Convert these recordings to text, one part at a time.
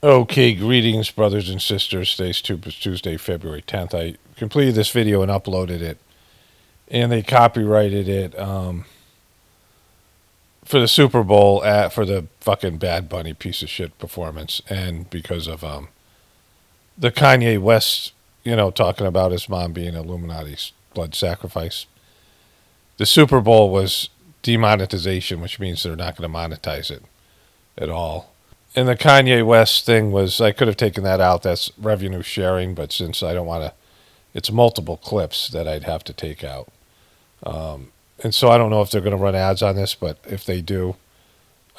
Okay, greetings, brothers and sisters. Today's Tuesday, February 10th. I completed this video and uploaded it, and they copyrighted it for the Super Bowl for the fucking Badbunny piece of shit performance, and because of the Kanye West, talking about his mom being Illuminati's blood sacrifice. The Super Bowl was demonetization, which means they're not going to monetize it at all. And the Kanye West thing was, I could have taken that out. That's revenue sharing, but since I don't want to, it's multiple clips that I'd have to take out. And so I don't know if they're going to run ads on this, but if they do,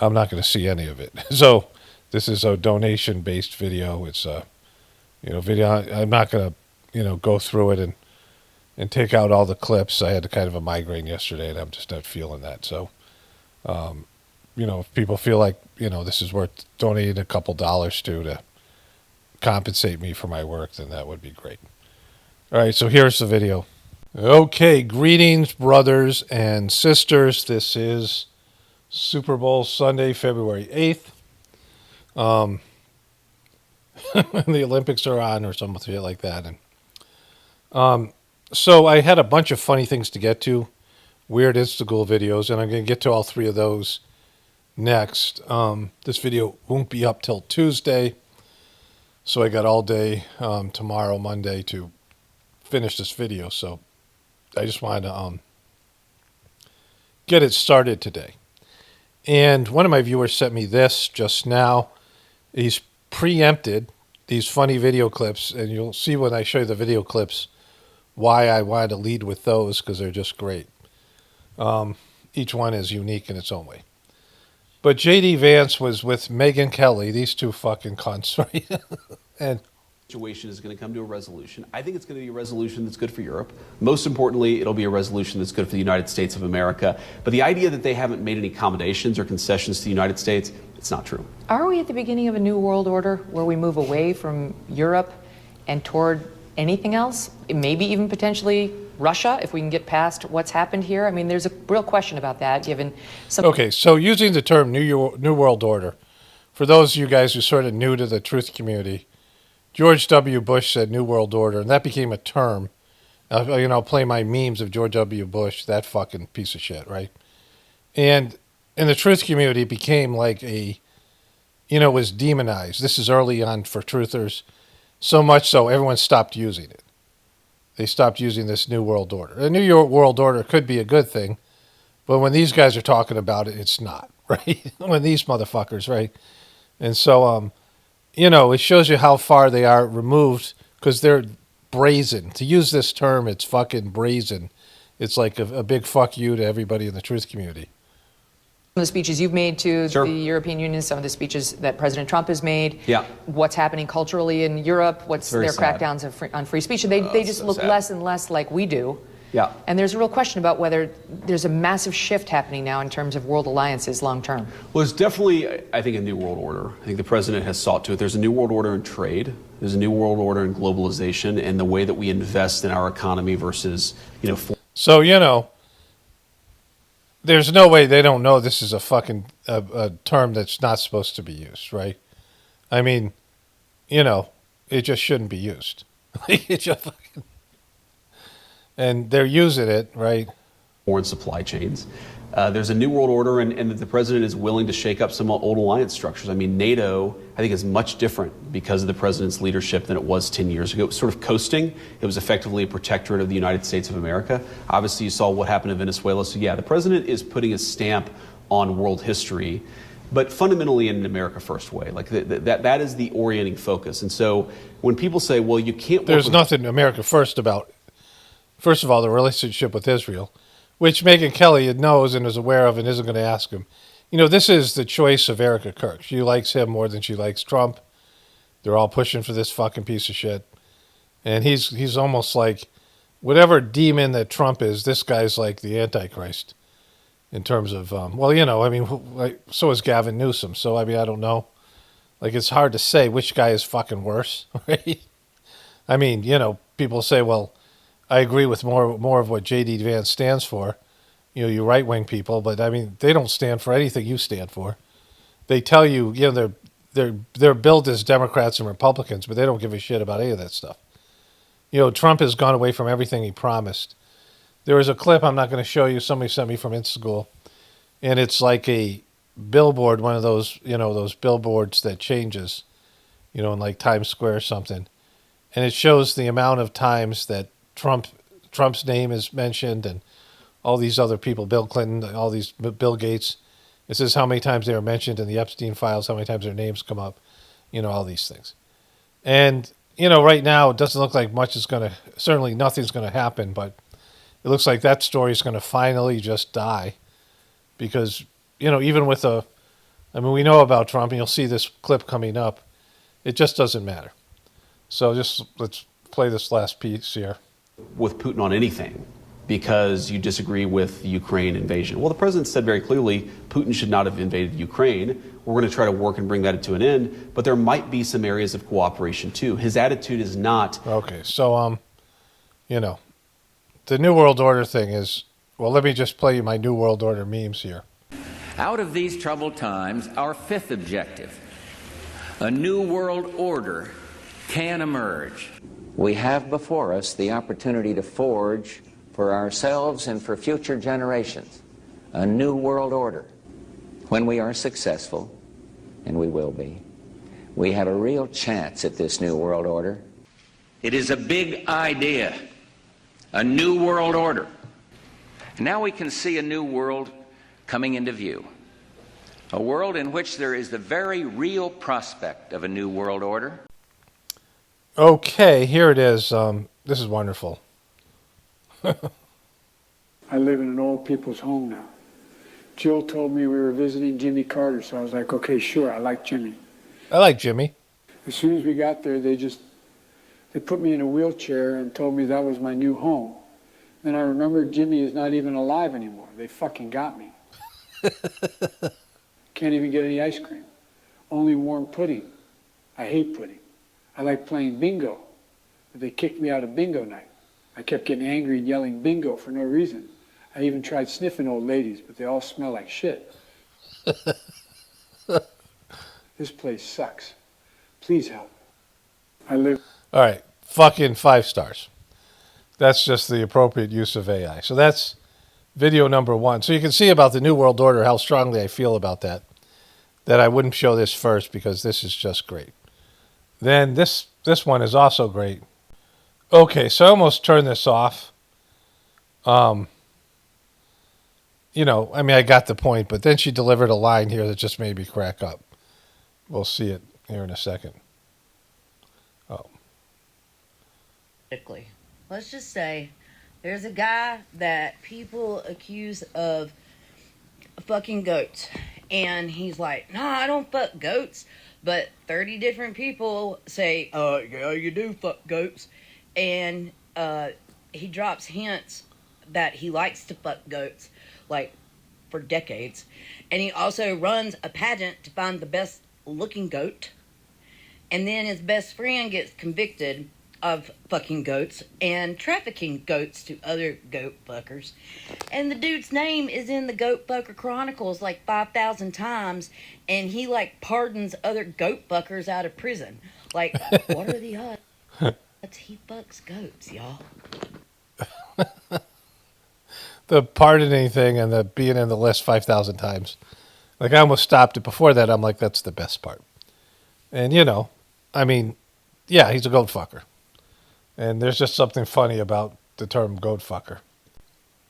I'm not going to see any of it. So this is a donation-based video. It's a, video. I'm not going to, go through it and take out all the clips. I had kind of a migraine yesterday, and I'm just not feeling that. So, if people feel like, this is worth donating a couple dollars to compensate me for my work, then that would be great. All right, so here's the video. Okay, greetings, brothers and sisters. This is Super Bowl Sunday, February 8th. The Olympics are on or something like that. And so I had a bunch of funny things to get to, weird Instagram videos, and I'm going to get to all three of those next. This video won't be up till Tuesday, so I got all day tomorrow, Monday, to finish this video. So I just wanted to get it started today. And one of my viewers sent me this just now. He's preempted these funny video clips, and you'll see when I show you the video clips why I wanted to lead with those, because they're just great. Each one is unique in its own way. But J.D. Vance was with Megyn Kelly, these two fucking cunts, right? And situation is going to come to a resolution. I think it's going to be a resolution that's good for Europe. Most importantly, it'll be a resolution that's good for the United States of America. But the idea that they haven't made any accommodations or concessions to the United States, it's not true. Are we at the beginning of a new world order where we move away from Europe and toward anything else? Maybe even potentially Russia, if we can get past what's happened here? I mean, there's a real question about that, given some... Okay, so using the term New World Order, for those of you guys who are sort of new to the truth community, George W. Bush said New World Order, and that became a term. I'll play my memes of George W. Bush, that fucking piece of shit, right? And in the truth community, it became like was demonized. This is early on for truthers, so much so everyone stopped using it. They stopped using this New World Order. The New World Order could be a good thing, but when these guys are talking about it, it's not, right? When these motherfuckers, right? And so, it shows you how far they are removed, because they're brazen. To use this term, it's fucking brazen. It's like a big fuck you to everybody in the truth community. Some of the speeches you've made to Sure. the European Union, some of the speeches that President Trump has made, Yeah. what's happening culturally in Europe, what's Very their sad. crackdowns on free speech. They just so look sad. less and less like we do. Yeah. And there's a real question about whether there's a massive shift happening now in terms of world alliances long term. Well, there's definitely, I think, a new world order. I think the president has sought to it. There's a new world order in trade. There's a new world order in globalization and the way that we invest in our economy versus, So, there's no way they don't know this is a fucking a term that's not supposed to be used, right? I mean, it just shouldn't be used. It just fucking, and they're using it, right? foreign supply chains. There's a new world order, and that the president is willing to shake up some old alliance structures. I mean, NATO, I think, is much different because of the president's leadership than it was 10 years ago. It was sort of coasting. It was effectively a protectorate of the United States of America. Obviously, you saw what happened in Venezuela. So, yeah, the president is putting a stamp on world history, but fundamentally in an America First way. Like that is the orienting focus. And so when people say, well, you can't work There's nothing America First about, first of all, the relationship with Israel, which Megyn Kelly knows and is aware of and isn't going to ask him. This is the choice of Erica Kirk. She likes him more than she likes Trump. They're all pushing for this fucking piece of shit. And he's almost like, whatever demon that Trump is, this guy's like the Antichrist in terms of, so is Gavin Newsom. So, I don't know. Like, it's hard to say which guy is fucking worse, right? People say, well, I agree with more of what J.D. Vance stands for, you right-wing people, but they don't stand for anything you stand for. They tell you, they're billed as Democrats and Republicans, but they don't give a shit about any of that stuff. You know, Trump has gone away from everything he promised. There was a clip I'm not going to show you. Somebody sent me from Instagram, and it's like a billboard, one of those, you know, those billboards that changes, you know, in like Times Square or something, and it shows the amount of times that Trump's name is mentioned and all these other people, Bill Clinton, all these, Bill Gates. It says how many times they were mentioned in the Epstein files, how many times their names come up, you know, all these things. And, you know, right now it doesn't look like much is going to, certainly nothing's going to happen, but it looks like that story is going to finally just die because, you know, even with I mean, we know about Trump and you'll see this clip coming up. It just doesn't matter. So just let's play this last piece here. With Putin on anything because you disagree with the Ukraine invasion. Well, the president said very clearly Putin should not have invaded Ukraine. We're going to try to work and bring that to an end, but there might be some areas of cooperation too. His attitude is not. Okay, so you know, the New World Order thing is, well, let me just play you my New World Order memes here. Out of these troubled times, our fifth objective, a new world order, can emerge. We have before us the opportunity to forge for ourselves and for future generations a new world order. When we are successful, and we will be, we have a real chance at this new world order. It is a big idea, a new world order. Now we can see a new world coming into view, a world in which there is the very real prospect of a new world order. Okay, here it is. This is wonderful. I live in an old people's home now. Jill told me we were visiting Jimmy Carter, so I was like, okay, sure, I like Jimmy. I like Jimmy. As soon as we got there, they put me in a wheelchair and told me that was my new home. Then I remembered Jimmy is not even alive anymore. They fucking got me. Can't even get any ice cream. Only warm pudding. I hate pudding. I like playing bingo, but they kicked me out of bingo night. I kept getting angry and yelling bingo for no reason. I even tried sniffing old ladies, but they all smell like shit. This place sucks. Please help. I live... All right, fucking 5 stars. That's just the appropriate use of AI. So that's video number 1. So you can see about the New World Order how strongly I feel about that. That I wouldn't show this first because this is just great. Then this one is also great. Okay, so I almost turned this off. You know, I mean, I got the point, but then she delivered a line here that just made me crack up. We'll see it here in a second. Oh. Let's just say there's a guy that people accuse of fucking goats. And he's like, nah, I don't fuck goats. But 30 different people say, yeah, you do fuck goats. And he drops hints that he likes to fuck goats, like, for decades. And he also runs a pageant to find the best looking goat. And then his best friend gets convicted of fucking goats and trafficking goats to other goat fuckers. And the dude's name is in the Goat Fucker Chronicles like 5,000 times, and he like pardons other goat fuckers out of prison. Like, what are the odds? He fucks goats, y'all. The pardoning thing and the being in the list 5,000 times. Like, I almost stopped it before that. I'm like, that's the best part. And, you know, I mean, yeah, he's a goat fucker. And there's just something funny about the term goat fucker.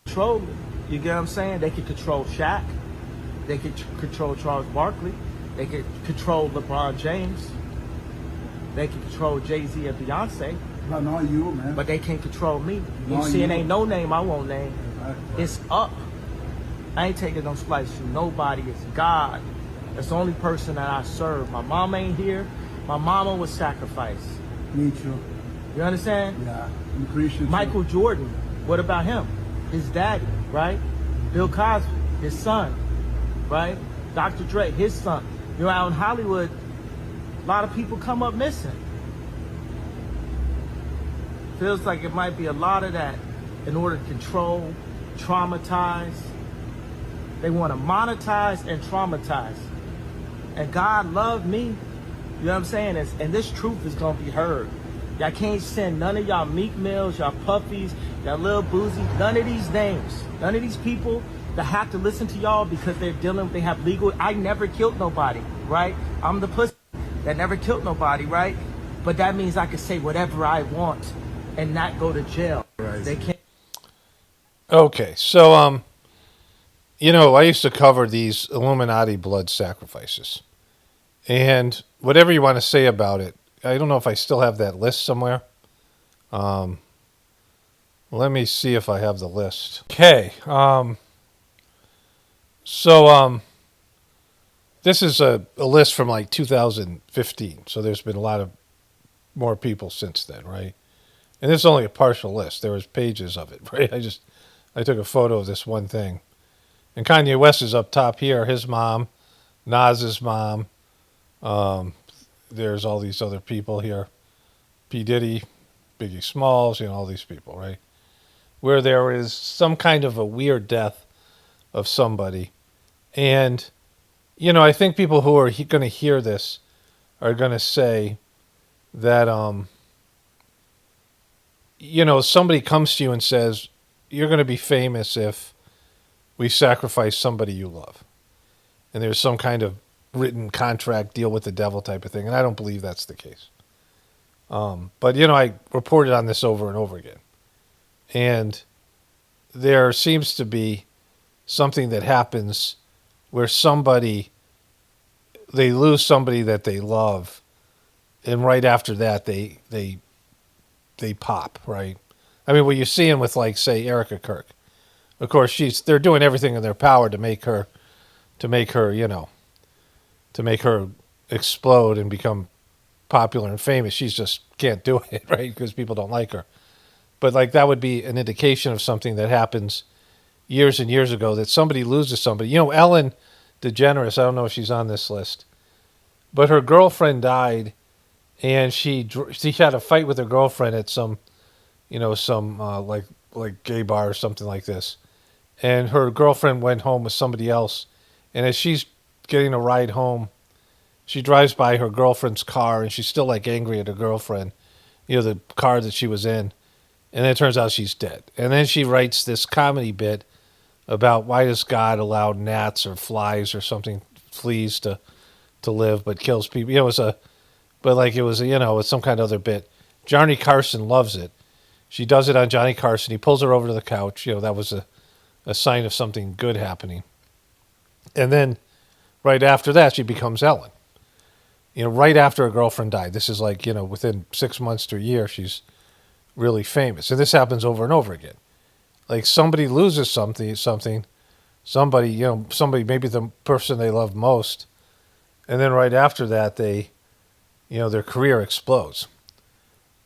Control it. You get what I'm saying? They could control Shaq. They could control Charles Barkley. They could control LeBron James. They could control Jay-Z and Beyonce. No, not you, man. But they can't control me. You Not see, it you. ain't no name I won't name. Right. It's up. I ain't taking no slice from nobody. It's God. That's the only person that I serve. My mom ain't here. My mama was sacrificed. Me too. You understand? Yeah, I'm Christian. Michael Jordan, what about him? His daddy, right? Bill Cosby, his son, right? Dr. Dre, his son. You know, out in Hollywood, a lot of people come up missing. Feels like it might be a lot of that in order to control, traumatize. They want to monetize and traumatize. And God loved me You know what I'm saying? And this truth is gonna be heard. Y'all can't send none of y'all Meek Mills, y'all Puffies, y'all Lil Boozy, none of these names, none of these people that have to listen to y'all because they have legal. I never killed nobody, right? I'm the pussy that never killed nobody, right? But that means I can say whatever I want and not go to jail. Right. They can't. Okay, so I used to cover these Illuminati blood sacrifices, and whatever you want to say about it, I don't know if I still have that list somewhere. Let me see if I have the list. Okay, so this is a list from like 2015. So there's been a lot of more people since then, right? And this is only a partial list. There was pages of it, right? I took a photo of this one thing. And Kanye West is up top here. His mom, Nas's mom. There's all these other people here. P. Diddy, Biggie Smalls, all these people, right? Where there is some kind of a weird death of somebody. And, I think people who are going to hear this are going to say that, somebody comes to you and says, you're going to be famous if we sacrifice somebody you love. And there's some kind of written contract deal with the devil type of thing. And I don't believe that's the case. But, I reported on this over and over again. And there seems to be something that happens where they lose somebody that they love. And right after that, they pop, right? I mean, what you're seeing with, like, say, Erica Kirk. Of course, they're doing everything in their power to make her explode and become popular and famous. She just can't do it, right? Because people don't like her. But like that would be an indication of something that happens years and years ago, that somebody loses somebody. Ellen DeGeneres, I don't know if she's on this list, but her girlfriend died, and she had a fight with her girlfriend at some like gay bar or something like this. And her girlfriend went home with somebody else. And as she's getting a ride home, she drives by her girlfriend's car, and she's still like angry at her girlfriend, the car that she was in. And then it turns out she's dead. And then she writes this comedy bit about why does God allow gnats or flies or something, fleas to live, but kills people. It was some kind of other bit. Johnny Carson loves it. She does it on Johnny Carson. He pulls her over to the couch. That was a sign of something good happening. And then right after that, she becomes Ellen. Right after her girlfriend died. This is like, within 6 months to a year, she's really famous. And this happens over and over again. Like somebody loses somebody, maybe the person they love most. And then right after that, their career explodes.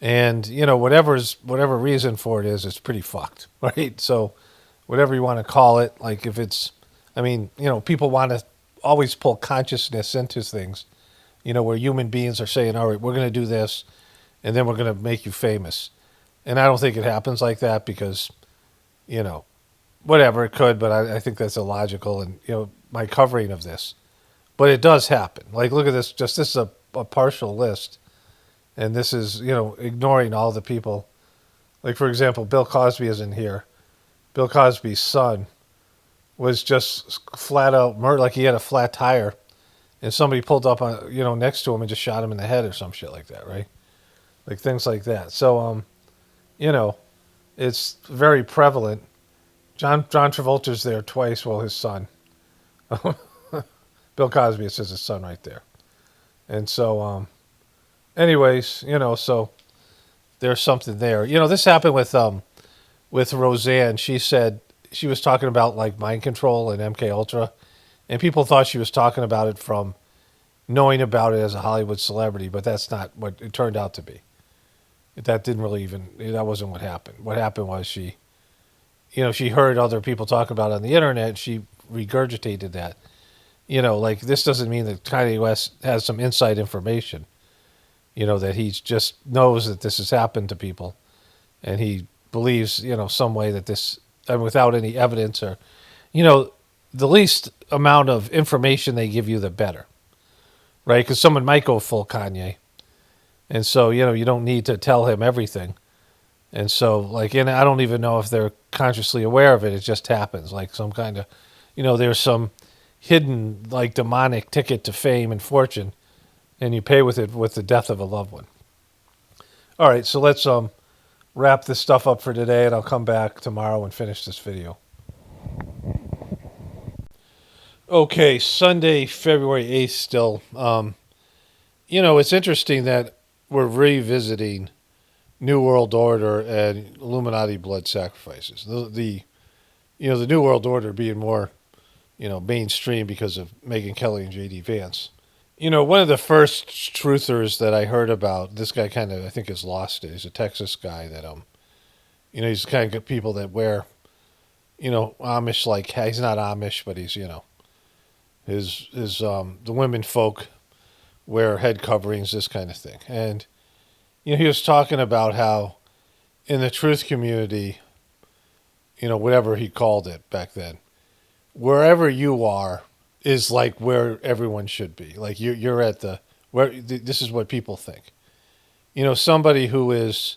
And, whatever reason for it is, it's pretty fucked, right? So whatever you want to call it, like if it's, people want to always pull consciousness into things, where human beings are saying, all right, we're going to do this, and then we're going to make you famous. And I don't think it happens like that because, whatever, it could, but I think that's illogical. And, my covering of this. But it does happen. Like, look at this. This is a partial list. And this is, ignoring all the people. Like, for example, Bill Cosby is in here. Bill Cosby's son was just flat out murdered. Like, he had a flat tire. And somebody pulled up, next to him and just shot him in the head or some shit like that, right? Like, things like that. So, it's very prevalent. John Travolta's there twice, his son. Bill Cosby, it says his son right there. And so, anyways, so there's something there. This happened with Roseanne. She said she was talking about like mind control and MK Ultra, and people thought she was talking about it from knowing about it as a Hollywood celebrity, but that's not what it turned out to be. That wasn't what happened. What happened was she heard other people talk about it on the internet. She regurgitated that. Like this doesn't mean that Kanye West has some inside information, that he just knows that this has happened to people, and he believes, some way that this, without any evidence or, the least amount of information they give you, the better. right? Because someone might go full Kanye. And so, you don't need to tell him everything. And so, and I don't even know if they're consciously aware of it. It just happens, like some kind of, there's some hidden, demonic ticket to fame and fortune, and you pay with it with the death of a loved one. All right, so let's wrap this stuff up for today, and I'll come back tomorrow and finish this video. Okay, Sunday, February 8th still. It's interesting that we're revisiting New World Order and Illuminati blood sacrifices. The New World Order being more, mainstream because of Megyn Kelly and J.D. Vance. One of the first truthers that I heard about, this guy kind of, I think, has lost it. He's a Texas guy that, he's the kind of people that wear, Amish, he's not Amish, but he's, the women folk wear head coverings, this kind of thing. And, he was talking about how in the truth community, whatever he called it back then, wherever you are is where everyone should be. You're at this is what people think. Somebody who is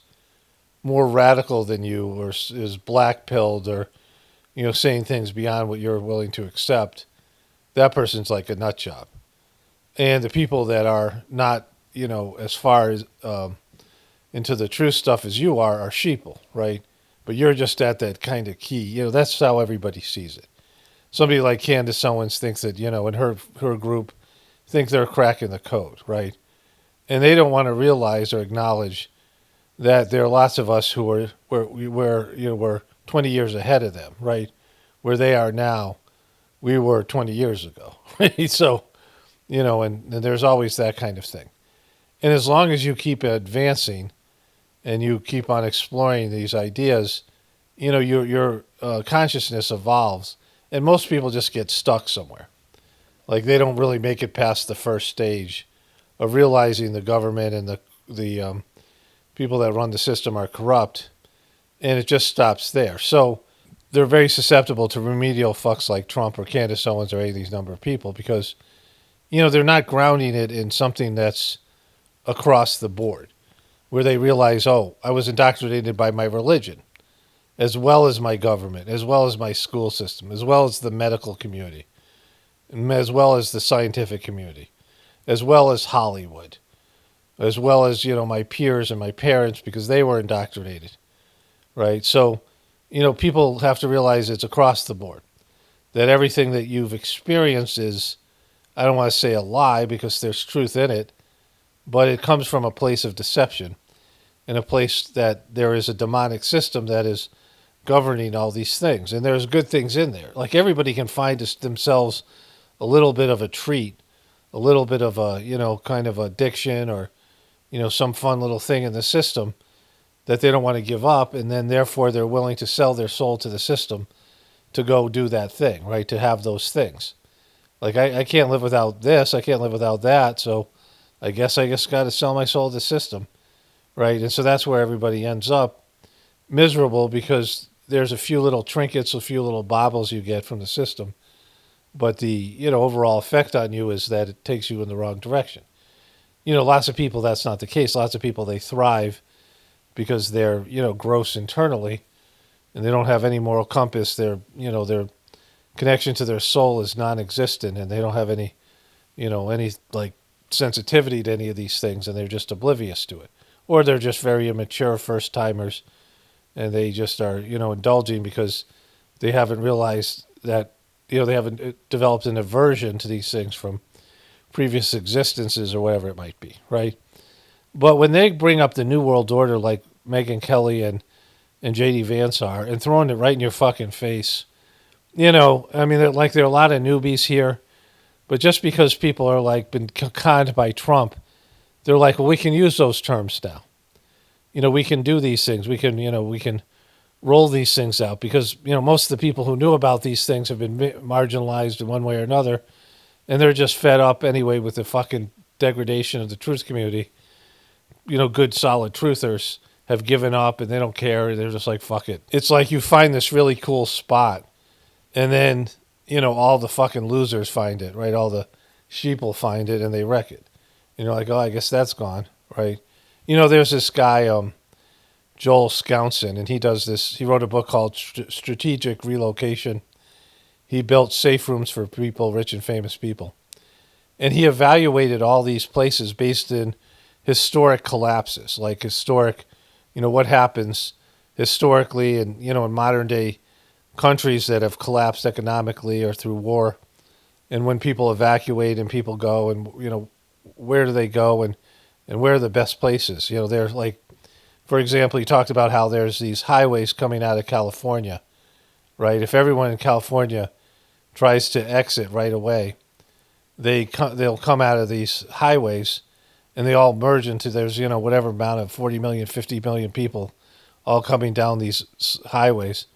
more radical than you or is black-pilled or, saying things beyond what you're willing to accept, that person's like a nut job. And the people that are not, as far as into the truth stuff as you are sheeple, right? But you're just at that kind of key. That's how everybody sees it. Somebody like Candace Owens thinks that, in her group, think they're cracking the code, right? And they don't want to realize or acknowledge that there are lots of us who we're 20 years ahead of them, right? Where they are now, we were 20 years ago, right? So, and there's always that kind of thing. And as long as you keep advancing and you keep on exploring these ideas, your consciousness evolves. And most people just get stuck somewhere. They don't really make it past the first stage of realizing the government and the people that run the system are corrupt. And it just stops there. So they're very susceptible to remedial fucks like Trump or Candace Owens or any of these number of people because, they're not grounding it in something that's across the board where they realize, oh, I was indoctrinated by my religion, as well as my government, as well as my school system, as well as the medical community, as well as the scientific community, as well as Hollywood, as well as, my peers and my parents because they were indoctrinated, right? So, people have to realize it's across the board, that everything that you've experienced is, I don't want to say a lie because there's truth in it, but it comes from a place of deception, in a place that there is a demonic system that is governing all these things. And there's good things in there. Everybody can find themselves a little bit of a treat, a little bit of a, kind of addiction or, some fun little thing in the system that they don't want to give up. And then therefore they're willing to sell their soul to the system to go do that thing, right? To have those things. I can't live without this. I can't live without that. So I guess got to sell my soul to the system. Right, and so that's where everybody ends up miserable because there's a few little trinkets, a few little baubles you get from the system, but the overall effect on you is that it takes you in the wrong direction. Lots of people that's not the case. Lots of people they thrive because they're gross internally, and they don't have any moral compass. Their connection to their soul is non-existent, and they don't have any sensitivity to any of these things, and they're just oblivious to it. Or they're just very immature first-timers, and they just are, indulging because they haven't realized that, they haven't developed an aversion to these things from previous existences or whatever it might be, right? But when they bring up the New World Order like Megyn Kelly and J.D. Vance are, and throwing it right in your fucking face, there are a lot of newbies here, but just because people are been conned by Trump, they're like, well, we can use those terms now. We can do these things. We can roll these things out because, most of the people who knew about these things have been marginalized in one way or another, and they're just fed up anyway with the fucking degradation of the truth community. Good, solid truthers have given up and they don't care. They're just like, fuck it. It's like you find this really cool spot, and then, all the fucking losers find it, right? All the sheeple find it and they wreck it. And you're like, oh, I guess that's gone, right? You know, there's this guy, Joel Scounson, and he wrote a book called Strategic Relocation. He built safe rooms for people, rich and famous people. And he evaluated all these places based in historic collapses, like historic, what happens historically and, in modern day countries that have collapsed economically or through war. And when people evacuate and people go and, where do they go and where are the best places? They're like, for example, he talked about how there's these highways coming out of California, right? If everyone in California tries to exit right away, they'll come out of these highways and they all merge into there's, whatever amount of 40 million, 50 million people all coming down these highways.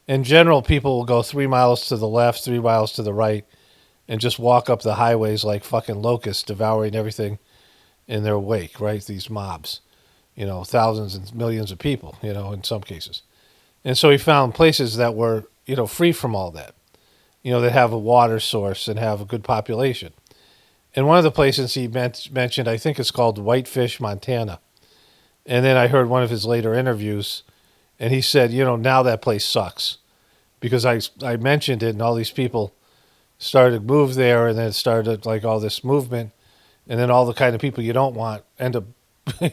In general, people will go 3 miles to the left, 3 miles to the right, and just walk up the highways like fucking locusts, devouring everything in their wake, right? These mobs, thousands and millions of people, in some cases. And so he found places that were, free from all that, that have a water source and have a good population. And one of the places he mentioned, I think it's called Whitefish, Montana. And then I heard one of his later interviews, and he said, now that place sucks. Because I mentioned it, and all these people started to move there, and then it started like all this movement, and then all the kind of people you don't want end up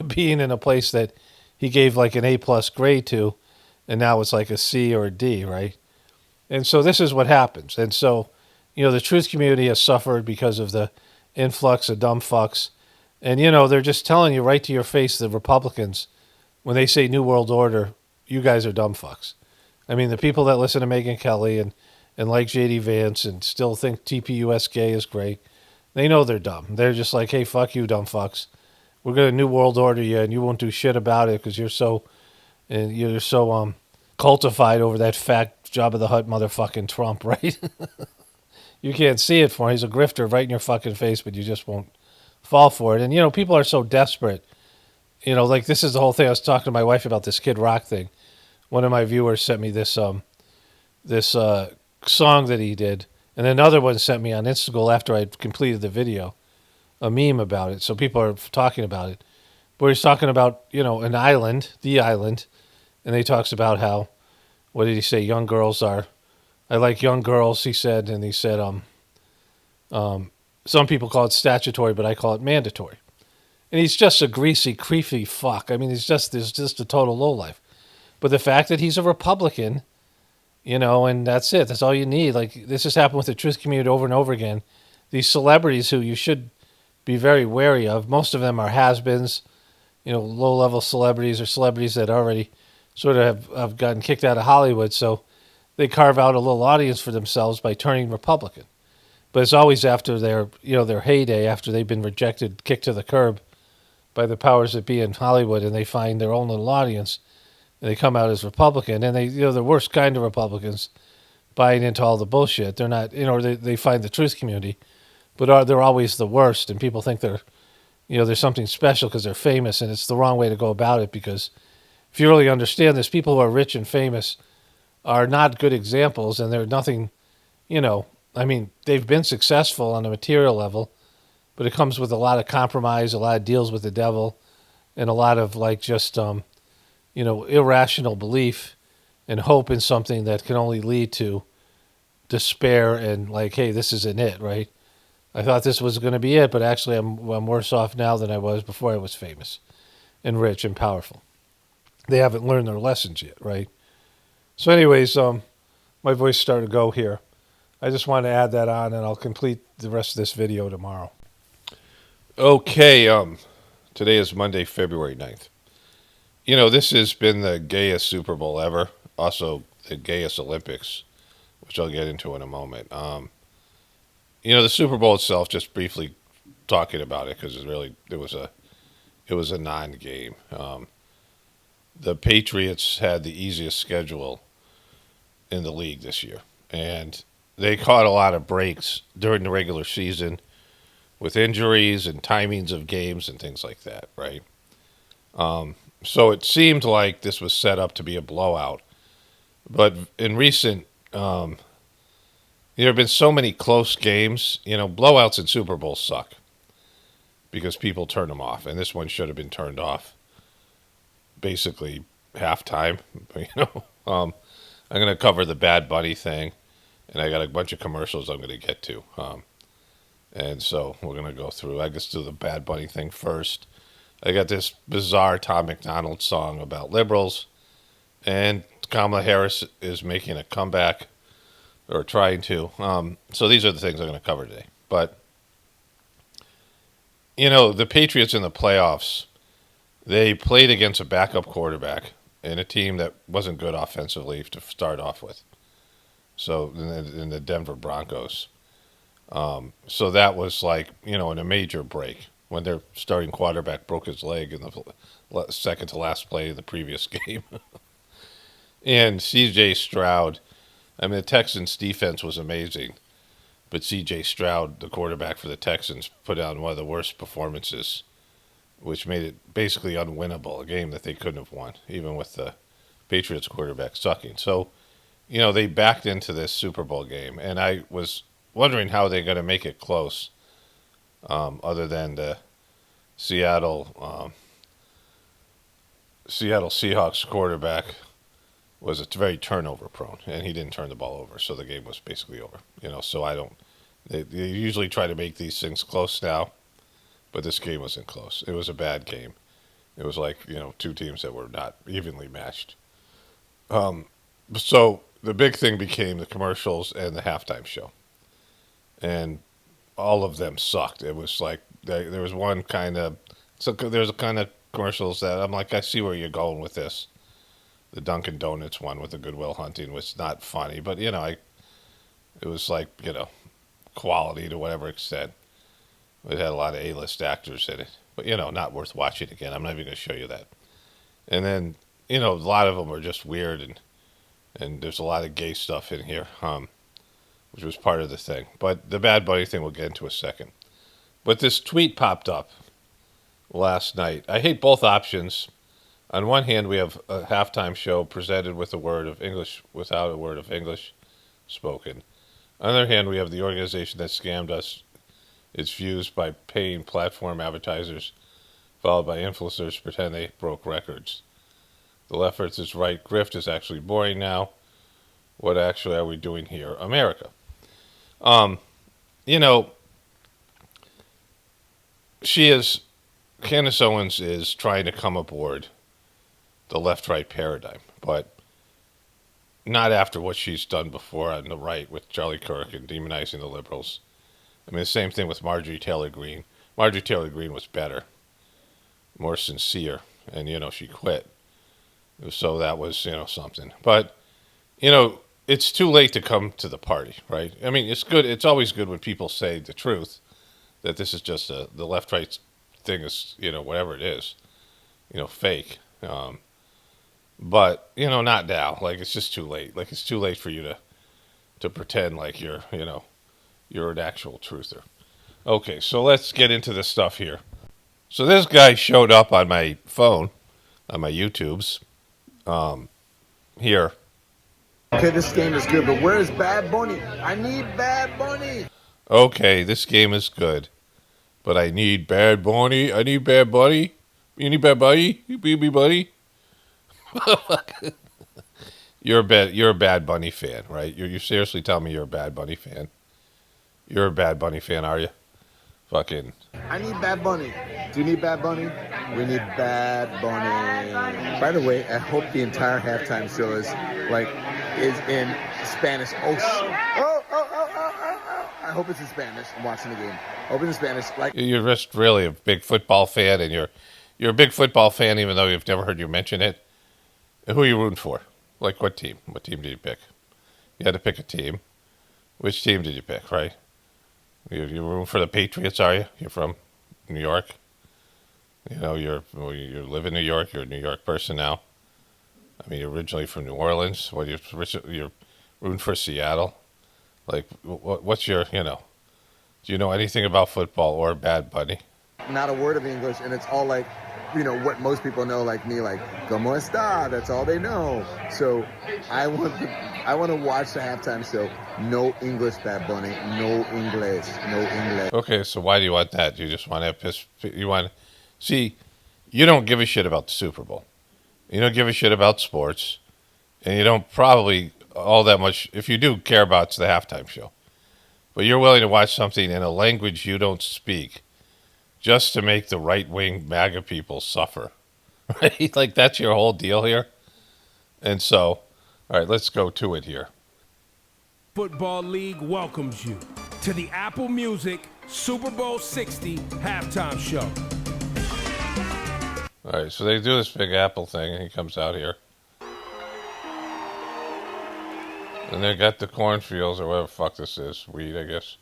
being in a place that he gave like an A+ grade to, and now it's like a C or a D, right? And so this is what happens. And so, the truth community has suffered because of the influx of dumb fucks. And, they're just telling you right to your face, the Republicans, when they say New World Order, you guys are dumb fucks. I mean, the people that listen to Megyn Kelly and like J.D. Vance and still think TPUSK is great, they know they're dumb. They're just like, hey, fuck you, dumb fucks. We're going to New World Order you, and you won't do shit about it because you're so cultified over that fat Jabba the Hutt motherfucking Trump, right? You can't see it for him. He's a grifter right in your fucking face, but you just won't fall for it. And, people are so desperate. Like this is the whole thing. I was talking to my wife about this Kid Rock thing. One of my viewers sent me this song that he did, and another one sent me on Instagram after I completed the video, a meme about it. So people are talking about it. But he's talking about, an island, the island, and he talks about how, what did he say? Young girls are, I like young girls, he said, and he said, some people call it statutory, but I call it mandatory. And he's just a greasy, creepy fuck. I mean, he's just a total lowlife. But the fact that he's a Republican, and that's it. That's all you need. Like, this has happened with the truth community over and over again. These celebrities who you should be very wary of, most of them are has-beens, low-level celebrities or celebrities that already sort of have gotten kicked out of Hollywood. So they carve out a little audience for themselves by turning Republican. But it's always after their heyday, after they've been rejected, kicked to the curb by the powers that be in Hollywood, and they find their own little audience. They come out as Republican, and they, the worst kind of Republicans, buying into all the bullshit. They're not, they find the truth community, but they're always the worst, and people think they're something special because they're famous, and it's the wrong way to go about it. Because if you really understand this, people who are rich and famous are not good examples, and they're nothing, I mean, they've been successful on a material level, but it comes with a lot of compromise, a lot of deals with the devil, and a lot of irrational belief and hope in something that can only lead to despair and like, hey, this isn't it, right? I thought this was going to be it, but actually I'm worse off now than I was before I was famous and rich and powerful. They haven't learned their lessons yet, right? So anyways, my voice started to go here. I just wanted to add that on, and I'll complete the rest of this video tomorrow. Okay, today is Monday, February 9th. This has been the gayest Super Bowl ever. Also, the gayest Olympics, which I'll get into in a moment. The Super Bowl itself, just briefly talking about it, because it was a non-game. The Patriots had the easiest schedule in the league this year, and they caught a lot of breaks during the regular season with injuries and timings of games and things like that, right? So it seemed like this was set up to be a blowout. But in recent, there have been so many close games. Blowouts in Super Bowls suck because people turn them off, and this one should have been turned off basically halftime. I'm going to cover the Bad Bunny thing, and I got a bunch of commercials I'm going to get to. And so we're going to go through. I guess do the Bad Bunny thing first. I got this bizarre Tom McDonald song about liberals, and Kamala Harris is making a comeback, or trying to. So these are the things I'm going to cover today. But, the Patriots in the playoffs, they played against a backup quarterback in a team that wasn't good offensively to start off with. So in the Denver Broncos. So that was like, in a major break when their starting quarterback broke his leg in the second to last play of the previous game. And C.J. Stroud, the Texans' defense was amazing, but C.J. Stroud, the quarterback for the Texans, put on one of the worst performances, which made it basically unwinnable, a game that they couldn't have won, even with the Patriots quarterback sucking. So, they backed into this Super Bowl game, and I was wondering how they're going to make it close, other than the Seattle Seahawks quarterback was very turnover prone, and he didn't turn the ball over, so the game was basically over. So they usually try to make these things close now, but this game wasn't close. It was a bad game. It was like, two teams that were not evenly matched. So the big thing became the commercials and the halftime show. And all of them sucked. It was like, there was one there's a kind of commercials that I'm like, I see where you're going with this. The Dunkin' Donuts one with the Goodwill Hunting was not funny, but, it was like, quality to whatever extent. It had a lot of A-list actors in it, but, not worth watching again. I'm not even going to show you that. And then, a lot of them are just weird, and there's a lot of gay stuff in here, which was part of the thing. But the Bad Bunny thing we'll get into a second. But this tweet popped up last night. I hate both options. On one hand, we have a halftime show presented with a word of English, without a word of English spoken. On the other hand, we have the organization that scammed us its views by paying platform advertisers, followed by influencers to pretend they broke records. The left is right. Grift is actually boring now. What actually are we doing here? America. Candace Owens is trying to come aboard the left-right paradigm, but not after what she's done before on the right with Charlie Kirk and demonizing the liberals. The same thing with Marjorie Taylor Greene. Marjorie Taylor Greene was better, more sincere, and, she quit. So that was, something. But, it's too late to come to the party, right? It's good. It's always good when people say the truth, that this is just the left-right thing is, whatever it is, fake. But, not now. Like, it's just too late. Like, it's too late for you to pretend like you're an actual truther. Okay, so let's get into this stuff here. So this guy showed up on my phone, on my YouTubes, here. Okay, this game is good, but where is Bad Bunny? I need Bad Bunny. Okay, this game is good, but I need Bad Bunny. I need Bad Bunny. You need Bad Bunny? You baby buddy? You're a Bad Bunny fan, right? You seriously tell me you're a Bad Bunny fan? You're a Bad Bunny fan, are you? Fucking. I need Bad Bunny. Do you need Bad Bunny? We need Bad Bunny. By the way, I hope the entire halftime show is in Spanish. I hope it's in Spanish. I'm watching the game. I hope it's in Spanish. You're just really a big football fan, and you're a big football fan, even though you've never heard you mention it. Who are you rooting for? Like what team? What team did you pick? You had to pick a team. Which team did you pick? Right? You're rooting for the Patriots, are you? You're from New York. You live in New York. You're a New York person now. You're originally from New Orleans. You're rooting for Seattle. Like, what's your, do you know anything about football or Bad Bunny? Not a word of English, and it's all like, what most people know, like me, like "Como está?" That's all they know. So I want to watch the halftime show. No English, Bad Bunny. No English. No English. Okay, so why do you want that? You just want to see, you don't give a shit about the Super Bowl. You don't give a shit about sports, and you don't probably all that much. If you do care about the halftime show, but you're willing to watch something in a language you don't speak, just to make the right-wing MAGA people suffer, right? Like that's your whole deal here. And so, all right, let's go to it here. Football League welcomes you to the Apple Music Super Bowl 60 halftime show. All right, so they do this big Apple thing, and he comes out here. And they got the cornfields, or whatever the fuck this is. Weed, I guess.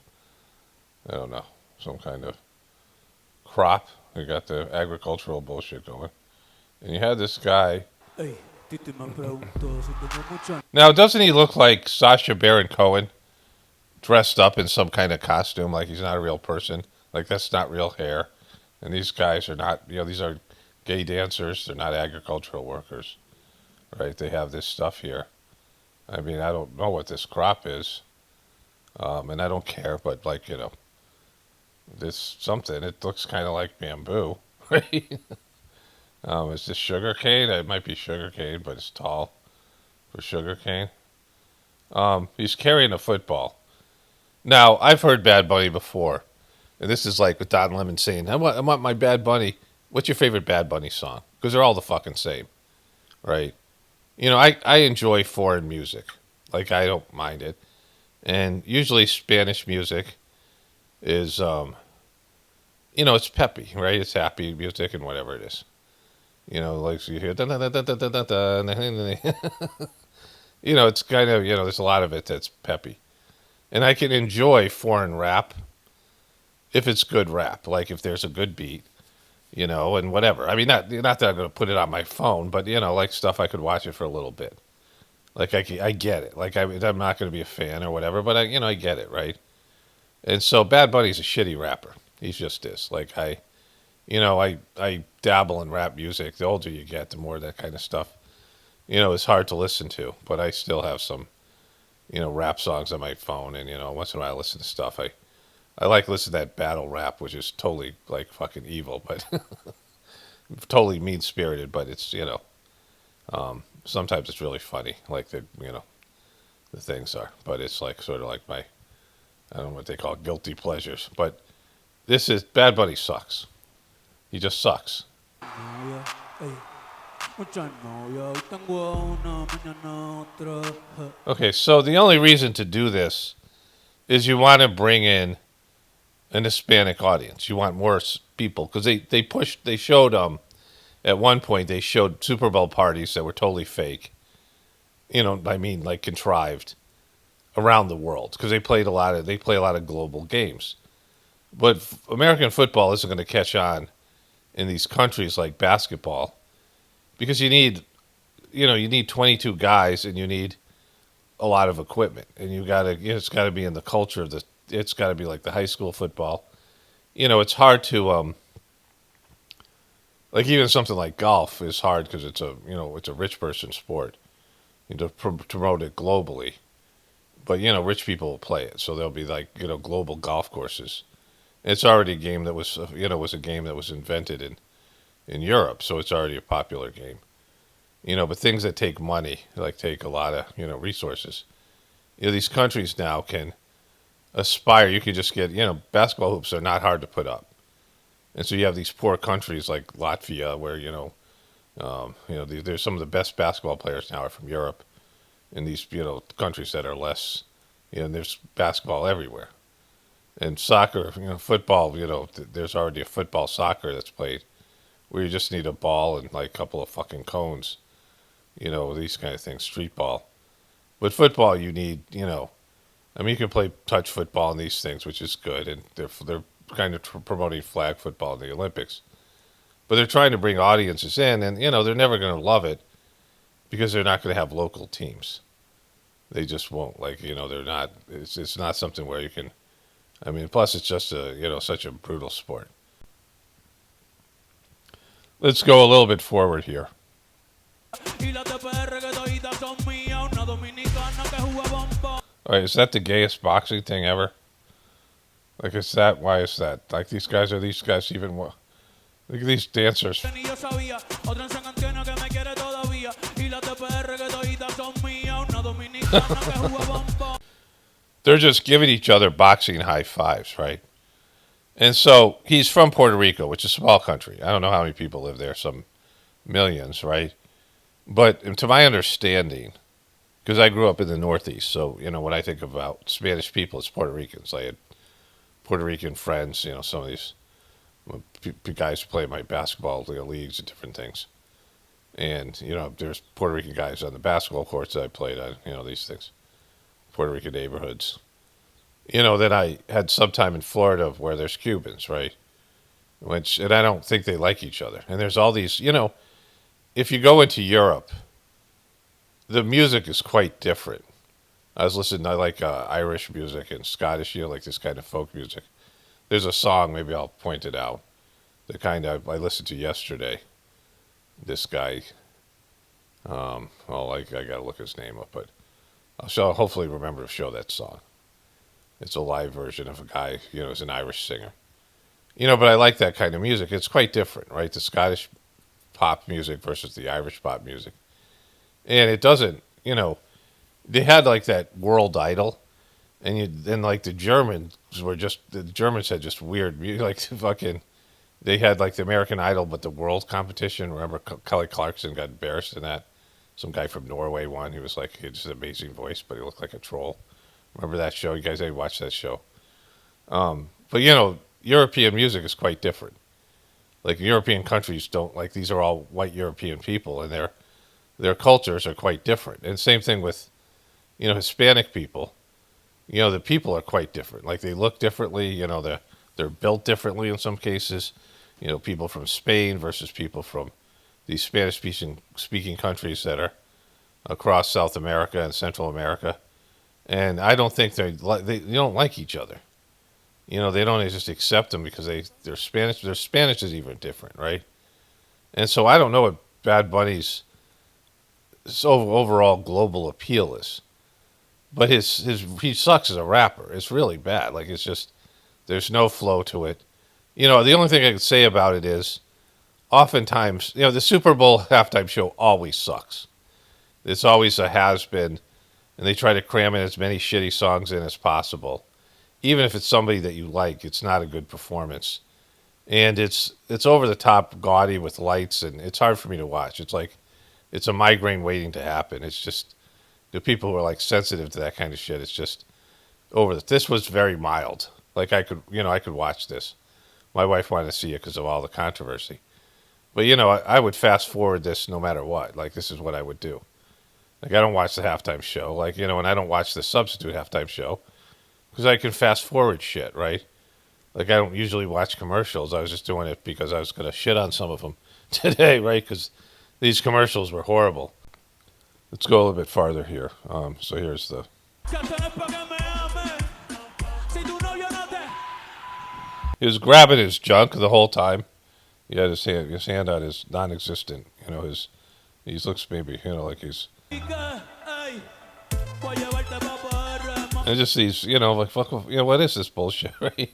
I don't know. Some kind of crop. They got the agricultural bullshit going. And you had this guy. Now, doesn't he look like Sacha Baron Cohen? Dressed up in some kind of costume, like he's not a real person. Like, that's not real hair. And these guys are not, these are gay dancers. They're not agricultural workers. Right? They have this stuff here. I mean, I don't know what this crop is. And I don't care, but like, this something, it looks kind of like bamboo, right? Is this sugar cane? It might be sugar cane, but it's tall for sugar cane. He's carrying a football. Now, I've heard Bad Bunny before. And this is like with Don Lemon saying, I want my Bad Bunny. What's your favorite Bad Bunny song? Because they're all the fucking same, right? I enjoy foreign music. Like, I don't mind it. And usually Spanish music is, it's peppy, right? It's happy music and whatever it is. Like so you hear, it's kind of, there's a lot of it that's peppy. And I can enjoy foreign rap if it's good rap, like if there's a good beat, and whatever. I mean, not that I'm going to put it on my phone, but, like stuff I could watch it for a little bit. Like, I get it. Like, I'm not going to be a fan or whatever, but I get it, right? And so Bad Bunny's a shitty rapper. He's just this. Like, I dabble in rap music. The older you get, the more that kind of stuff, it's hard to listen to. But I still have some, rap songs on my phone. And, once in a while I listen to stuff. I like listening to that battle rap, which is totally, like, fucking evil. But totally mean-spirited. But it's, sometimes it's really funny. Like, the things are. But it's, like, sort of like my, I don't know what they call it, guilty pleasures. But this is, Bad Bunny sucks. He just sucks. Okay, so the only reason to do this is you want to bring in an Hispanic audience. You want more people. Because they showed, at one point, they showed Super Bowl parties that were totally fake. Like contrived around the world. Because they play a lot of global games. But American football isn't going to catch on in these countries like basketball, because you need 22 guys and you need a lot of equipment, and it's got to be in the culture of it's got to be like the high school football. It's hard to like even something like golf is hard because it's a rich person sport. To promote it globally, but rich people will play it, so there'll be like global golf courses. It's already a game that was a game that was invented in Europe, so it's already a popular game. But things that take money, like take a lot of resources. These countries now can aspire. You can just get basketball hoops are not hard to put up, and so you have these poor countries like Latvia, where there's some of the best basketball players now are from Europe, and these countries that are less, there's basketball everywhere. And soccer, football, there's already a football soccer that's played where you just need a ball and like a couple of fucking cones, these kind of things, street ball. But football, you need, you can play touch football and these things, which is good. And they're kind of promoting flag football in the Olympics. But they're trying to bring audiences in, and, they're never going to love it because they're not going to have local teams. They just won't. Like, they're not, it's not something where you can, plus it's just such a brutal sport. Let's go a little bit forward here. All right, is that the gayest boxing thing ever? Like, is that, why is that? Like, these guys even, look at these dancers. They're just giving each other boxing high fives, right? And so he's from Puerto Rico, which is a small country. I don't know how many people live there, some millions, right? But to my understanding, because I grew up in the Northeast, so, when I think about Spanish people, it's Puerto Ricans. I had Puerto Rican friends, some of these guys who play in my basketball leagues and different things. And, there's Puerto Rican guys on the basketball courts that I played on, these things. Puerto Rican neighborhoods. Then I had some time in Florida where there's Cubans, right? And I don't think they like each other. And there's all these, if you go into Europe, the music is quite different. I like Irish music and Scottish, like this kind of folk music. There's a song, maybe I'll point it out, the kind I listened to yesterday. This guy, I gotta look his name up, but I'll hopefully remember to show that song. It's a live version of a guy, who's an Irish singer. But I like that kind of music. It's quite different, right? The Scottish pop music versus the Irish pop music. And it doesn't, they had like that World Idol, and then like the Germans had just weird music, like they had like the American Idol, but the world competition. Remember Kelly Clarkson got embarrassed in that? Some guy from Norway won. He had just an amazing voice, but he looked like a troll. Remember that show? You guys ever watched that show? But European music is quite different. Like European countries don't, like, these are all white European people, and their cultures are quite different. And same thing with, Hispanic people. The people are quite different. Like they look differently. They're built differently in some cases. People from Spain versus people from these Spanish-speaking countries that are across South America and Central America. And I don't think they don't like each other. They don't just accept them because they're Spanish. Their Spanish is even different, right? And so I don't know what Bad Bunny's overall global appeal is. But he sucks as a rapper. It's really bad. Like, it's just, there's no flow to it. The only thing I can say about it is, oftentimes, the Super Bowl halftime show always sucks. It's always a has-been, and they try to cram in as many shitty songs in as possible. Even if it's somebody that you like, it's not a good performance. And it's over the top gaudy with lights, and it's hard for me to watch. It's like, it's a migraine waiting to happen. It's just, the people who are like sensitive to that kind of shit, it's just this was very mild. Like I could watch this. My wife wanted to see it because of all the controversy. But I would fast forward this no matter what. Like, this is what I would do. Like, I don't watch the halftime show. Like, and I don't watch the substitute halftime show because I can fast forward shit, right? Like, I don't usually watch commercials. I was just doing it because I was going to shit on some of them today, right? Because these commercials were horrible. Let's go a little bit farther here. So here's the... He was grabbing his junk the whole time. He had his hand on his non-existent, he looks maybe, like he's... And just these, like, fuck, what is this bullshit, right?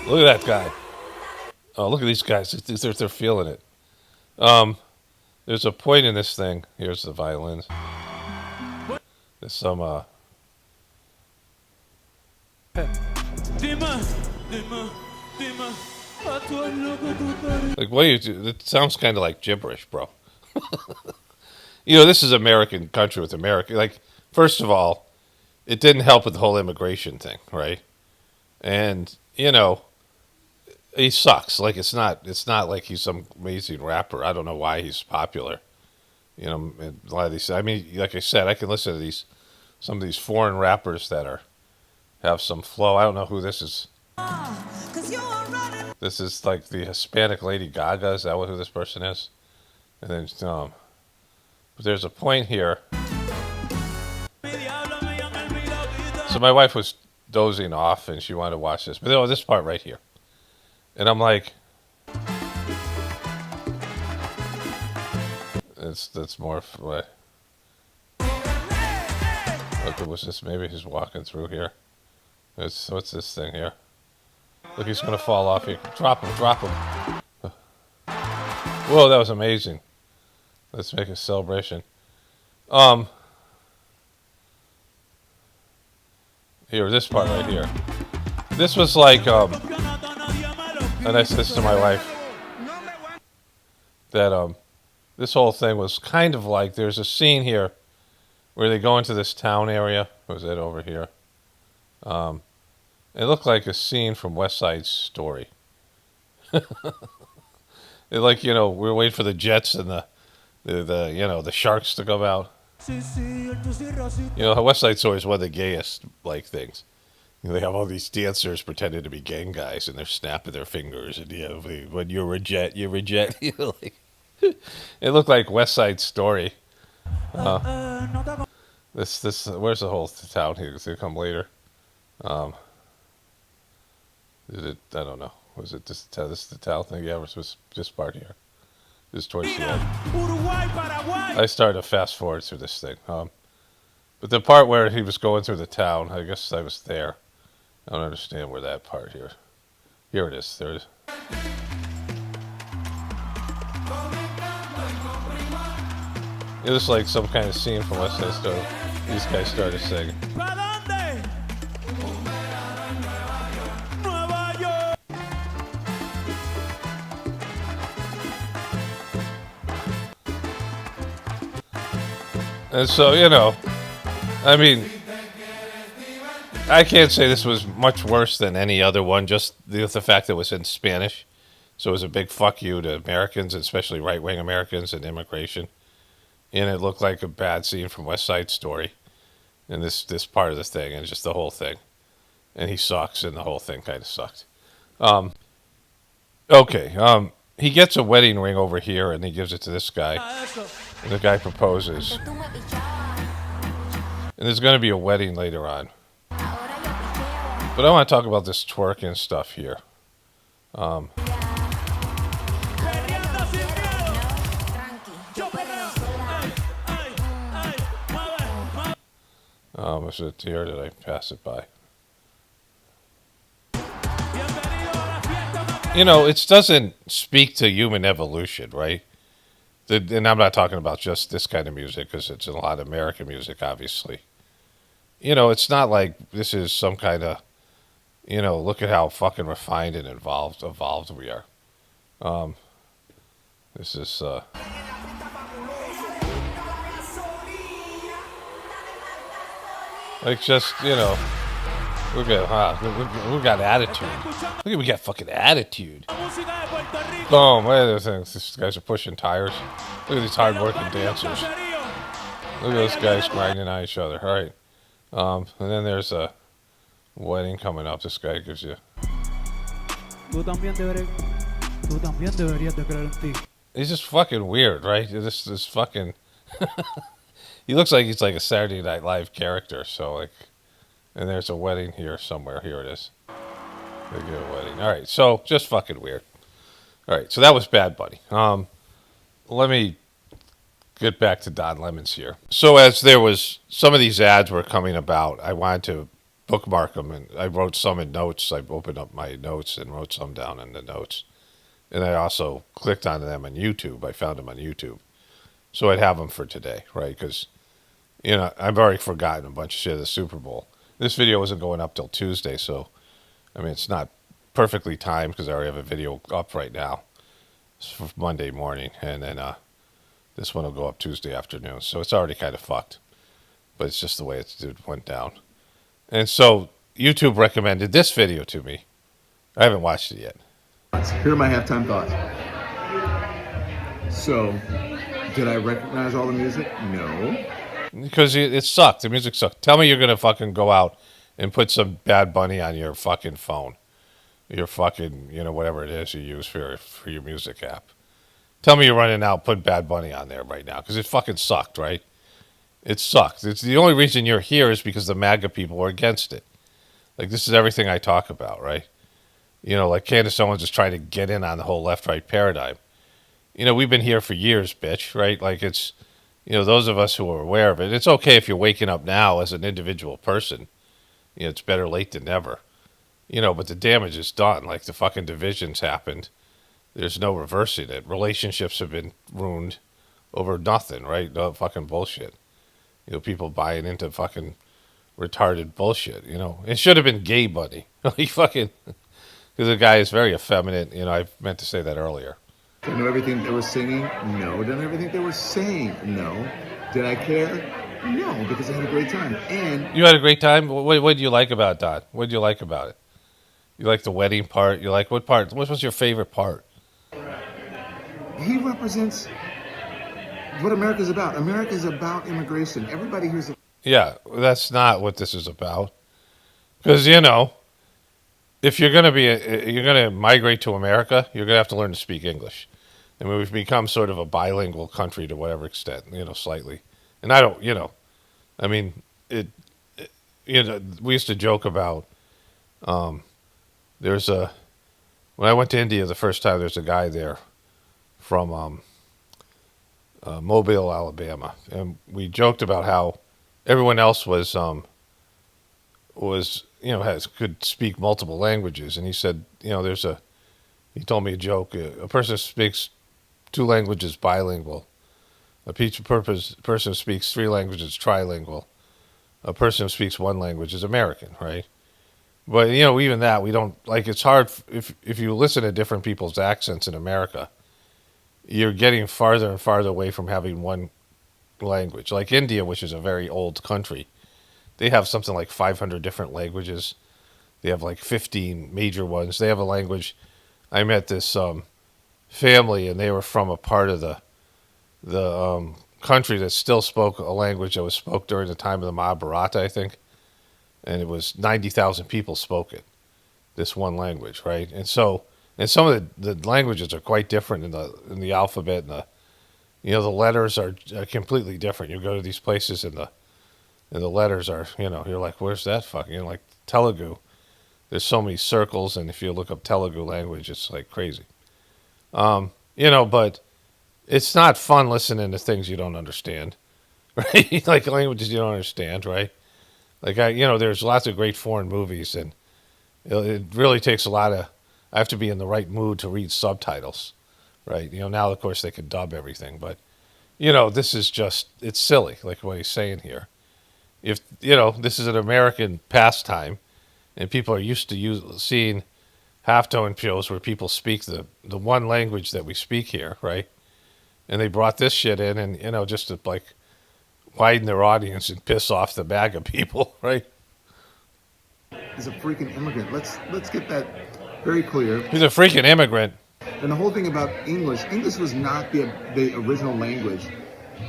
Look at that guy. Oh, look at these guys. They're feeling it. There's a point in this thing. Here's the violins. There's some, like, what do you do? It sounds kind of like gibberish, bro. This is American country with America. Like, first of all, it didn't help with the whole immigration thing, right? And, he sucks. Like, it's not like he's some amazing rapper. I don't know why he's popular. And a lot of these, like I said, I can listen to some of these foreign rappers that have some flow. I don't know who this is. This is like the Hispanic Lady Gaga. Is that who this person is? And then, but there's a point here. So my wife was dozing off and she wanted to watch this. But this part right here. And I'm like, That's more. What? Look, what's this? Maybe he's walking through here. What's this thing here? Look, he's gonna fall off here. Drop him, drop him. Whoa, that was amazing. Let's make a celebration. Here, this part right here. This was like, and I said this to my wife, that this whole thing was kind of like, there's a scene here where they go into this town area. Was it over here? It looked like a scene from West Side Story. It, like, you know, we were waiting for the Jets and the you know, the Sharks to come out. You know, West Side Story is one of the gayest, like, things. You know, they have all these dancers pretending to be gang guys, and they're snapping their fingers, and, you know, when you reject, you reject. You know, like, it looked like West Side Story. This where's the whole town here? It's gonna come later. Is it? I don't know. Was it this is the town thing? Yeah, it was this part here. This towards the end. I started to fast forward through this thing. But the part where he was going through the town, I guess I was there. I don't understand where that part here. Here it is. There it is. It was like some kind of scene from West Side Story. These guys started singing. And so, you know, I mean, I can't say this was much worse than any other one, just the fact that it was in Spanish. So it was a big fuck you to Americans, especially right-wing Americans and immigration. And it looked like a bad scene from West Side Story. And this part of the thing, and just the whole thing. And he sucks, and the whole thing kind of sucked. Okay, he gets a wedding ring over here, and he gives it to this guy. And the guy proposes. And there's going to be a wedding later on. But I want to talk about this twerking stuff here. Was it here? Did I pass it by? You know, it doesn't speak to human evolution, right? And I'm not talking about just this kind of music, because it's a lot of American music, obviously. You know, it's not like this is some kind of, you know, look at how fucking refined and evolved we are. This is, like, just, you know, we got attitude. Look at, we got fucking attitude. Boom, what other things? These guys are pushing tires. Look at these hard-working dancers. Look at those guys grinding on each other. All right. And then there's a wedding coming up. This guy gives you... He's just fucking weird, right? This fucking... He looks like he's like a Saturday Night Live character, so like... And there's a wedding here somewhere. Here it is. They get a wedding. All right, so just fucking weird. All right, so that was Badbunny. Let me get back to Don Lemons here. So as there was, some of these ads were coming about, I wanted to bookmark them, and I wrote some in notes. I opened up my notes and wrote some down in the notes. And I also clicked on them on YouTube. I found them on YouTube. So I'd have them for today, right? Because, you know, I've already forgotten a bunch of shit of the Super Bowl. This video wasn't going up till Tuesday, so, I mean, it's not perfectly timed because I already have a video up right now. It's for Monday morning, and then this one will go up Tuesday afternoon. So it's already kind of fucked, but it's just the way it went down. And so YouTube recommended this video to me. I haven't watched it yet. Here are my halftime thoughts. So, did I recognize all the music? No. Because it sucked. The music sucked. Tell me you're going to fucking go out and put some Badbunny on your fucking phone. Your fucking, you know, whatever it is you use for your music app. Tell me you're running out, put Badbunny on there right now. Because it fucking sucked, right? It sucked. It's the only reason you're here is because the MAGA people are against it. Like, this is everything I talk about, right? You know, like Candace Owens is trying to get in on the whole left-right paradigm. we've been here for years, bitch, right? Like it's, those of us who are aware of it, it's okay if you're waking up now as an individual person. It's better late than never. But the damage is done. Like the fucking divisions happened. There's no reversing it. Relationships have been ruined over nothing, right? No fucking bullshit. People buying into fucking retarded bullshit, It should have been Gay Bunny. Like fucking, because the guy is very effeminate. I meant to say that earlier. Did I know everything they were singing? No. Did I know everything they were saying? No. Did I care? No, because I had a great time. And you had a great time? What did you like about it, Don? What did you like about it? You like the wedding part? You like what part? What was your favorite part? He represents what America's about. America's about immigration. Everybody here's a... Yeah, that's not what this is about. Because, if you're going to migrate to America, you're going to have to learn to speak English. I mean, we've become sort of a bilingual country to whatever extent, slightly. And I don't, I mean, we used to joke about, when I went to India the first time, there's a guy there from Mobile, Alabama. And we joked about how everyone else could speak multiple languages. And he said, he told me a joke. A person speaks 2 languages bilingual. A person who speaks 3 languages trilingual. A person who speaks 1 language is American, right? But, even that, we don't, like, it's hard, if you listen to different people's accents in America, you're getting farther and farther away from having one language. Like India, which is a very old country, they have something like 500 different languages. They have like 15 major ones. They have a language. I met this family, and they were from a part of the country that still spoke a language that was spoke during the time of the Mahabharata, I think. And it was 90,000 people spoke it, this one language, right? And so, and some of the languages are quite different in the alphabet, and the letters are completely different. You go to these places, and the letters are, you're like, where's that fucking, like Telugu. There's so many circles, and if you look up Telugu language, it's like crazy. But it's not fun listening to things you don't understand, right? Like languages you don't understand, right? Like there's lots of great foreign movies, and it really takes a lot of. I have to be in the right mood to read subtitles, right? Now of course they can dub everything, but this is just, it's silly, like what he's saying here. If this is an American pastime, and people are used to seeing halftone shows where people speak the one language that we speak here, right? And they brought this shit in, and just to like widen their audience and piss off the MAGA people, right? He's a freaking immigrant. Let's get that very clear. He's a freaking immigrant. And the whole thing about English was not the original language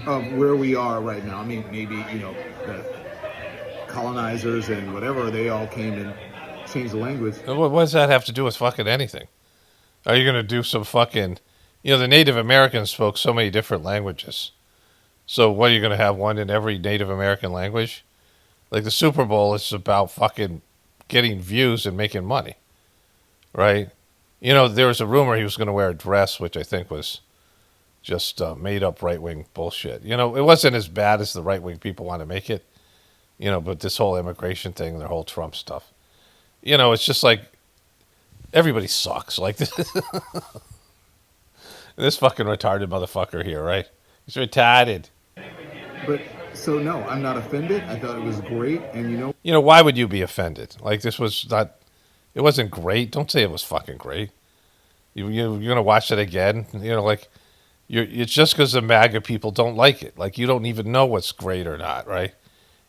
of where we are right now. I mean, maybe, the colonizers and whatever, they all came and changed the language. What does that have to do with fucking anything? Are you going to do some fucking... the Native Americans spoke so many different languages. So what, are you going to have one in every Native American language? Like the Super Bowl is about fucking getting views and making money, right? There was a rumor he was going to wear a dress, which I think was just made up right-wing bullshit. It wasn't as bad as the right-wing people want to make it, but this whole immigration thing, their whole Trump stuff, it's just like everybody sucks. Like this, this fucking retarded motherfucker here, right? He's retarded. But so no, I'm not offended. I thought it was great, and why would you be offended? Like this was not. It wasn't great. Don't say it was fucking great. You're gonna watch it again. It's just because the MAGA people don't like it. Like you don't even know what's great or not, right?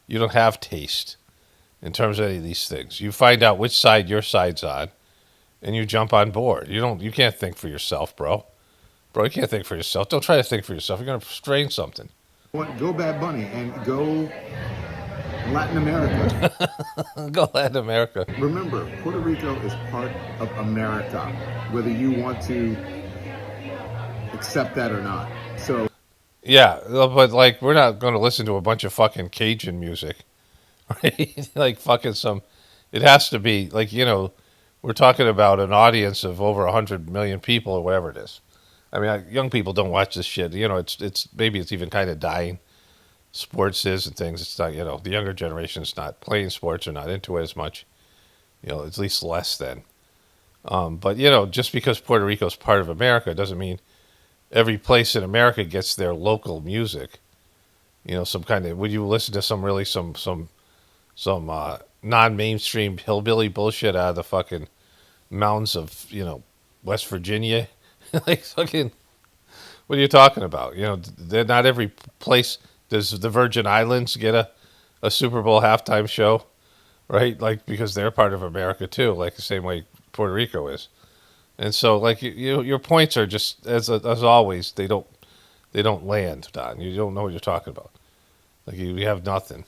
You don't have taste in terms of any of these things. You find out which side your side's on, and you jump on board. You can't think for yourself, bro. Bro, you can't think for yourself. Don't try to think for yourself. You're gonna strain something. Go Badbunny and go Latin America. Go Latin America. Remember, Puerto Rico is part of America, whether you want to accept that or not. So, yeah, but like we're not going to listen to a bunch of fucking Cajun music, right? Like fucking some. It has to be like we're talking about an audience of over 100 million people or whatever it is. I mean, young people don't watch this shit. You know, it's maybe it's even kind of dying. Sports is and things. It's not, you know, the younger generation's not playing sports or not into it as much. You know, at least less than. But you know, just because Puerto Rico's part of America doesn't mean every place in America gets their local music. You know, some kind of, would you listen to some really some non-mainstream hillbilly bullshit out of the fucking mountains of, you know, West Virginia? Like fucking, what are you talking about? You know, they're not every place. Does the Virgin Islands get a Super Bowl halftime show, right? Like, because they're part of America too, like the same way Puerto Rico is. And so, like, your points are just as always, they don't land, Don. You don't know what you're talking about. Like, you have nothing.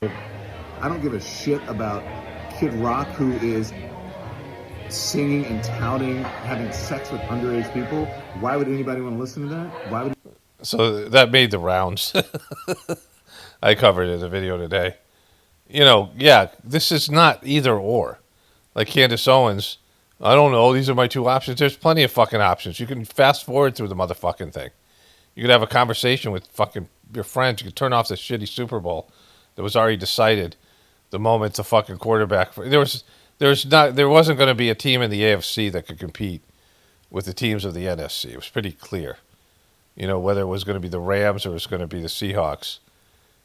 I don't give a shit about Kid Rock, who is singing and touting having sex with underage people. Why would anybody want to listen to that? Why would? So that made the rounds. I covered it in a video today. You know, yeah, this is not either or. Like Candace Owens, I don't know, these are my two options. There's plenty of fucking options. You can fast forward through the motherfucking thing. You could have a conversation with fucking your friends. You could turn off the shitty Super Bowl that was already decided the moment the fucking quarterback. There wasn't going to be a team in the AFC that could compete with the teams of the NFC. It was pretty clear. You know, whether it was going to be the Rams or it was going to be the Seahawks.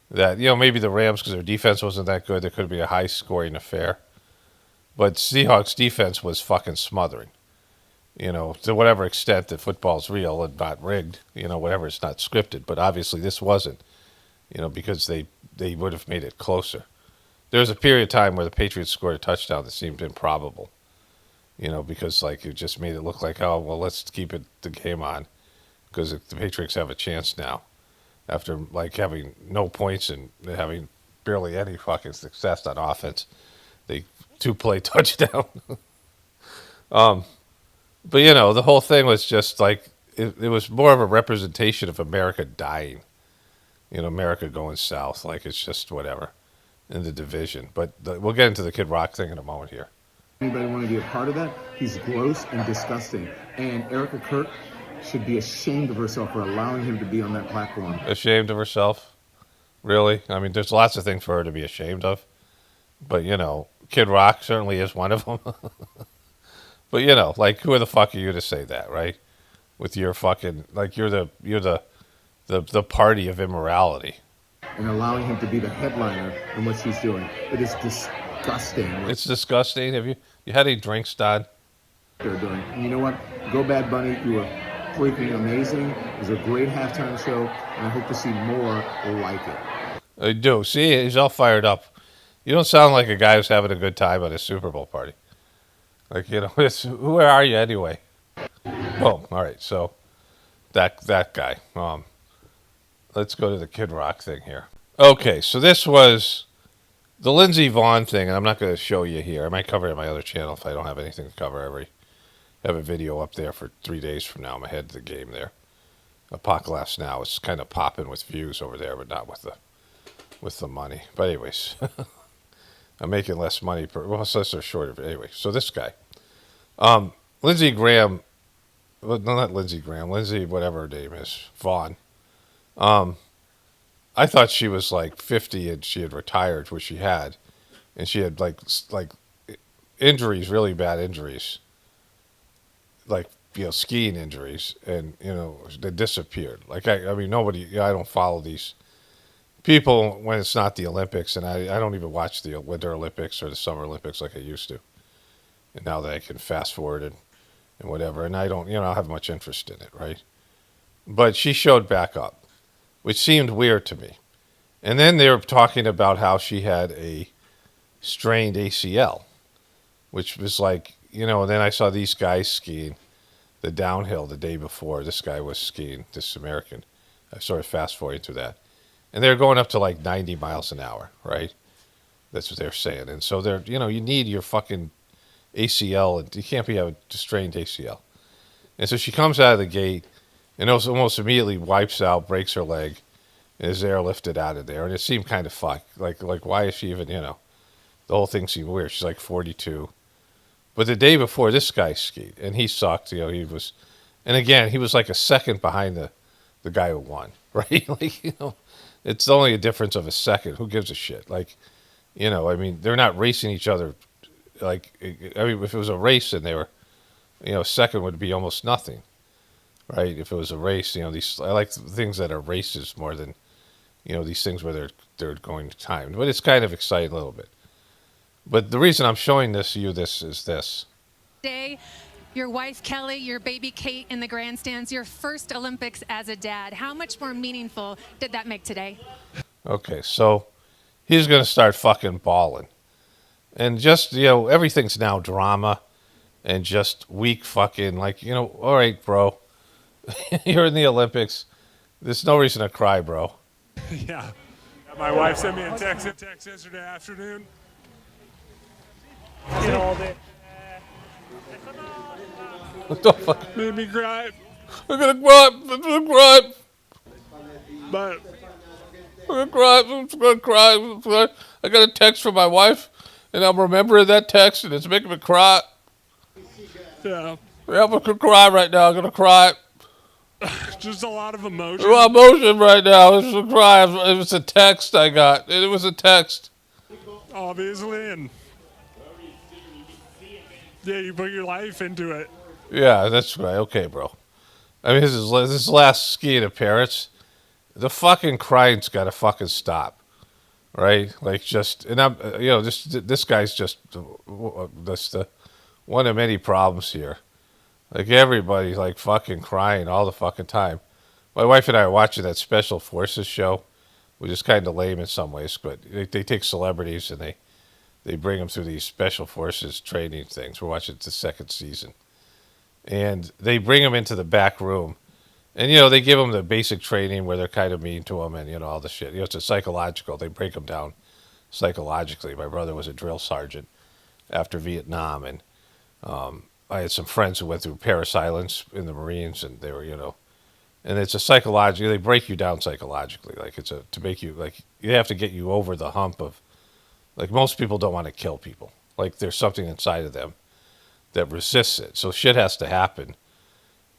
That, you know, maybe the Rams, because their defense wasn't that good, there could be a high-scoring affair. But Seahawks' defense was fucking smothering. You know, to whatever extent that football's real and not rigged, you know, whatever, it's not scripted. But obviously this wasn't, you know, because they would have made it closer. There was a period of time where the Patriots scored a touchdown that seemed improbable, you know, because, like, it just made it look like, oh, well, let's keep the game on because the Patriots have a chance now after, like, having no points and having barely any fucking success on offense. They two-play touchdown. But, you know, the whole thing was just like, it was more of a representation of America dying. You know, America going south. Like, it's just whatever in the division. But we'll get into the Kid Rock thing in a moment here. Anybody want to be a part of that? He's gross and disgusting. And Erica Kirk should be ashamed of herself for allowing him to be on that platform. Ashamed of herself? Really? I mean, there's lots of things for her to be ashamed of. But, you know, Kid Rock certainly is one of them. But, you know, like, who the fuck are you to say that, right? With your fucking, like, you're the party of immorality. And allowing him to be the headliner in what she's doing. It is disgusting. It's disgusting. Have you had any drinks, Don? They're doing. And you know what? Go Badbunny. You were freaking amazing. It was a great halftime show, and I hope to see more like it. I do. See, he's all fired up. You don't sound like a guy who's having a good time at a Super Bowl party. Like, you know, who are you anyway? Oh, all right. So that guy. Let's go to the Kid Rock thing here. Okay, so this was the Lindsey Vonn thing, and I'm not going to show you here. I might cover it on my other channel if I don't have anything to cover. Have a video up there for 3 days from now. I'm ahead of the game there. Apocalypse Now is kind of popping with views over there, but not with the money. But anyways, I'm making less money per. Well, so they're short of it anyway. So this guy, Lindsey Graham. Well, no, not Lindsey Graham. Lindsey, whatever her name is, Vaughn. I thought she was like 50 and she had retired, which she had, and she had like injuries, really bad injuries, like, you know, skiing injuries, and, you know, they disappeared. Like, I mean, nobody. You know, I don't follow these people when it's not the Olympics, and I don't even watch the Winter Olympics or the Summer Olympics like I used to. And now that I can fast forward and whatever, and I don't, you know, I don't have much interest in it, right? But she showed back up, which seemed weird to me. And then they were talking about how she had a strained ACL, which was like, you know, and then I saw these guys skiing the downhill the day before. This guy was skiing, this American. I sort of fast forwarding through that. And they're going up to like 90 miles an hour, right? That's what they're saying. And so they're, you know, you need your fucking ACL, and you can't be a strained ACL. And so she comes out of the gate and almost immediately wipes out, breaks her leg, and is airlifted out of there. And it seemed kind of fucked. Like why is she even, you know, the whole thing seemed weird. She's like 42. But the day before, this guy skied, and he sucked. You know, he was And again, he was like a second behind the guy who won, right? Like, it's only a difference of a second. Who gives a shit? Like, I mean, they're not racing each other. Like, I mean, if it was a race and they were, second would be almost nothing, right? If it was a race, these, I like things that are races more than, these things where they're going to time. But it's kind of exciting a little bit. But the reason I'm showing this to you is this. Today, your wife Kelly, your baby Kate in the grandstands, your first Olympics as a dad. How much more meaningful did that make today? Okay, so he's going to start fucking balling. And just, everything's now drama and just weak fucking, like, all right, bro. You're in the Olympics. There's no reason to cry, bro. Yeah. My wife sent me a text yesterday afternoon. What the fuck? Made me cry. I'm gonna cry. But I'm gonna cry. I got a text from my wife, and I'm remembering that text, and it's making me cry. yeah, I'm gonna cry right now. I'm gonna cry. just a lot of emotion. A lot of emotion right now. It's a cry. It was a text I got. It was a text. Obviously, and yeah, you put your life into it. Yeah, that's right. Okay, bro. I mean, his last skiing appearance, the fucking crying's got to fucking stop, right? Like, just, and I'm, this guy's just the one of many problems here. Like, everybody's like fucking crying all the fucking time. My wife and I are watching that Special Forces show, which is kind of lame in some ways, but they take celebrities and they bring them through these Special Forces training things. We're watching the second season. And they bring them into the back room. And, they give them the basic training where they're kind of mean to them and, all the shit. It's a psychological. They break them down psychologically. My brother was a drill sergeant after Vietnam. And I had some friends who went through parasailing in the Marines. And they were, and it's a psychological. They break you down psychologically. Like, to make you, like, you have to get you over the hump of, like, most people don't want to kill people. Like, there's something inside of them that resists it. So shit has to happen.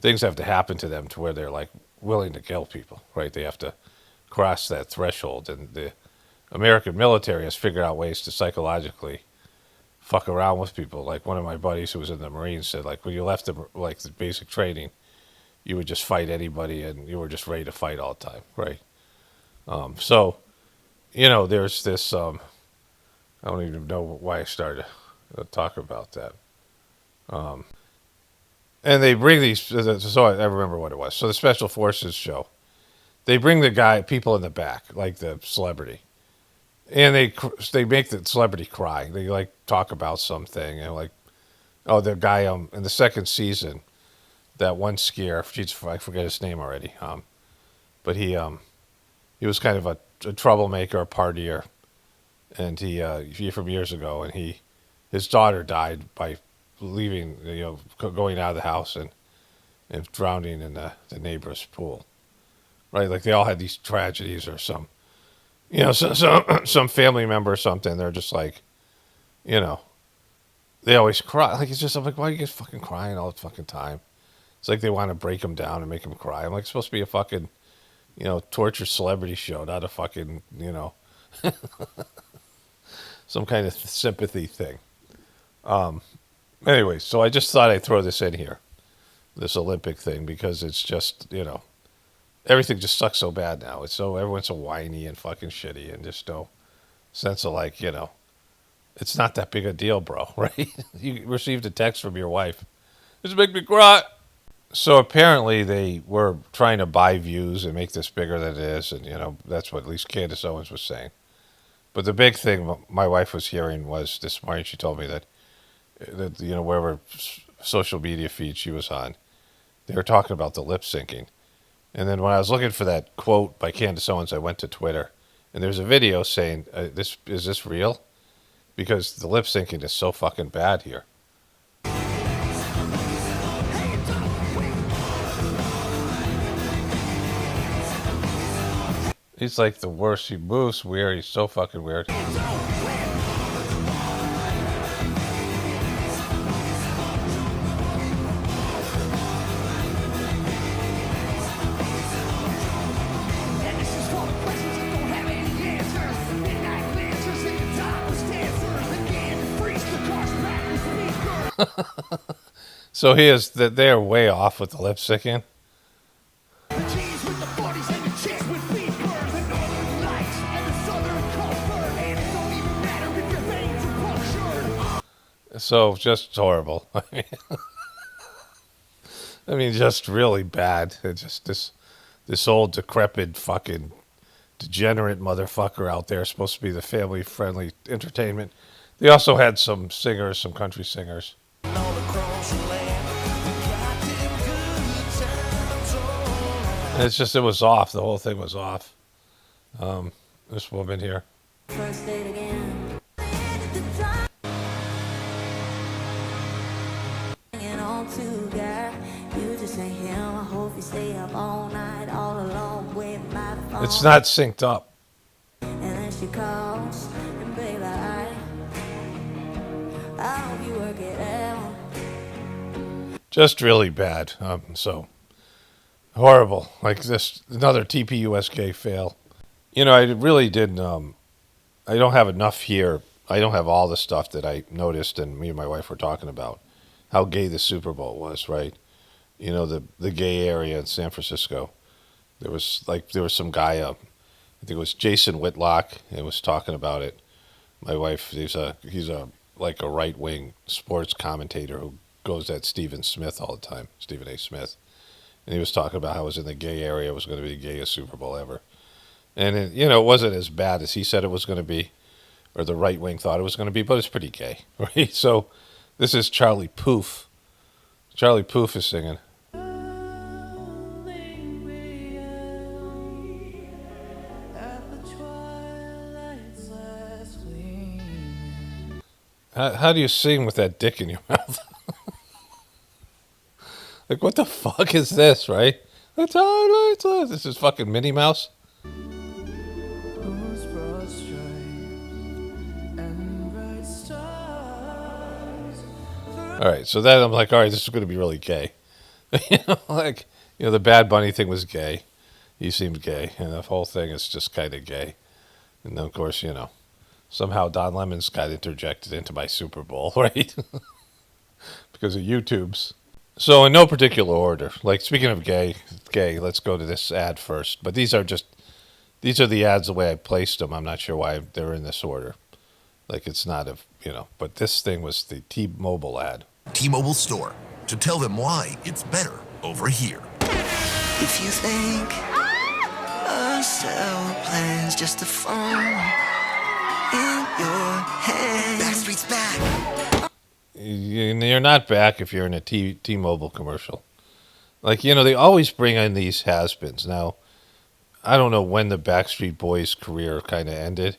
Things have to happen to them to where they're, like, willing to kill people, right? They have to cross that threshold. And the American military has figured out ways to psychologically fuck around with people. Like, one of my buddies who was in the Marines said, like, when you left the basic training, you would just fight anybody and you were just ready to fight all the time, right? So, there's this, I don't even know why I started to talk about that. And they bring these, so I remember what it was. So the Special Forces show, they bring people in the back, like the celebrity. And they make the celebrity cry. They, like, talk about something. And, like, the guy in the second season, that one skier, I forget his name already. But he was kind of a troublemaker, a partier. And he from years ago, and his daughter died by leaving, going out of the house and drowning in the neighbor's pool, right? Like, they all had these tragedies or some family member or something. They're just like, they always cry. Like, it's just, I'm like, why are you guys fucking crying all the fucking time? It's like they want to break them down and make them cry. I'm like, it's supposed to be a fucking, torture celebrity show, not a fucking, some kind of sympathy thing. Anyway, so I just thought I'd throw this in here, this Olympic thing, because it's just, everything just sucks so bad now. Everyone's so whiny and fucking shitty and just no sense of, like, it's not that big a deal, bro, right? You received a text from your wife. This make me cry. So apparently they were trying to buy views and make this bigger than it is, and, that's what at least Candace Owens was saying. But the big thing my wife was hearing was this morning, she told me that wherever social media feed she was on, they were talking about the lip syncing. And then when I was looking for that quote by Candace Owens, I went to Twitter, and there's a video saying, is this real? Because the lip syncing is so fucking bad here. He's like the worst. He moves weird. He's so fucking weird. So they're way off with the lip syncing. So just horrible. I mean, just really bad. It's just this old decrepit fucking degenerate motherfucker out there, supposed to be the family friendly entertainment. They also had some singers, some country singers. And it's just, it was off. The whole thing was off. This woman here. First date again. It's not synced up. And then she calls, and baby, I hope you work it out. Just really bad. So horrible. Like this, another TPUSK fail. You know, I really didn't. I don't have enough here. I don't have all the stuff that I noticed, and me and my wife were talking about how gay the Super Bowl was, right? You know, the gay area in San Francisco. There was some guy, I think it was Jason Whitlock, and was talking about it. My wife, he's a like a right wing sports commentator who goes at Stephen Smith all the time, Stephen A. Smith, and he was talking about how it was in the gay area, it was going to be the gayest Super Bowl ever, and it, you know, it wasn't as bad as he said it was going to be, or the right wing thought it was going to be, but it's pretty gay, right? So this is Charlie Puth. Charlie Puth is singing. How do you sing with that dick in your mouth? Like, what the fuck is this, right? This is fucking Minnie Mouse. All right, so then I'm like, all right, this is going to be really gay. You know, like, you know, the Badbunny thing was gay. He seemed gay, and the whole thing is just kind of gay. And then, of course, you know, somehow Don Lemon's got interjected into my Super Bowl, right? Because of YouTube's. So in no particular order, like speaking of gay, let's go to this ad first. But these are the ads the way I placed them. I'm not sure why they're in this order. Like it's not but this thing was the T-Mobile ad. T-Mobile store, to tell them why it's better over here. If you think our cell plan's just a phone in your head. Backstreet's back. You're not back if you're in a T-Mobile commercial. Like, you know, they always bring in these has-beens. Now, I don't know when the Backstreet Boys' career kind of ended,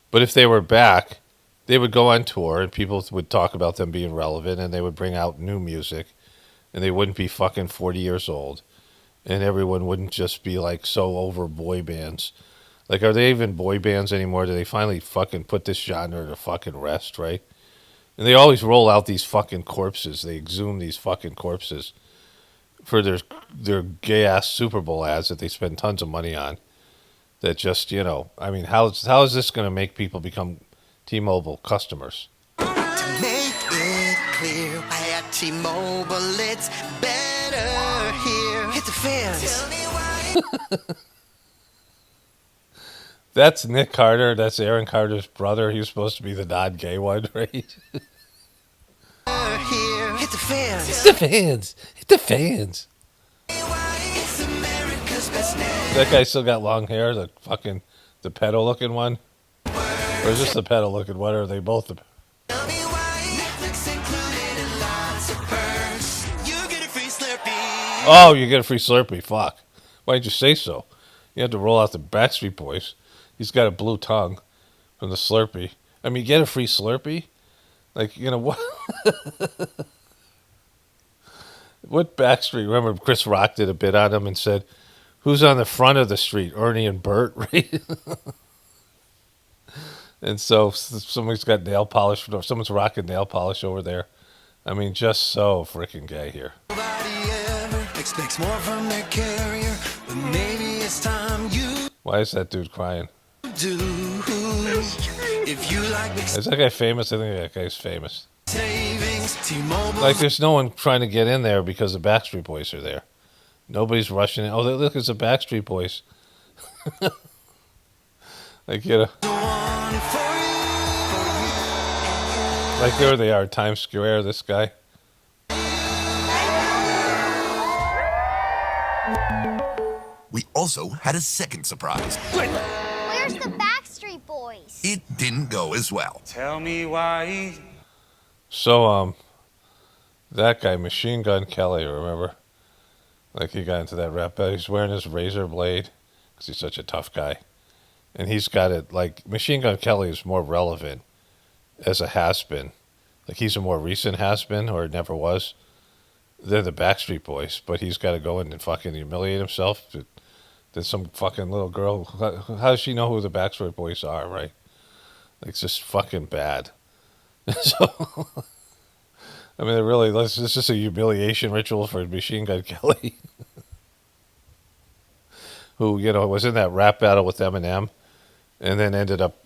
but if they were back, they would go on tour and people would talk about them being relevant and they would bring out new music and they wouldn't be fucking 40 years old and everyone wouldn't just be like so over boy bands. Like, are they even boy bands anymore? Do they finally fucking put this genre to fucking rest, right? And they always roll out these fucking corpses. They exhume these fucking corpses for their gay-ass Super Bowl ads that they spend tons of money on. That just, you know, I mean, how is this going to make people become T-Mobile customers? To make it clear, at T-Mobile it's better here. Hit the fans. Tell me why. That's Nick Carter. That's Aaron Carter's brother. He was supposed to be the non-gay one, right? Here. Hit the fans. Hit the fans. Hit the fans. That guy still got long hair, the pedo looking one? Or is this the pedo looking one, or are they both the... Oh, you get a free Slurpee. Fuck. Why didn't you say so? You had to roll out the Backstreet Boys. He's got a blue tongue from the Slurpee. I mean, you get a free Slurpee? Like, you know, what? What Backstreet? Remember Chris Rock did a bit on him and said, who's on the front of the street? Ernie and Bert, right? And so somebody's got nail polish. Someone's rocking nail polish over there. I mean, just so freaking gay here. Nobody ever expects more from their carrier, but maybe it's time you Why is that dude crying? do. If you like Is that guy famous? I think that guy's famous. savings, T-Mobile. Like, there's no one trying to get in there because the Backstreet Boys are there. Nobody's rushing in. Oh, look, it's the Backstreet Boys. Like, you know. Like, there they are, Times Square, this guy. We also had a second surprise. Where's the Backstreet Boys? It didn't go as well. Tell me why. So, that guy, Machine Gun Kelly, remember? Like, he got into that rap battle. He's wearing his razor blade because he's such a tough guy. And he's got it, like, Machine Gun Kelly is more relevant as a has-been. Like, he's a more recent has-been, or never was. They're the Backstreet Boys, but he's got to go in and fucking humiliate himself. Then some fucking little girl, how does she know who the Backstreet Boys are, right? Like, it's just fucking bad. So, I mean, this is just a humiliation ritual for Machine Gun Kelly, who, you know, was in that rap battle with Eminem, and then ended up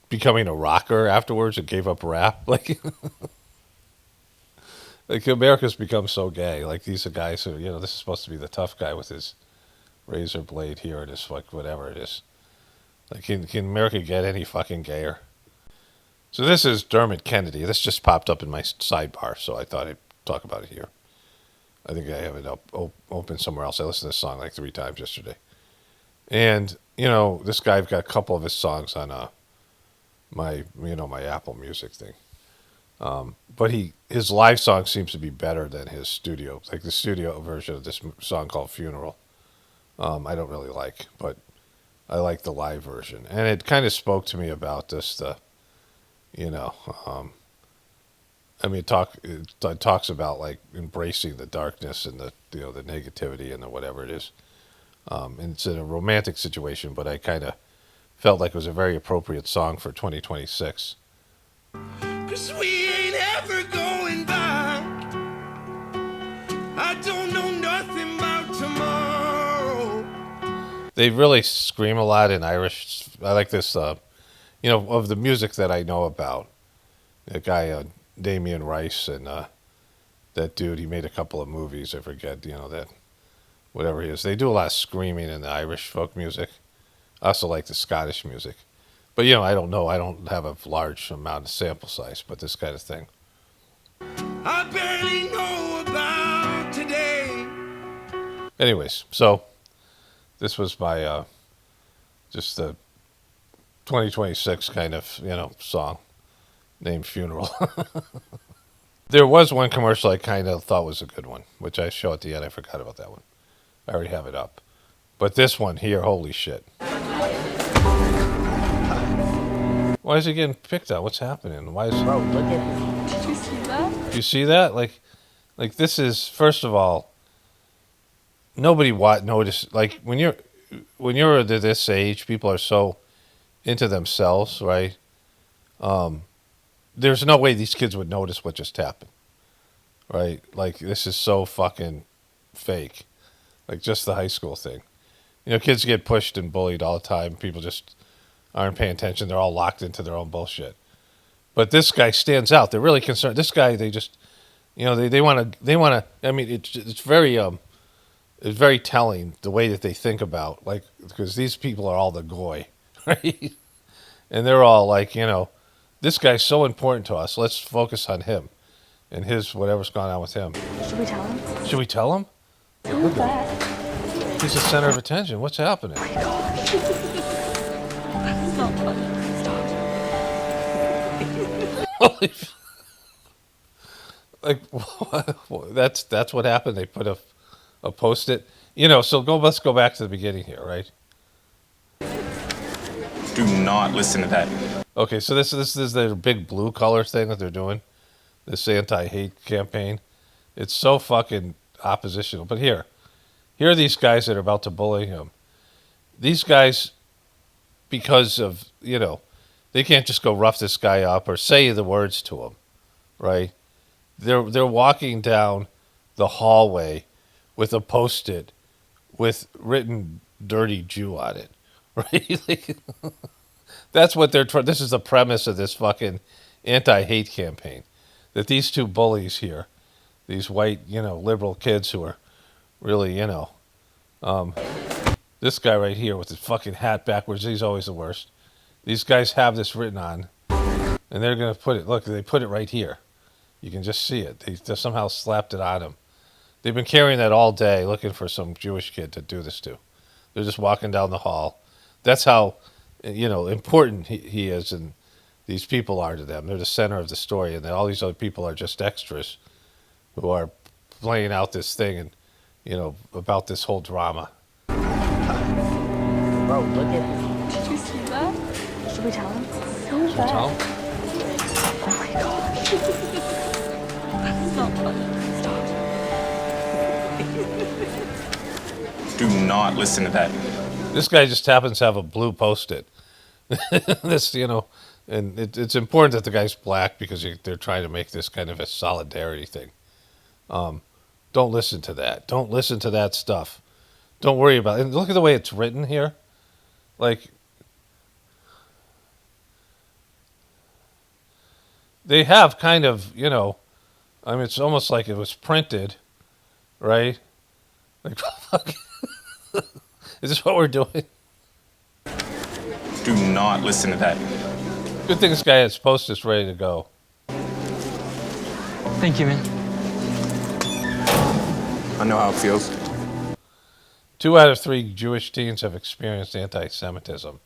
becoming a rocker afterwards and gave up rap. Like, like America's become so gay. Like, these are guys who, you know, this is supposed to be the tough guy with his razor blade here and his, like, whatever it is. Like, can America get any fucking gayer? So this is Dermot Kennedy. This just popped up in my sidebar, so I thought I'd talk about it here. I think I have it open somewhere else. I listened to this song like 3 times yesterday. And, you know, this guy, I've got a couple of his songs on my Apple Music thing. But his live song seems to be better than his studio. Like the studio version of this song called Funeral, I don't really like, but I like the live version. And it kind of spoke to me about this, I mean, it talks about, like, embracing the darkness and the negativity and the whatever it is. And it's in a romantic situation, but I kind of felt like it was a very appropriate song for 2026. 'Cause we ain't ever going back. I don't know nothing about tomorrow. They really scream a lot in Irish. I like this, of the music that I know about. The guy, Damien Rice, and that dude, he made a couple of movies. I forget, that, whatever he is. They do a lot of screaming in the Irish folk music. I also like the Scottish music. But, I don't know. I don't have a large amount of sample size, but this kind of thing. I barely know about today. Anyways, so this was my, just the 2026 kind of, song named Funeral. There was one commercial I kind of thought was a good one, which I show at the end. I forgot about that one. I already have it up. But this one here, holy shit. Why is he getting picked on? What's happening? Why is Bro, look at this. Did you see that? You see that? Like this is, first of all, nobody notice. Like, when you're at this age, people are so into themselves, right? There's no way these kids would notice what just happened, right? Like, this is so fucking fake. Like, just the high school thing. Kids get pushed and bullied all the time. People just aren't paying attention. They're all locked into their own bullshit. But this guy stands out. They're really concerned. This guy, they just, they want to. I mean, it's very telling the way that they think about, like, because these people are all the goy, right? And they're all like, this guy's so important to us. Let's focus on him and his whatever's going on with him. Should we tell him? Should we tell him? Who's that? He's the center of attention. What's happening? Like, that's what happened. They put a post-it. So let's go back to the beginning here, right? Do not listen to that. Okay, so this is their big blue color thing that they're doing, this anti-hate campaign. It's so fucking oppositional. But here are these guys that are about to bully him. These guys, because of, they can't just go rough this guy up or say the words to him, right? They're walking down the hallway with a post-it with written "Dirty Jew" on it, right? That's what this is the premise of this fucking anti-hate campaign. that these two bullies here, these white, liberal kids who are really, this guy right here with his fucking hat backwards, he's always the worst. These guys have this written on, and they're going to put it, look, they put it right here. You can just see it. They just somehow slapped it on him. They've been carrying that all day, looking for some Jewish kid to do this to. They're just walking down the hall. That's how, important he is, and these people are to them. They're the center of the story, and all these other people are just extras who are playing out this thing and, about this whole drama. Bro, look at it. Did you see that? Should we tell him? So Should we tell him? Oh my gosh. Stop. Do not listen to that. This guy just happens to have a blue Post-it. This, and it's important that the guy's black because they're trying to make this kind of a solidarity thing. Don't listen to that. Don't listen to that stuff. Don't worry about it. And look at the way it's written here. Like, they have kind of, it's almost like it was printed, right? Like, fuck. Is this what we're doing? Do not listen to that. Good thing this guy has Post-its ready to go. Thank you, man. I know how it feels. 2 out of 3 Jewish teens have experienced anti-Semitism.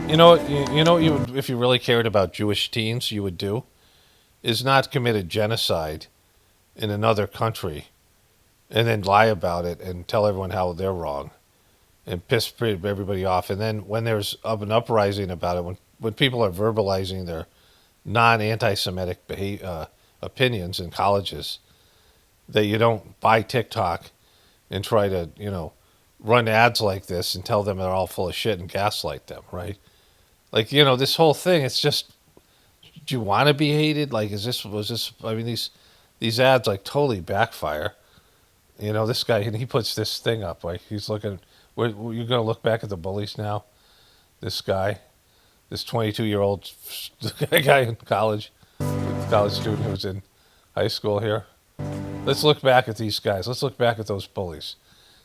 You know what you would, if you really cared about Jewish teens, you would do, is not commit a genocide in another country and then lie about it and tell everyone how they're wrong and piss everybody off. And then when there's an uprising about it, when people are verbalizing their non-anti-Semitic opinions in colleges, that you don't buy TikTok and try to, run ads like this and tell them they're all full of shit and gaslight them, right? Like, this whole thing, it's just, do you want to be hated? Like, these ads like totally backfire. This guy, and he puts this thing up, like he's looking, you're going to look back at the bullies now? This guy, this 22-year-old guy in college student who's in high school here. Let's look back at these guys. Let's look back at those bullies.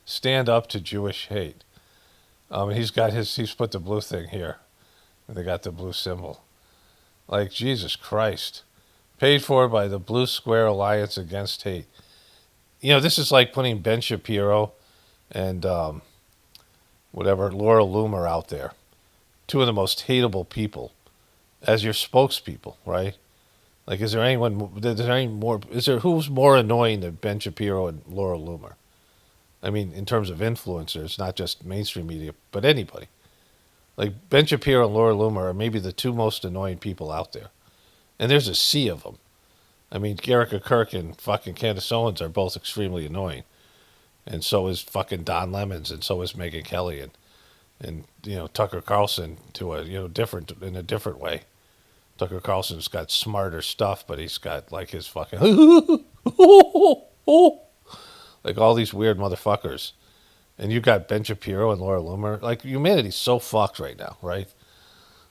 Stand up to Jewish hate. And he's put the blue thing here. And they got the blue symbol. Like, Jesus Christ. Paid for by the Blue Square Alliance Against Hate. This is like putting Ben Shapiro and Laura Loomer out there. 2 of the most hateable people as your spokespeople, right? Like, who's more annoying than Ben Shapiro and Laura Loomer? I mean, in terms of influencers, not just mainstream media, but anybody. Like, Ben Shapiro and Laura Loomer are maybe the 2 most annoying people out there. And there's a sea of them. I mean, Erica Kirk and fucking Candace Owens are both extremely annoying. And so is fucking Don Lemons, and so is Megyn Kelly, and Tucker Carlson in a different way. Tucker Carlson's got smarter stuff, but he's got like his fucking like all these weird motherfuckers. And you got Ben Shapiro and Laura Loomer. Like, humanity's so fucked right now, right?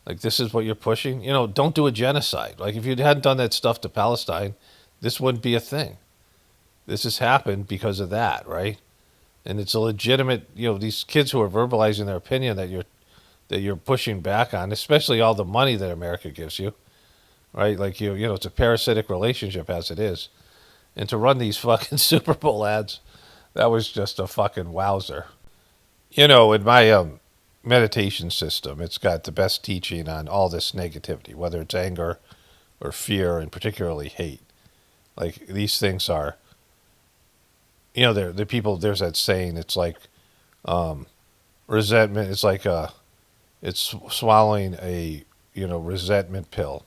Like, this is what you're pushing. Don't do a genocide. Like, if you hadn't done that stuff to Palestine, this wouldn't be a thing. This has happened because of that, right? And it's a legitimate, these kids who are verbalizing their opinion that you're pushing back on, especially all the money that America gives you, right? Like, it's a parasitic relationship as it is. And to run these fucking Super Bowl ads, that was just a fucking wowzer. In my meditation system, it's got the best teaching on all this negativity, whether it's anger or fear, and particularly hate. Like, these things are, the people, there's that saying, it's like resentment, it's like it's swallowing a, resentment pill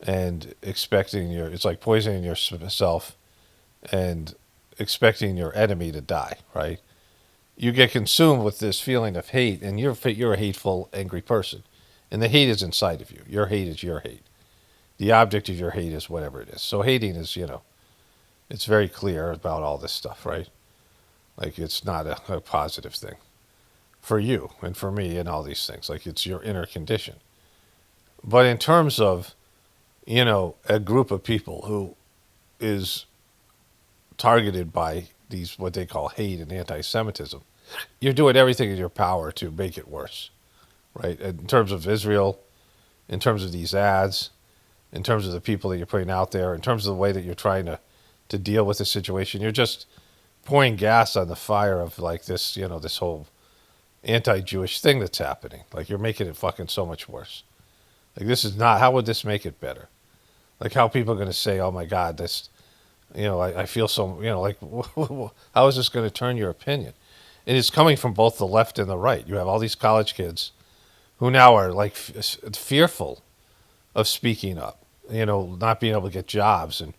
and it's like poisoning yourself and expecting your enemy to die, right? You get consumed with this feeling of hate, and you're a hateful, angry person. And the hate is inside of you. Your hate is your hate. The object of your hate is whatever it is. So hating is, it's very clear about all this stuff, right? Like, it's not a positive thing for you and for me and all these things. Like, it's your inner condition. But in terms of a group of people who is targeted by these what they call hate and anti-Semitism, you're doing everything in your power to make it worse, right? In terms of Israel, in terms of these ads, in terms of the people that you're putting out there, in terms of the way that you're trying to deal with the situation, you're just pouring gas on the fire of like this, this whole anti-Jewish thing that's happening. Like you're making it fucking so much worse. Like this is not, how would this make it better? Like how people are going to say, oh my God, this, I feel so, like how is this going to turn your opinion? It is coming from both the left and the right. You have all these college kids who now are like fearful of speaking up, not being able to get jobs and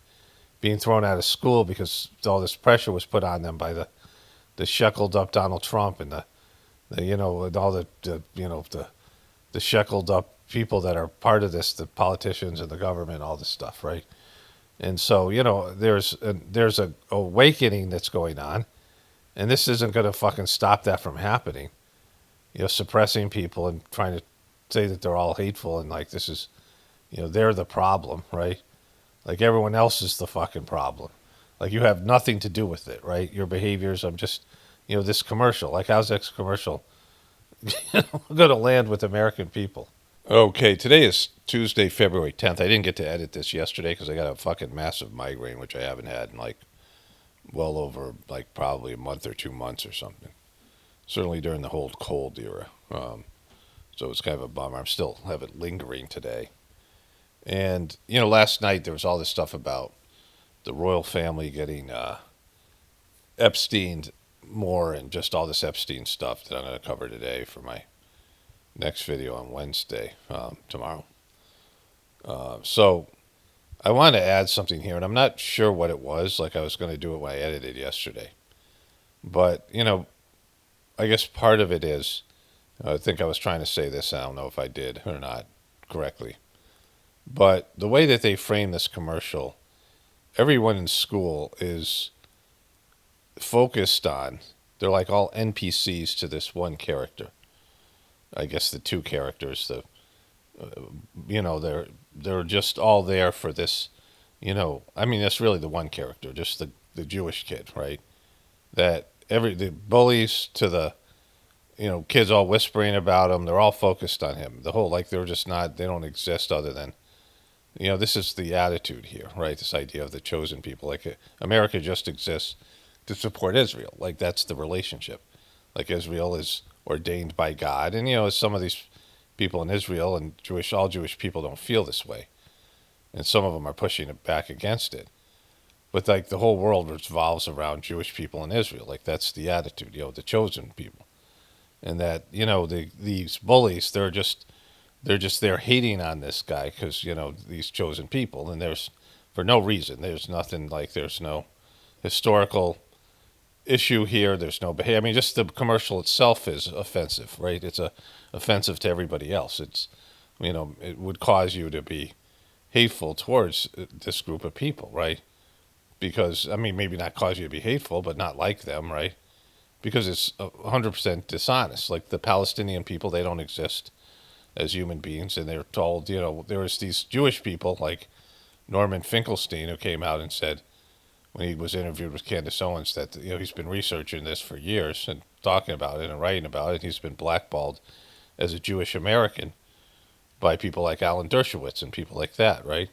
being thrown out of school because all this pressure was put on them by the shackled up Donald Trump and and all the shackled up people that are part of this, the politicians and the government, all this stuff, right? And so, there's a awakening that's going on, and this isn't going to fucking stop that from happening. Suppressing people and trying to say that they're all hateful and like this is, they're the problem, right? Like everyone else is the fucking problem. Like you have nothing to do with it, right? Your behaviors, I'm just, this commercial, like how's this commercial going to land with American people? Okay, today is Tuesday, February 10th. I didn't get to edit this yesterday because I got a fucking massive migraine, which I haven't had in like well over like probably a month or 2 months or something. Certainly during the whole cold era. So it's kind of a bummer. I'm still have it lingering today. And, last night there was all this stuff about the royal family getting Epsteined more and just all this Epstein stuff that I'm going to cover today for my next video on Wednesday, tomorrow. So I want to add something here, and I'm not sure what it was. Like I was going to do it when I edited yesterday. But, I guess part of it is, I think I was trying to say this, I don't know if I did or not correctly. But the way that they frame this commercial, everyone in school is focused on, they're like all NPCs to this one character. I guess the two characters, they're just all there for this, that's really the one character, just the Jewish kid, right? That the bullies to the, kids all whispering about him, they're all focused on him. The whole, like, they're just not, they don't exist other than, this is the attitude here, right? This idea of the chosen people. Like, America just exists to support Israel. Like, that's the relationship. Like, Israel is ordained by God. And, some of these people in Israel and all Jewish people don't feel this way. And some of them are pushing it back against it. But, like, the whole world revolves around Jewish people in Israel. Like, that's the attitude, the chosen people. And that, these bullies, they're just there hating on this guy because, these chosen people. And there's, for no reason, there's nothing like, there's no historical issue here. There's no behavior. Just the commercial itself is offensive, right? It's offensive to everybody else. It's, it would cause you to be hateful towards this group of people, right? Because, maybe not cause you to be hateful, but not like them, right? Because it's 100% dishonest. Like the Palestinian people, they don't exist as human beings, and they're told, there was these Jewish people like Norman Finkelstein who came out and said, when he was interviewed with Candace Owens, that he's been researching this for years and talking about it and writing about it. He's been blackballed as a Jewish American by people like Alan Dershowitz and people like that, right?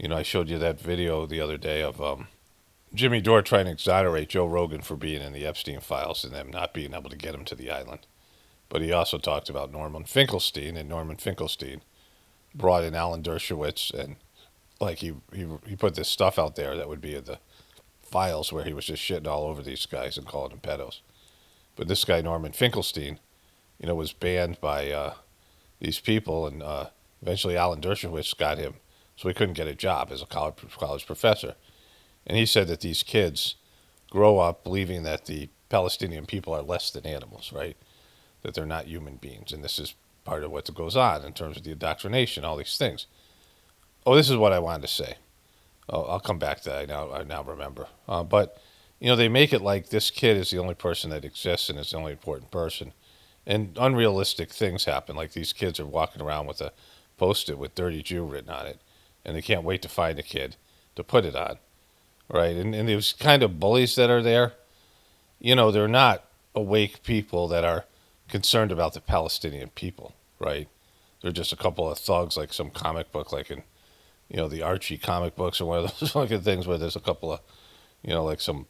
I showed you that video the other day of Jimmy Dore trying to exonerate Joe Rogan for being in the Epstein files and them not being able to get him to the island. But he also talked about Norman Finkelstein, and Norman Finkelstein brought in Alan Dershowitz, and like he put this stuff out there that would be in the files where he was just shitting all over these guys and calling them pedos. But this guy, Norman Finkelstein, was banned by these people, and eventually Alan Dershowitz got him, so he couldn't get a job as a college professor. And he said that these kids grow up believing that the Palestinian people are less than animals, right? That they're not human beings. And this is part of what goes on in terms of the indoctrination, all these things. Oh, this is what I wanted to say. Oh, I'll come back to that. I now remember. But, they make it like this kid is the only person that exists and is the only important person. And unrealistic things happen. Like these kids are walking around with a Post-it with Dirty Jew written on it. and they can't wait to find a kid to put it on, right? And those kind of bullies that are there, they're not awake people that are concerned about the Palestinian people, right? They're just a couple of thugs, like some comic book, like in, the Archie comic books or one of those fucking things where there's a couple of, like some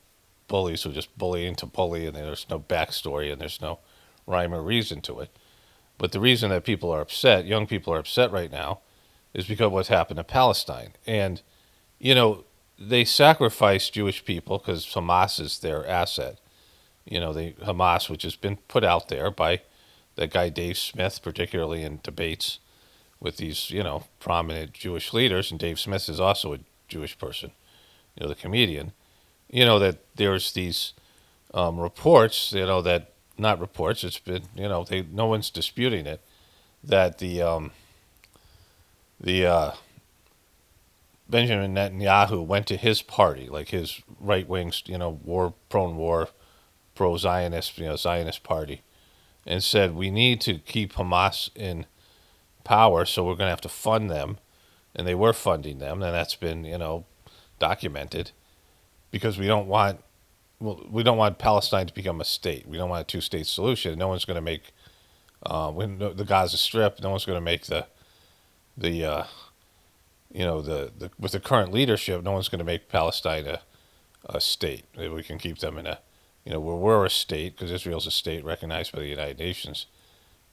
bullies who just bully to bully, and there's no backstory and there's no rhyme or reason to it. But the reason that people are upset, young people are upset right now, is because of what's happened to Palestine. And, they sacrifice Jewish people because Hamas is their asset. Hamas, which has been put out there by that guy Dave Smith, particularly in debates with these, prominent Jewish leaders, and Dave Smith is also a Jewish person, the comedian, that there's these reports, that, not reports, it's been, no one's disputing it, that the Benjamin Netanyahu went to his party, like his right-wing, war, pro-Zionist, Zionist party, and said, we need to keep Hamas in power, so we're going to have to fund them. And they were funding them, and that's been, documented, because we don't want Palestine to become a state. We don't want a two-state solution. No one's going to make the Gaza Strip. No one's going to make the with the current leadership, no one's going to make Palestine a state. We can keep them in a, we're a state because Israel's a state recognized by the United Nations,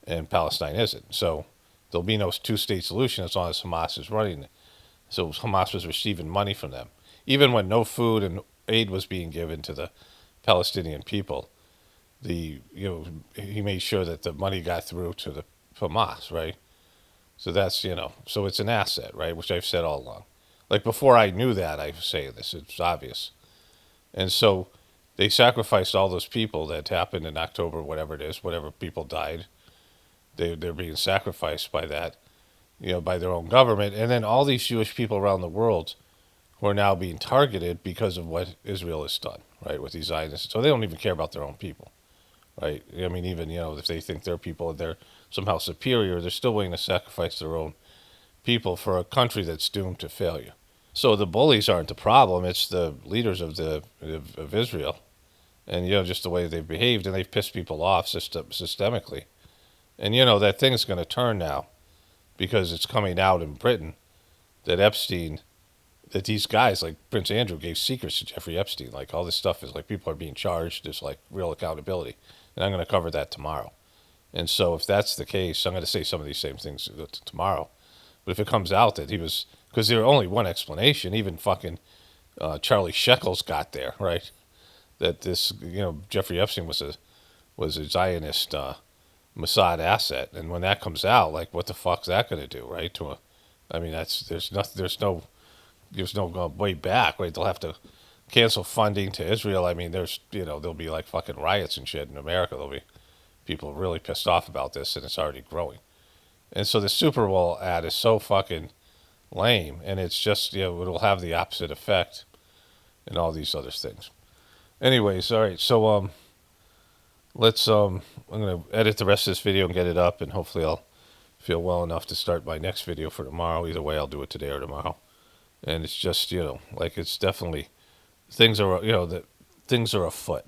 and Palestine isn't. So there'll be no two-state solution as long as Hamas is running it. So Hamas was receiving money from them. Even when no food and aid was being given to the Palestinian people, he made sure that the money got through to the Hamas, right? So that's, so it's an asset, right? Which I've said all along. Like before I knew that, I was saying this, it's obvious. And so they sacrificed all those people that happened in October, whatever it is, whatever people died. They're being sacrificed by that, by their own government. And then all these Jewish people around the world who are now being targeted because of what Israel has done, right, with these Zionists. So they don't even care about their own people, right? I mean, even, if they think their people, they're somehow superior, they're still willing to sacrifice their own people for a country that's doomed to failure. So the bullies aren't the problem, it's the leaders of Israel. And, just the way they've behaved, and they've pissed people off systemically. And, that thing's going to turn now, because it's coming out in Britain that Epstein, that these guys, like Prince Andrew, gave secrets to Jeffrey Epstein. Like, all this stuff is like, people are being charged, there's like real accountability. And I'm going to cover that tomorrow. And so if that's the case, I'm going to say some of these same things tomorrow. But if it comes out that he was, because there was only one explanation, even fucking Charlie Shekels got there, right? That this, Jeffrey Epstein was a Zionist Mossad asset. And when that comes out, like, what the fuck's that going to do, right? There's no way back, right? They'll have to cancel funding to Israel. I mean, there'll be like fucking riots and shit in America. There'll be people really pissed off about this, and it's already growing. And so the Superbowl ad is so fucking lame, and it's just, it'll have the opposite effect and all these other things. Anyways, all right, so I'm going to edit the rest of this video and get it up, and hopefully I'll feel well enough to start my next video for tomorrow. Either way, I'll do it today or tomorrow. And it's just, it's definitely, things are afoot.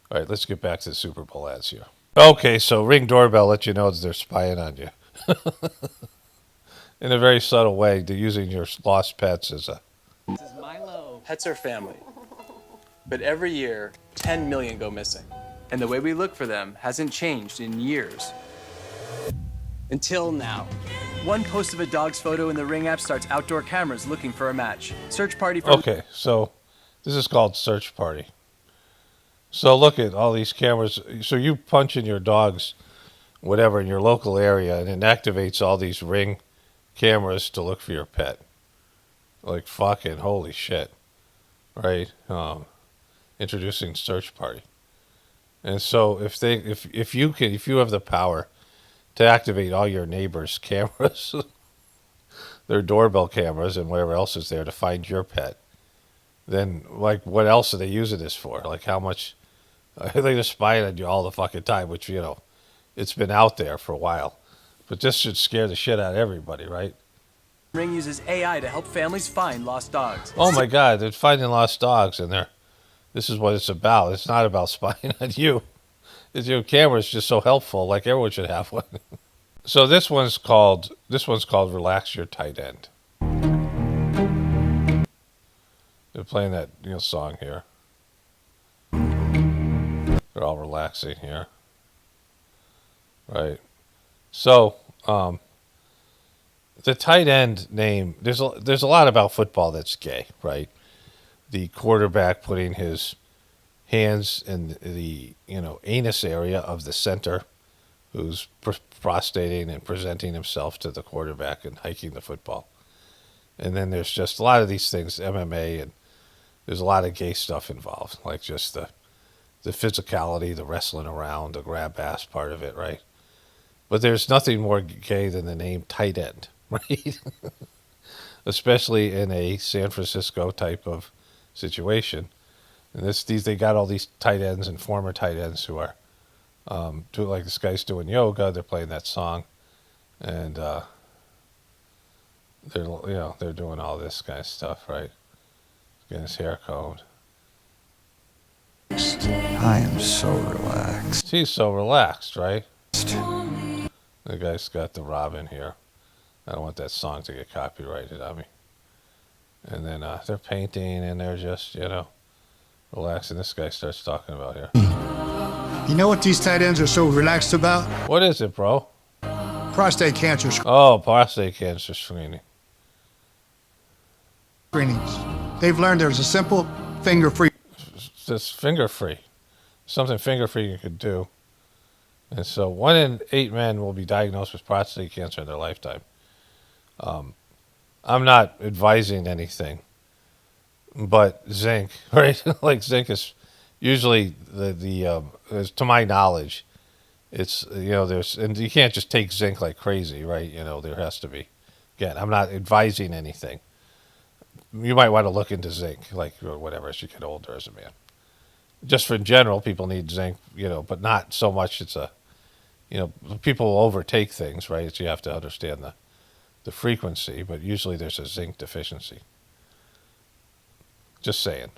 All right, let's get back to the Super Bowl ads here. Okay, so Ring doorbell let you know that they're spying on you. In a very subtle way, they're using your lost pets as a... This is Milo. Pets are family. But every year, 10 million go missing. And the way we look for them hasn't changed in years. Until now. One post of a dog's photo in the Ring app starts outdoor cameras looking for a match. Search party for... Okay, so this is called Search Party. So look at all these cameras. So you punch in your dog's whatever in your local area, and it activates all these Ring cameras to look for your pet. Like fucking holy shit, right? Introducing Search Party. And so if you have the power to activate all your neighbors' cameras, their doorbell cameras and whatever else is there to find your pet, then like what else are they using this for? Like how much? They're spying on you all the fucking time, which it's been out there for a while, but this should scare the shit out of everybody, right? Ring uses AI to help families find lost dogs. Oh my God, they're finding lost dogs in there. This is what it's about. It's not about spying on you. Your camera is just so helpful. Like everyone should have one. So this one's called "Relax Your Tight End." They're playing that song here. They're all relaxing here, right? So the tight end name. There's a lot about football that's gay, right? The quarterback putting his hands in the anus area of the center, who's prostrating and presenting himself to the quarterback and hiking the football. And then there's just a lot of these things, MMA, and there's a lot of gay stuff involved, like just the physicality, the wrestling around, the grab ass part of it, right? But there's nothing more gay than the name tight end, right? Especially in a San Francisco type of situation. And they got all these tight ends and former tight ends who are like this guy's doing yoga. They're playing that song, and they're doing all this kind of stuff, right? Getting his hair combed. I am so relaxed. He's so relaxed, right? The guy's got the Robin here. I don't want that song to get copyrighted on me. And then they're painting and they're just, relaxing. This guy starts talking about here. You know what these tight ends are so relaxed about? What is it, bro? Prostate cancer prostate cancer screening. screenings. They've learned there's a simple finger-free. It's finger-free. Something finger-free you could do. And so 1 in 8 men will be diagnosed with prostate cancer in their lifetime. I'm not advising anything, but zinc, right? Like zinc is usually to my knowledge, it's, and you can't just take zinc like crazy, right? There has to be, again, I'm not advising anything. You might want to look into zinc, like whatever, as you get older as a man. Just for in general, people need zinc, but not so much. It's people will overtake things, right? So you have to understand the frequency, but usually there's a zinc deficiency. Just saying.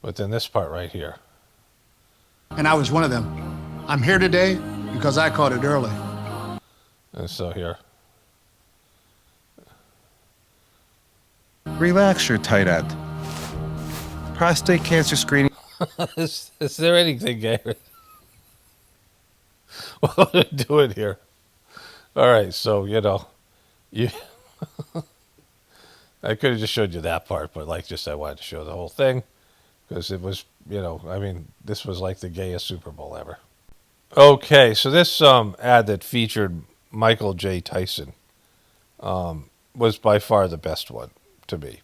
But then this part right here. And I was one of them. I'm here today because I caught it early. And so here. Relax your tight end. Prostate cancer screening. Is there anything gay? What are we doing here? All right, so you I could have just showed you that part, but I wanted to show the whole thing because it was, this was like the gayest Super Bowl ever. Okay, so this ad that featured Michael J. Tyson was by far the best one to me.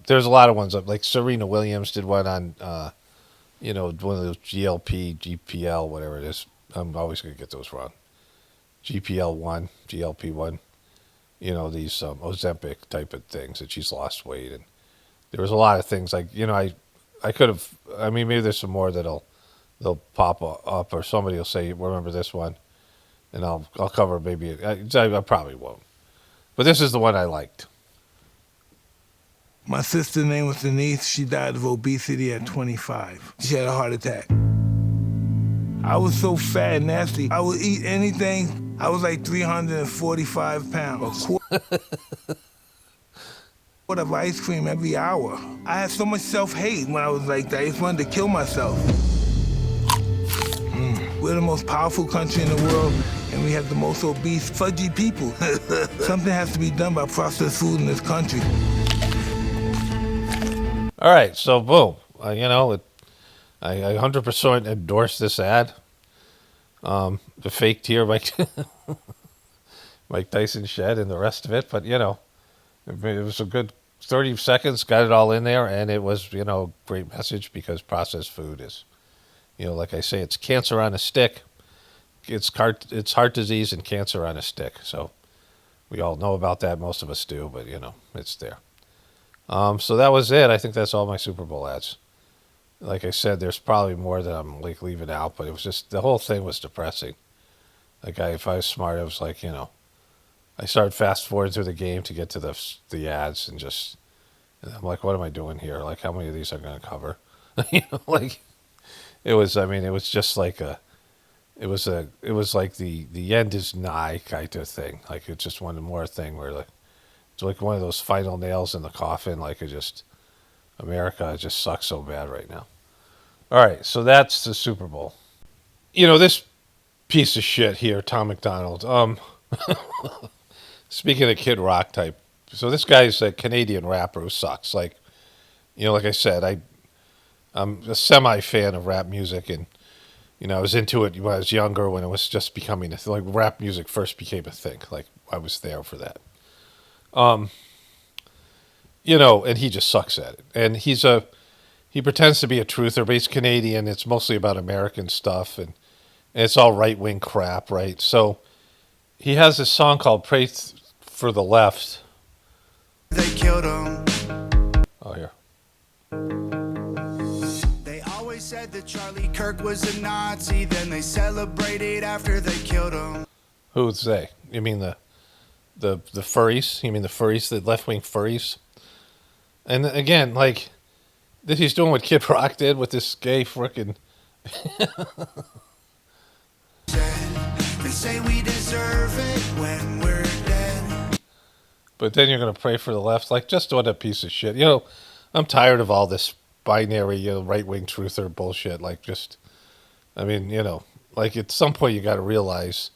There's a lot of ones, like Serena Williams did one on, one of those GPL, whatever it is. I'm always going to get those wrong. GPL1, GLP1, these Ozempic type of things that she's lost weight. And there was a lot of things like, I could have, maybe there's some more they'll pop up or somebody will say, remember this one? And I'll cover maybe, I probably won't. But this is the one I liked. My sister's name was Denise. She died of obesity at 25. She had a heart attack. I was so fat and nasty. I would eat anything. I was like 345 pounds. A quart of ice cream every hour. I had so much self-hate when I was like that. I just wanted to kill myself. We're the most powerful country in the world, and we have the most obese, fudgy people. Something has to be done about processed food in this country. All right, so boom. I 100% endorse this ad. The fake tear Mike Tyson shed and the rest of it, but it was a good 30 seconds, got it all in there, and it was a great message because processed food is, like I say, it's cancer on a stick. It's heart disease and cancer on a stick. So we all know about that. Most of us do, but it's there. So that was it. I think that's all my Super Bowl ads. Like I said, there's probably more that I'm leaving out, but it was just, the whole thing was depressing. Like if I was smart, I was like, I started fast forwarding through the game to get to the ads, and I'm like, what am I doing here? Like, how many of these are going to cover? Like, it was. I mean, it was just like it was like the end is nigh kind of thing. Like, it's just one more thing where like it's like one of those final nails in the coffin. Like, America just sucks so bad right now. All right, so that's the Super Bowl. This piece of shit here, Tom McDonald. Speaking of Kid Rock type, so this guy's a Canadian rapper who sucks. Like, like I said, I'm a semi-fan of rap music, and I was into it when I was younger, when it was just becoming like rap music first became a thing. Like, I was there for that. And he just sucks at it. And he pretends to be a truther, but he's Canadian. It's mostly about American stuff, and it's all right-wing crap, right? So he has this song called Pray for the Left. They killed him. Oh, here. They always said that Charlie Kirk was a Nazi, then they celebrated after they killed him. Who's they? You mean the furries? You mean the furries, the left-wing furries? And again, like, he's doing what Kid Rock did with this gay frickin'... They say we deserve it when we're dead. But then you're going to pray for the left? Like, just what a piece of shit. I'm tired of all this binary, right-wing truther bullshit. Like, like, at some point you got to realize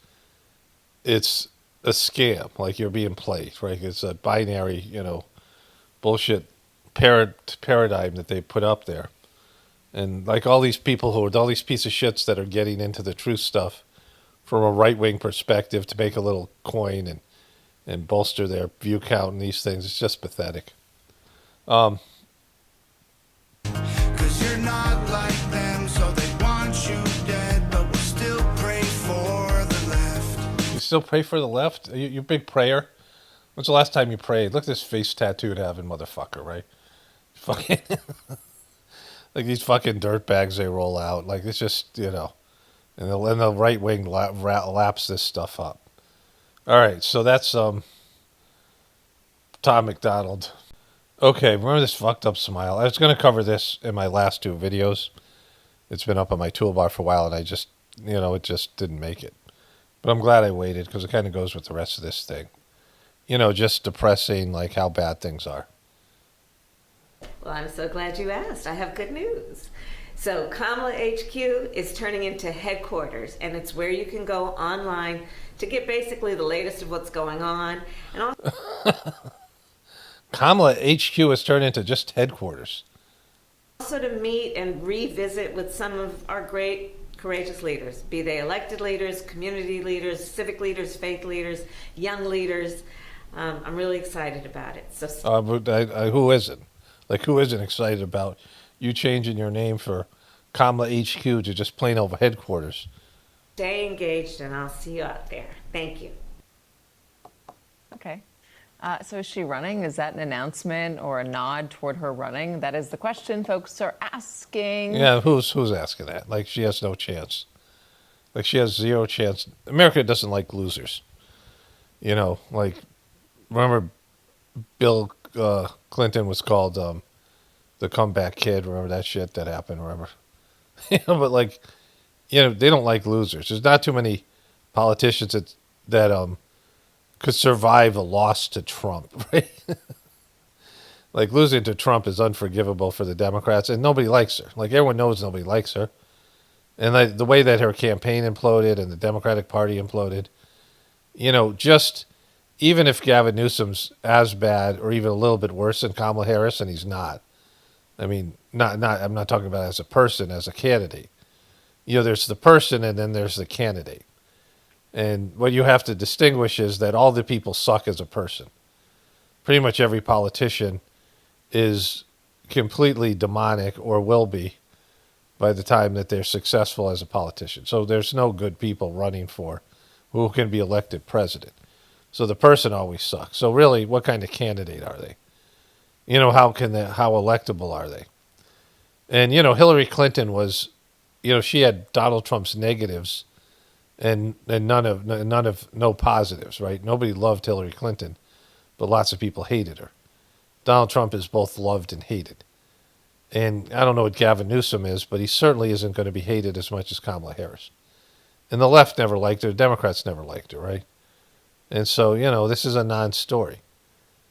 it's a scam. Like, you're being played, right? It's a binary, bullshit paradigm that they put up there. And like all these people all these piece of shits that are getting into the truth stuff from a right-wing perspective to make a little coin and bolster their view count and these things, it's just pathetic. 'Cause you're not like them, so they want you dead, but we'll still pray for the left. You still pray for the left? You big prayer? When's the last time you prayed? Look at this face tattooed having motherfucker, right? Fucking like these fucking dirtbags they roll out. Like, it's just, and the right wing laps this stuff up. All right, so that's Tom McDonald. Okay, remember this fucked up smile? I was going to cover this in my last two videos. It's been up on my toolbar for a while, and I just, it just didn't make it. But I'm glad I waited, because it kind of goes with the rest of this thing. Just depressing, like how bad things are. Well, I'm so glad you asked. I have good news. So Kamala HQ is turning into headquarters, and it's where you can go online to get basically the latest of what's going on. And also Kamala HQ has turned into just headquarters. Also to meet and revisit with some of our great, courageous leaders, be they elected leaders, community leaders, civic leaders, faith leaders, young leaders. I'm really excited about it. So who isn't? Like, who isn't excited about you changing your name for Kamala HQ to just plain old headquarters? Stay engaged, and I'll see you out there. Thank you. Okay. So is she running? Is that an announcement or a nod toward her running? That is the question folks are asking. Yeah, who's asking that? Like, she has no chance. Like, she has zero chance. America doesn't like losers. Like, remember Bill Clinton was called the comeback kid. Remember that shit that happened? Remember? But like, they don't like losers. There's not too many politicians that could survive a loss to Trump, right? Like, losing to Trump is unforgivable for the Democrats, and nobody likes her. Like, everyone knows nobody likes her. And the way that her campaign imploded and the Democratic Party imploded, just even if Gavin Newsom's as bad or even a little bit worse than Kamala Harris, and he's not. I mean, I'm not talking about as a person, as a candidate. There's the person and then there's the candidate. And what you have to distinguish is that all the people suck as a person. Pretty much every politician is completely demonic or will be by the time that they're successful as a politician. So there's no good people running for who can be elected president. So the person always sucks. So really, what kind of candidate are they? How electable are they? And, Hillary Clinton was, she had Donald Trump's negatives and no positives, right? Nobody loved Hillary Clinton, but lots of people hated her. Donald Trump is both loved and hated. And I don't know what Gavin Newsom is, but he certainly isn't going to be hated as much as Kamala Harris. And the left never liked her. The Democrats never liked her, right? And so, this is a non-story.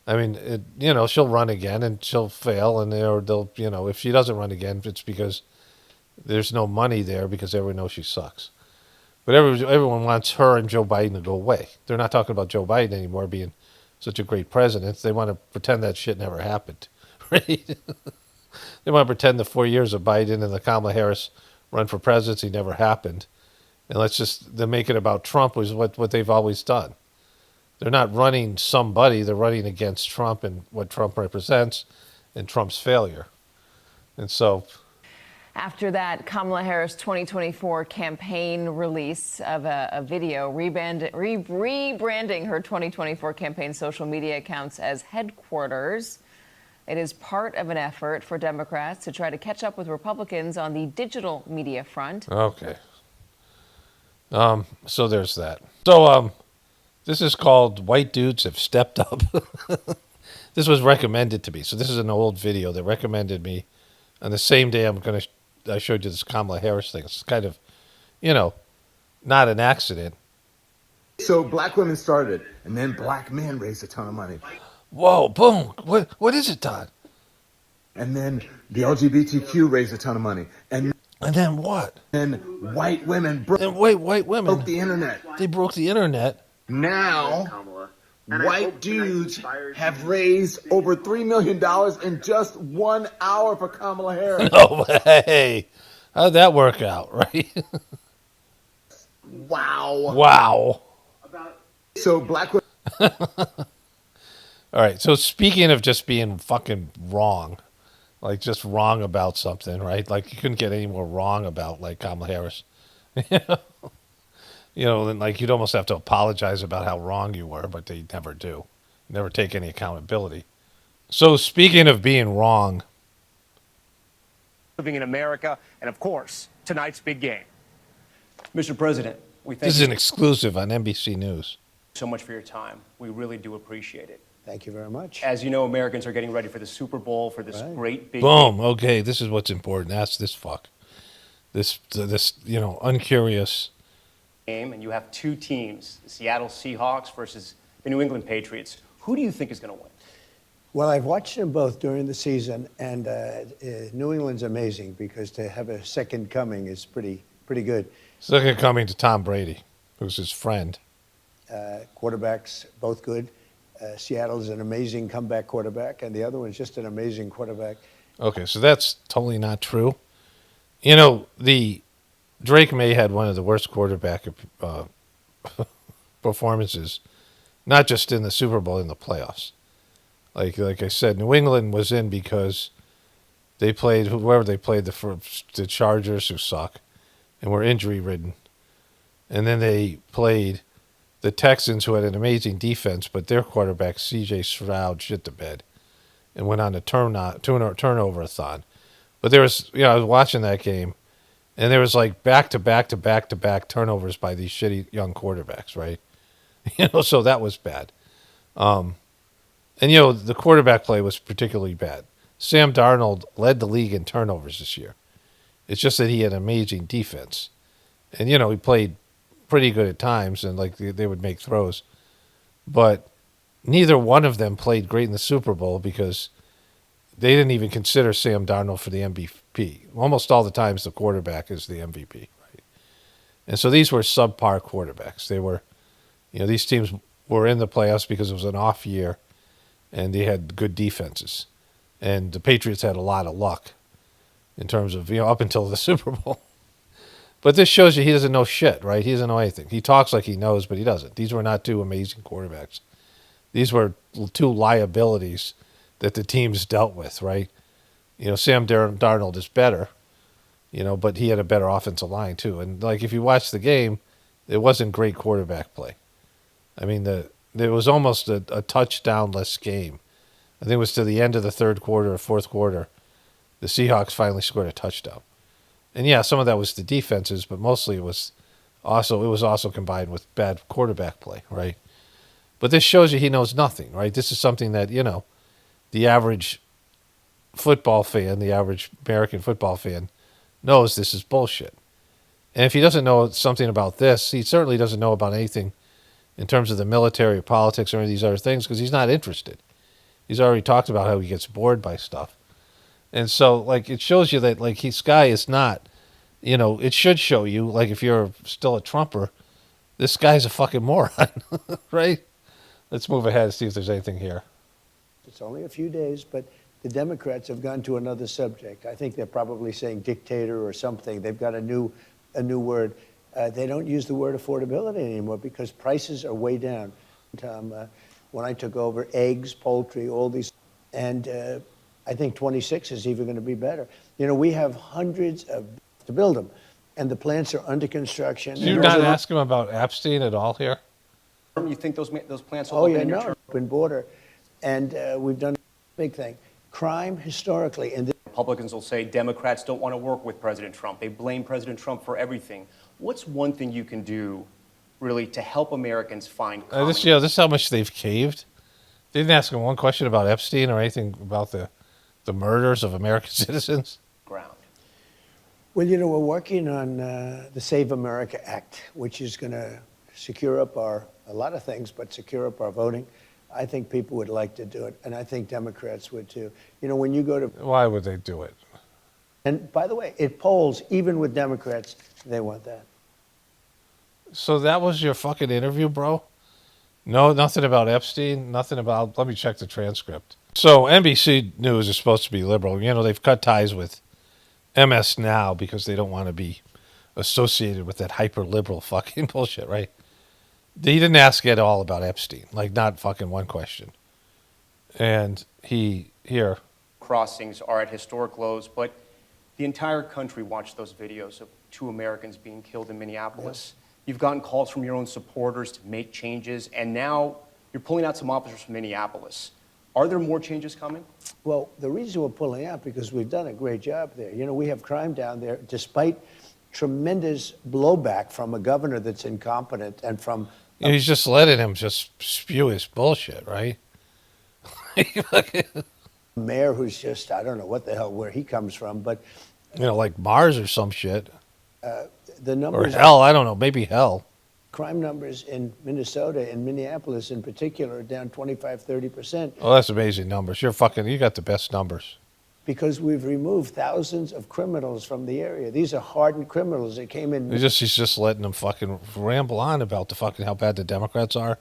I mean, she'll run again and she'll fail, and they'll, if she doesn't run again, it's because there's no money there because everyone knows she sucks. But everyone wants her and Joe Biden to go away. They're not talking about Joe Biden anymore being such a great president. They want to pretend that shit never happened, right? They want to pretend the 4 years of Biden and the Kamala Harris run for presidency never happened. And they make it about Trump, was what they've always done. They're not running somebody. They're running against Trump and what Trump represents and Trump's failure. And so... After that, Kamala Harris' 2024 campaign release of a video rebranding her 2024 campaign social media accounts as headquarters. It is part of an effort for Democrats to try to catch up with Republicans on the digital media front. Okay. So there's that. So this is called White Dudes Have Stepped Up. This was recommended to me. So this is an old video that recommended me on the same day I showed you this Kamala Harris thing. It's kind of, not an accident. So black women started, and then black men raised a ton of money. Whoa, boom. What is it, Don? And then the LGBTQ raised a ton of money. And then what? And white women broke the internet. They broke the internet. Now, white dudes have raised over $3 million in just 1 hour for Kamala Harris. No way. How'd that work out, right? Wow. So black women... All right, so speaking of just being fucking wrong, like just wrong about something, right? Like you couldn't get any more wrong about like Kamala Harris. Then like you'd almost have to apologize about how wrong you were, but they never do. Never take any accountability. So speaking of being wrong. Living in America, and of course, tonight's big game. Mr. President, we thank This is you an exclusive on NBC News. so much for your time. We really do appreciate it. Thank you very much. As you know, Americans are getting ready for the Super Bowl, for this great big Boom. Okay, this is what's important. That's this fuck. This uncurious game, and you have two teams, the Seattle Seahawks versus the New England Patriots. Who do you think is going to win? Well, I've watched them both during the season, and New England's amazing because to have a second coming is pretty good. Second coming to Tom Brady, who's his friend. Quarterbacks, both good. Seattle's an amazing comeback quarterback, and the other one's just an amazing quarterback. Okay, so that's totally not true. The Drake May had one of the worst quarterback performances, not just in the Super Bowl, in the playoffs. Like I said, New England was in because they played whoever they played the Chargers, who suck and were injury ridden, and then they played the Texans, who had an amazing defense, but their quarterback C.J. Stroud shit the bed and went on a turnover-a-thon. But there was, I was watching that game, and there was like back-to-back turnovers by these shitty young quarterbacks, right? So that was bad. And the quarterback play was particularly bad. Sam Darnold led the league in turnovers this year. It's just that he had amazing defense. And, he played pretty good at times, and like they would make throws. But neither one of them played great in the Super Bowl because they didn't even consider Sam Darnold for the MVP. Almost all the times the quarterback is the MVP, right? And so these were subpar quarterbacks. They were, these teams were in the playoffs because it was an off year, and they had good defenses. And the Patriots had a lot of luck in terms of, up until the Super Bowl. But this shows you he doesn't know shit, right? He doesn't know anything. He talks like he knows, but he doesn't. These were not two amazing quarterbacks. These were two liabilities that the teams dealt with, right? Sam Darnold is better, but he had a better offensive line too. And like if you watch the game, it wasn't great quarterback play. I mean, there was almost a touchdown-less game. I think it was to the end of the third quarter or fourth quarter, the Seahawks finally scored a touchdown. And yeah, some of that was the defenses, but mostly it was Also, it was also combined with bad quarterback play, right? But this shows you he knows nothing, right? This is something that, the average football fan, the average American football fan knows this is bullshit. And if he doesn't know something about this, he certainly doesn't know about anything in terms of the military or politics or any of these other things because he's not interested. He's already talked about how he gets bored by stuff. And so, like, it shows you that, like, this guy is not, it should show you, like, if you're still a Trumper, this guy's a fucking moron, right? Let's move ahead and see if there's anything here. It's only a few days, but the Democrats have gone to another subject. I think they're probably saying dictator or something. They've got a new word. They don't use the word affordability anymore because prices are way down. When I took over, eggs, poultry, all these, and I think 26 is even going to be better. We have hundreds of to build them, and the plants are under construction. Did you not ask him about Epstein at all here? You think those plants will open in your term? Open border, and we've done a big thing. Crime historically, and Republicans will say Democrats don't want to work with President Trump. They blame President Trump for everything. What's one thing you can do, really, to help Americans find common this is how much they've caved. They didn't ask him one question about Epstein or anything about the murders of American citizens. ground? Well, we're working on the Save America Act, which is going to secure up a lot of things, but secure up our voting. I think people would like to do it, and I think Democrats would too. When you go to... Why would they do it? And by the way, it polls, even with Democrats, they want that. So that was your fucking interview, bro? No, nothing about Epstein, nothing about... Let me check the transcript. So NBC News is supposed to be liberal. They've cut ties with MS Now because they don't want to be associated with that hyper-liberal fucking bullshit, right? He didn't ask at all about Epstein, like not fucking one question. And here. Crossings are at historic lows, but the entire country watched those videos of 2 Americans being killed in Minneapolis. Yes. You've gotten calls from your own supporters to make changes, and now you're pulling out some officers from Minneapolis. Are there more changes coming? Well, the reason we're pulling out because we've done a great job there. We have crime down there, despite tremendous blowback from a governor that's incompetent and from... He's just letting him just spew his bullshit, right? Mayor who's just, I don't know what the hell, where he comes from, but... like Mars or some shit. The numbers... Or hell, I don't know, maybe hell. Crime numbers in Minnesota, in Minneapolis in particular, are down 25-30%. Oh, that's amazing numbers. You got the best numbers. Because we've removed thousands of criminals from the area. These are hardened criminals that came in. He's just letting them fucking ramble on about the fucking how bad the Democrats are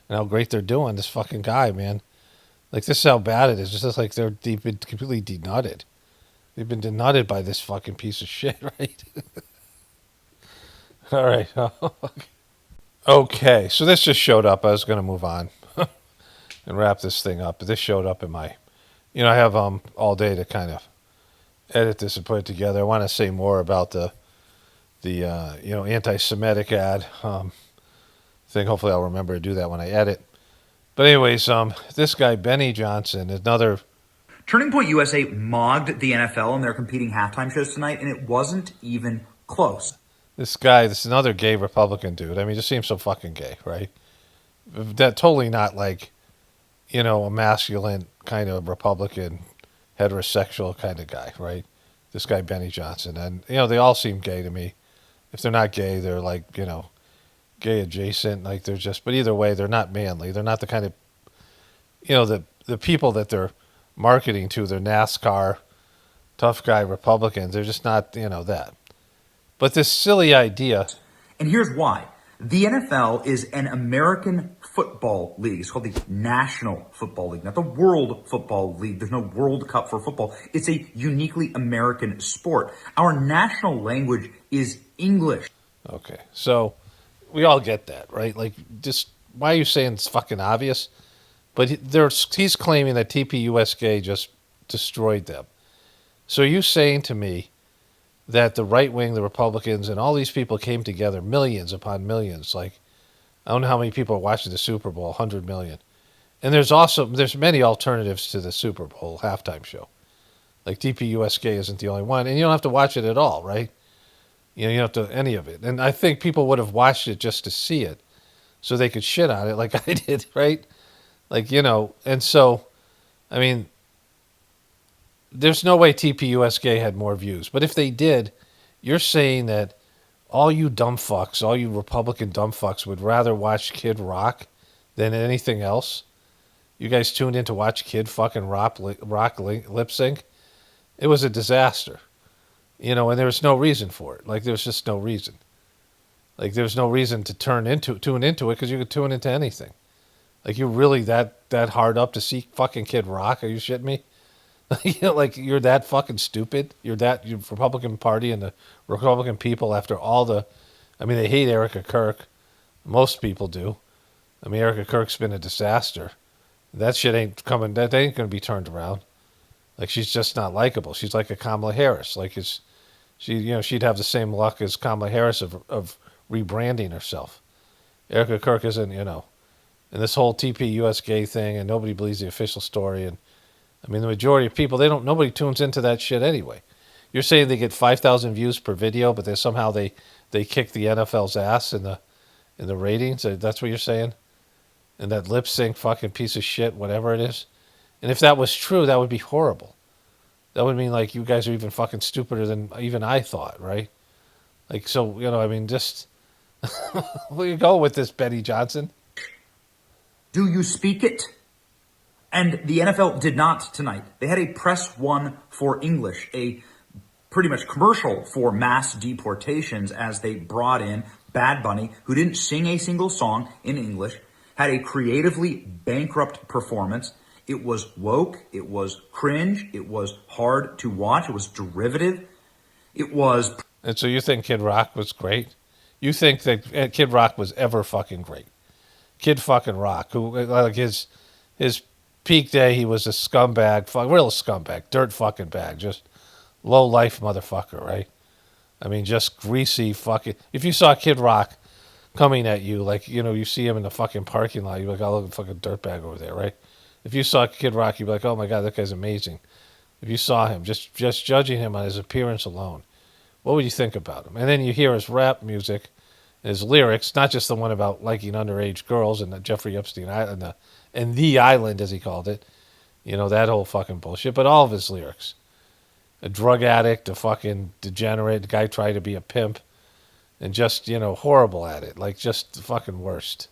and how great they're doing. This fucking guy, man. Like, this is how bad it is. It's just like they've been completely denutted. They've been denutted by this fucking piece of shit, right? All right. Okay, so this just showed up. I was going to move on and wrap this thing up. But this showed up in my... I have all day to kind of edit this and put it together. I want to say more about the anti-Semitic ad thing. Hopefully I'll remember to do that when I edit. But anyways, this guy, Benny Johnson, another... Turning Point USA mogged the NFL in their competing halftime shows tonight, and it wasn't even close. This guy, this is another gay Republican dude. I mean, just seems so fucking gay, right? That totally not like, a masculine kind of Republican, heterosexual kind of guy, right? This guy, Benny Johnson. And, they all seem gay to me. If they're not gay, they're like, gay adjacent. Like they're just, but either way, they're not manly. They're not the kind of, the people that they're marketing to, they're NASCAR, tough guy Republicans. They're just not, that. But this silly idea. And here's why. The NFL is an American football league. It's called the National Football League, not the World Football League. There's no World Cup for football. It's a uniquely American sport. Our national language is English. Okay, so we all get that, right? Like, just why are you saying it's fucking obvious? But he's claiming that TPUSK just destroyed them. So are you saying to me that the right wing, the Republicans, and all these people came together, millions upon millions, like, I don't know how many people are watching the Super Bowl, 100 million. And there's many alternatives to the Super Bowl halftime show. Like TPUSK isn't the only one, and you don't have to watch it at all, right? You know, you don't have to any of it. And I think people would have watched it just to see it, so they could shit on it like I did, right? Like, you know, and so, I mean, there's no way TPUSK had more views. But if they did, you're saying that all you dumb fucks, all you Republican dumb fucks would rather watch Kid Rock than anything else? You guys tuned in to watch Kid fucking rock lip sync? It was a disaster. You know, and there was no reason for it. Like, there's just no reason. Like, there's no reason to tune into it because you could tune into anything. Like, you're really that hard up to see fucking Kid Rock? Are you shitting me? You know, like, you're that fucking stupid? You're Republican Party and the Republican people after all the... I mean, they hate Erica Kirk. Most people do. I mean, Erica Kirk's been a disaster. That shit ain't coming... That ain't going to be turned around. Like, she's just not likable. She's like a Kamala Harris. Like, she'd have the same luck as Kamala Harris of rebranding herself. Erica Kirk isn't, you know... And this whole TPUSK thing, and nobody believes the official story. And I mean, the majority of people, nobody tunes into that shit anyway. You're saying they get 5,000 views per video, but somehow they kick the NFL's ass in the ratings. That's what you're saying? And that lip sync fucking piece of shit, whatever it is. And if that was true, that would be horrible. That would mean like you guys are even fucking stupider than even I thought, right? Like, so, you know, I mean, just where you go with this, Betty Johnson? Do you speak it? And the NFL did not tonight. They had a press one for English, a pretty much commercial for mass deportations as they brought in Badbunny, who didn't sing a single song in English, had a creatively bankrupt performance. It was woke, it was cringe, it was hard to watch, it was derivative, it was... And so you think Kid Rock was great? You think that Kid Rock was ever fucking great? Kid fucking Rock, who, like, his peak day, he was a scumbag, real scumbag, dirt fucking bag, just low life motherfucker, right? I mean, just greasy fucking... If you saw Kid Rock coming at you, like, you know, you see him in the fucking parking lot, you'd be like, oh, look at the fucking dirtbag over there, right? If you saw Kid Rock, you'd be like, oh my God, that guy's amazing. If you saw him, just judging him on his appearance alone, what would you think about him? And then you hear his rap music, his lyrics, not just the one about liking underage girls and the Jeffrey Epstein Island, and the island, as he called it, you know, that whole fucking bullshit, but all of his lyrics. A drug addict, a fucking degenerate, the guy tried to be a pimp, and just, you know, horrible at it, like just the fucking worst.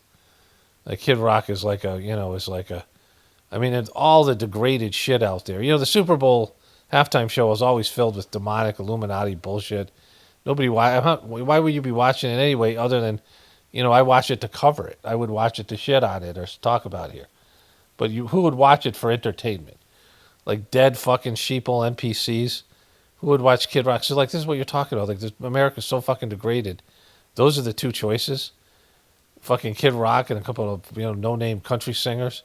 Like Kid Rock is like a, you know, I mean, it's all the degraded shit out there. You know, the Super Bowl halftime show was always filled with demonic Illuminati bullshit. Why would you be watching it anyway other than, you know, I watch it to cover it. I would watch it to shit on it or talk about it here. But who would watch it for entertainment? Like dead fucking sheeple NPCs? Who would watch Kid Rock? So, like, this is what you're talking about. Like, America's so fucking degraded. Those are the two choices. Fucking Kid Rock and a couple of, you know, no-name country singers.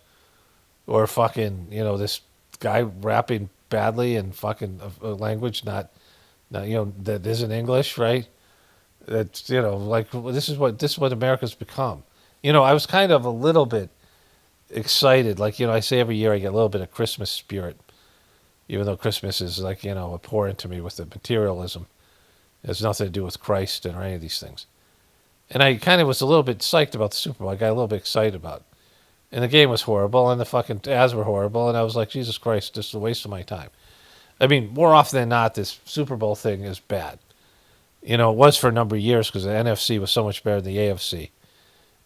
Or fucking, you know, this guy rapping badly in fucking a language not, you know, that isn't English, right? That's, you know, like, this is what America's become. You know, I was kind of a little bit excited. Like, you know, I say every year I get a little bit of Christmas spirit, even though Christmas is, like, you know, abhorrent to me with the materialism. It has nothing to do with Christ or any of these things. And I kind of was a little bit psyched about the Super Bowl. I got a little bit excited about it. And the game was horrible, and the fucking ads were horrible, and I was like, Jesus Christ, this is a waste of my time. I mean, more often than not, this Super Bowl thing is bad. You know, it was for a number of years because the NFC was so much better than the AFC.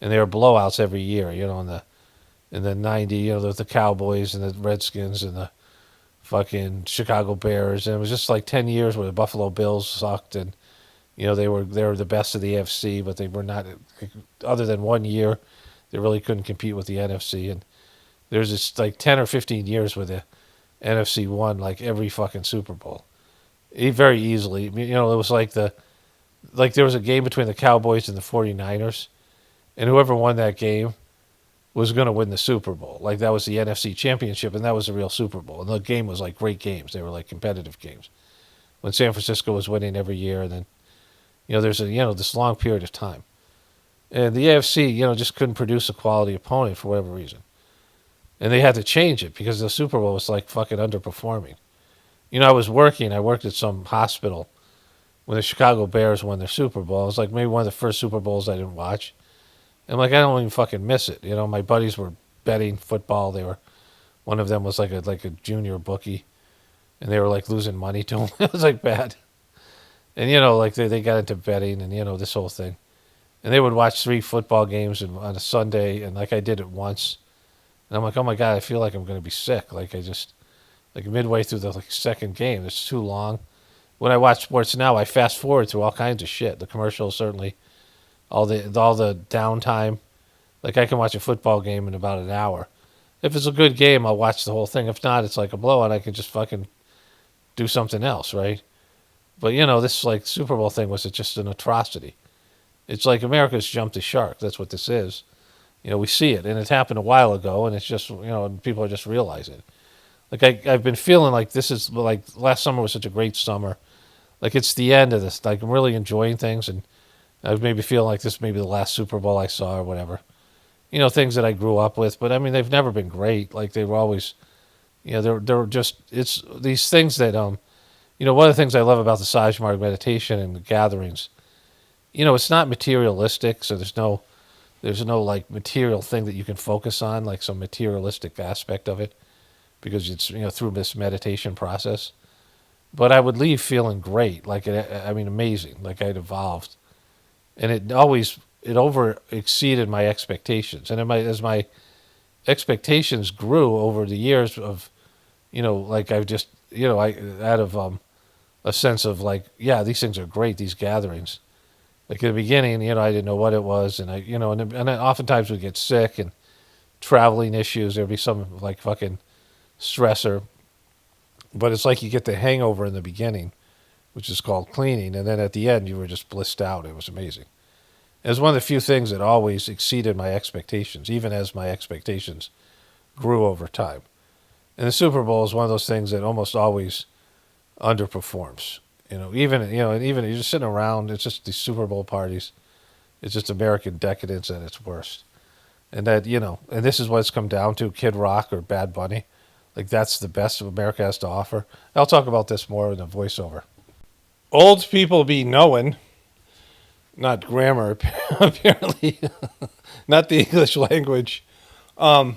And there were blowouts every year, you know, in the 90s, you know, the Cowboys and the Redskins and the fucking Chicago Bears. And it was just like 10 years where the Buffalo Bills sucked and, you know, they were the best of the AFC, but they were not, other than 1 year, they really couldn't compete with the NFC. And there's this like 10 or 15 years where the NFC won like every fucking Super Bowl. Very easily. You know, it was like there was a game between the Cowboys and the 49ers, and whoever won that game was going to win the Super Bowl. Like, that was the NFC Championship, and that was the real Super Bowl. And the game was like great games. They were like competitive games. When San Francisco was winning every year, and then, you know, there's this long period of time. And the AFC, you know, just couldn't produce a quality opponent for whatever reason. And they had to change it because the Super Bowl was like fucking underperforming. You know, I worked at some hospital when the Chicago Bears won their Super Bowl. It was like maybe one of the first Super Bowls I didn't watch. And like, I don't even fucking miss it. You know, my buddies were betting football. One of them was like a junior bookie, and they were like losing money to him. It was like bad. And, you know, like they got into betting and, you know, this whole thing. And they would watch 3 football games on a Sunday, and like I did it once. And I'm like, oh my God, I feel like I'm going to be sick. Like midway through the second game, it's too long. When I watch sports now, I fast forward through all kinds of shit. The commercials, certainly, all the downtime. Like I can watch a football game in about an hour. If it's a good game, I'll watch the whole thing. If not, it's like a blowout. I can just fucking do something else, right? But, you know, this like Super Bowl thing was just an atrocity. It's like America's jumped the shark. That's what this is. You know, we see it, and it happened a while ago, and it's just, you know, and people are just realizing it. Like I've been feeling like this is like last summer was such a great summer. Like it's the end of this. Like I'm really enjoying things, and I was maybe feeling like this may be the last Super Bowl I saw or whatever. You know, things that I grew up with, but I mean they've never been great. Like they were always, you know, they're just it's these things that you know, one of the things I love about the Sajmarg meditation and the gatherings, you know, it's not materialistic, so there's no like material thing that you can focus on, like some materialistic aspect of it, because it's, you know, through this meditation process. But I would leave feeling great, like I mean, amazing, like I'd evolved, and it over exceeded my expectations, and as my expectations grew over the years of, you know, like I've just, you know, out of a sense of like, yeah, these things are great, these gatherings. Like in the beginning, you know, I didn't know what it was, and you know, and then oftentimes we'd get sick and traveling issues. There'd be some like fucking stressor. But it's like you get the hangover in the beginning, which is called cleaning, and then at the end you were just blissed out. It was amazing. It was one of the few things that always exceeded my expectations, even as my expectations grew over time. And the Super Bowl is one of those things that almost always underperforms. You know, even you're just sitting around. It's just these Super Bowl parties. It's just American decadence at its worst. And that, you know, and this is what it's come down to: Kid Rock or Badbunny. Like that's the best America has to offer. I'll talk about this more in the voiceover. Old people be knowing, not grammar apparently, not the English language. So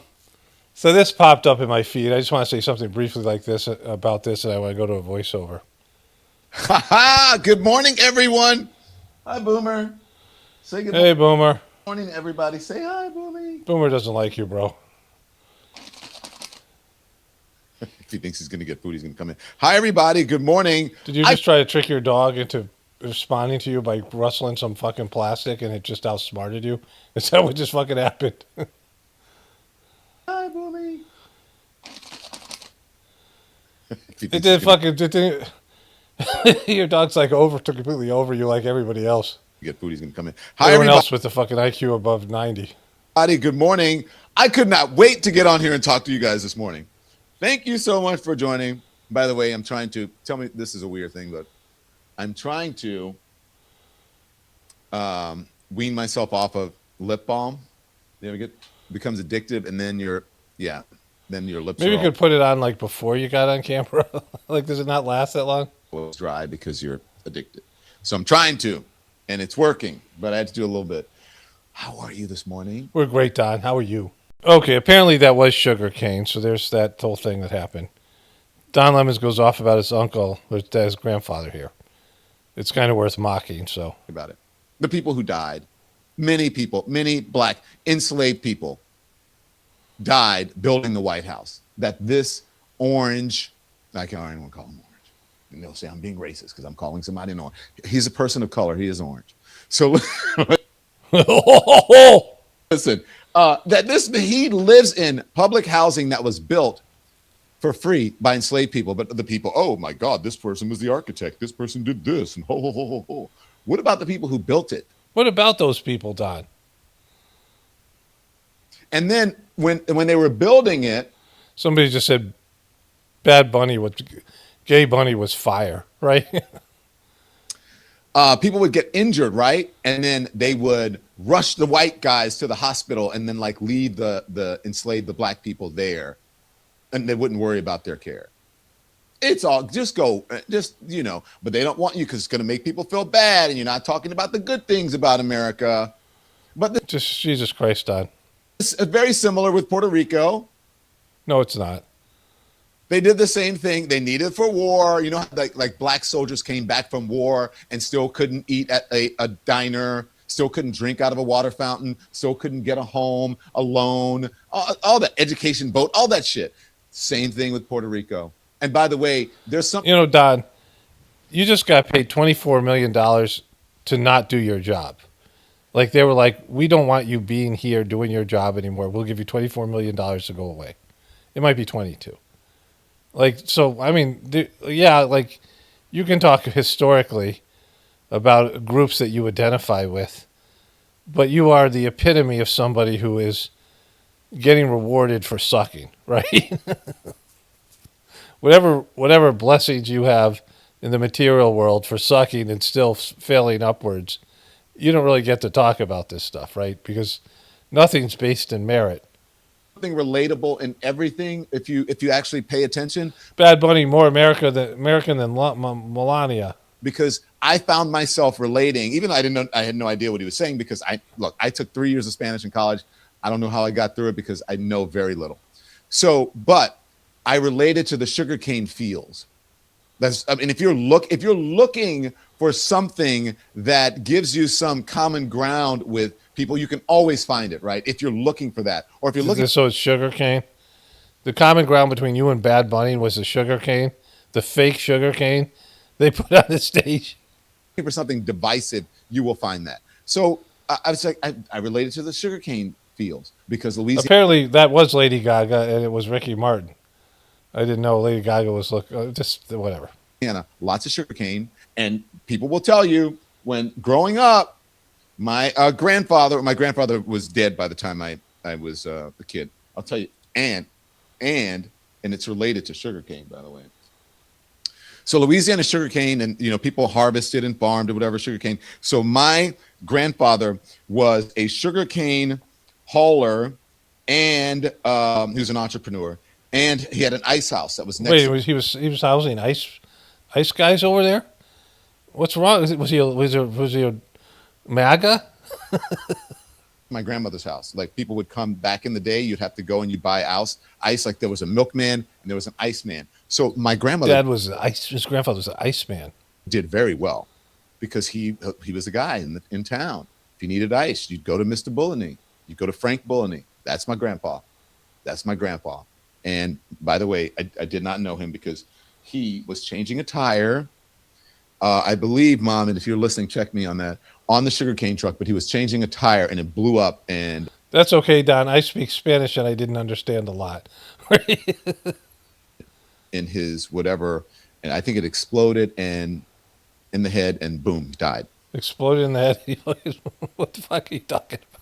this popped up in my feed. I just want to say something briefly like this about this, and I want to go to a voiceover. Ha ha! Good morning, everyone. Hi, Boomer. Say good Hey, Boomer. morning, everybody. Say hi, Boomy. Boomer doesn't like you, bro. If he thinks he's going to get food, he's going to come in. Hi, everybody. Good morning. Did you just try to trick your dog into responding to you by rustling some fucking plastic, and it just outsmarted you? Is that what just fucking happened? Hi, Boomy. It did fucking... Your dog's like completely over you like everybody else. Get food, he's going to come in. Hi, Everyone everybody. else with the fucking IQ above 90. Good morning. I could not wait to get on here and talk to you guys this morning. Thank you so much for joining. By the way, I'm trying to tell me this is a weird thing, but I'm trying to wean myself off of lip balm. You know, it becomes addictive, and then your lips. Maybe you could put it on like before you got on camera. Like, does it not last that long? Well, it's dry because you're addicted. So I'm trying to, and it's working, but I had to do a little bit. How are you this morning? We're great, Don. How are you? Okay, apparently that was sugar cane, so there's that whole thing that happened. Don Lemons goes off about his uncle, his grandfather here. It's kind of worth mocking, so. About it. The people who died, many people, many black enslaved people died building the White House. That this orange, I can't even call him orange. And they'll say I'm being racist because I'm calling somebody an orange. He's a person of color. He is orange. So listen, he lives in public housing that was built for free by enslaved people. But the people, oh my God, this person was the architect. This person did this. And What about the people who built it? What about those people, Don? And then when they were building it, somebody just said Gay Bunny was fire, right? People would get injured, right? And then they would rush the white guys to the hospital and then like leave the black people there, and they wouldn't worry about their care. It's all just go, just but they don't want you because it's going to make people feel bad, and you're not talking about the good things about America. But just Jesus Christ, Don. It's very similar with Puerto Rico. No, it's not. They did the same thing. They needed for war. Like black soldiers came back from war and still couldn't eat at a diner, still couldn't drink out of a water fountain, still couldn't get a home, a loan, all that education boat, all that shit. Same thing with Puerto Rico. And by the way, there's something. Don, you just got paid $24 million to not do your job. Like, they were like, we don't want you being here doing your job anymore. We'll give you $24 million to go away. It might be 22. Like, so, I mean, like, you can talk historically about groups that you identify with, but you are the epitome of somebody who is getting rewarded for sucking, right? Whatever blessings you have in the material world for sucking and still failing upwards, you don't really get to talk about this stuff, right? Because nothing's based in merit. Something relatable in everything if you actually pay attention. Badbunny more American than Melania. Because I found myself relating, even though I had no idea what he was saying, because I took 3 years of Spanish in college. I don't know how I got through it because I know very little. So, but I related to the sugarcane fields. If you're looking for something that gives you some common ground with people, you can always find it, right? If you're looking for that, or if you're looking. So it's sugarcane. The common ground between you and Badbunny was the sugarcane, the fake sugarcane they put on the stage. For something divisive, you will find that. So I was like, I related to the sugarcane fields because Louisiana. Apparently, that was Lady Gaga, and it was Ricky Martin. I didn't know Lady Gaga was just whatever. Lots of sugarcane, and people will tell you when growing up, my grandfather was dead by the time I was a kid. I'll tell you, and it's related to sugarcane, by the way. So Louisiana sugarcane, and people harvested and farmed or whatever sugarcane. So my grandfather was a sugarcane hauler, and he was an entrepreneur. And he had an ice house that was next. Wait, he was housing ice guys over there? What's wrong? Was he a MAGA? My grandmother's house. Like, people would come back in the day. You'd have to go and you buy ice. Like, there was a milkman and there was an iceman. So my grandmother. His grandfather was an iceman. Did very well because he was a guy in town. If you needed ice, you'd go to Mr. Bulleney. You'd go to Frank Bulleney. That's my grandpa. And by the way, I did not know him because he was changing a tire. I believe, Mom, and if you're listening, check me on that, on the sugarcane truck, but he was changing a tire and it blew up. And that's okay, Don. I speak Spanish and I didn't understand a lot. In his whatever, and I think it exploded and in the head and boom, died. Exploded in the head? What the fuck are you talking about?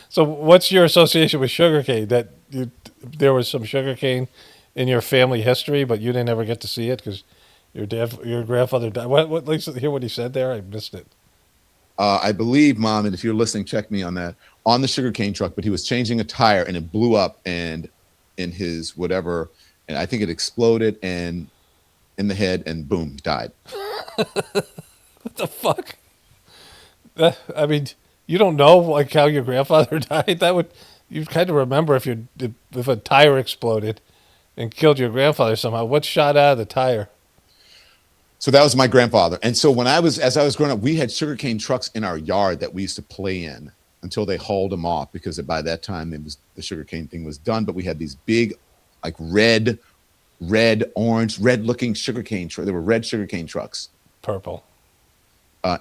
So what's your association with sugarcane? That there was some sugarcane in your family history, but you didn't ever get to see it because your grandfather died. What? Let's hear what he said there. I missed it. I believe, Mom, and if you're listening, check me on that, on the sugarcane truck, but he was changing a tire and it blew up and in his whatever, and I think it exploded and in the head and boom, died. What the fuck? I mean, you don't know like how your grandfather died. You'd kind of remember if a tire exploded and killed your grandfather somehow. What shot out of the tire? So that was my grandfather. And so as I was growing up, we had sugarcane trucks in our yard that we used to play in until they hauled them off because by that time the sugarcane thing was done. But we had these big, like red, orange, red-looking sugarcane trucks. There were red sugarcane trucks. Purple.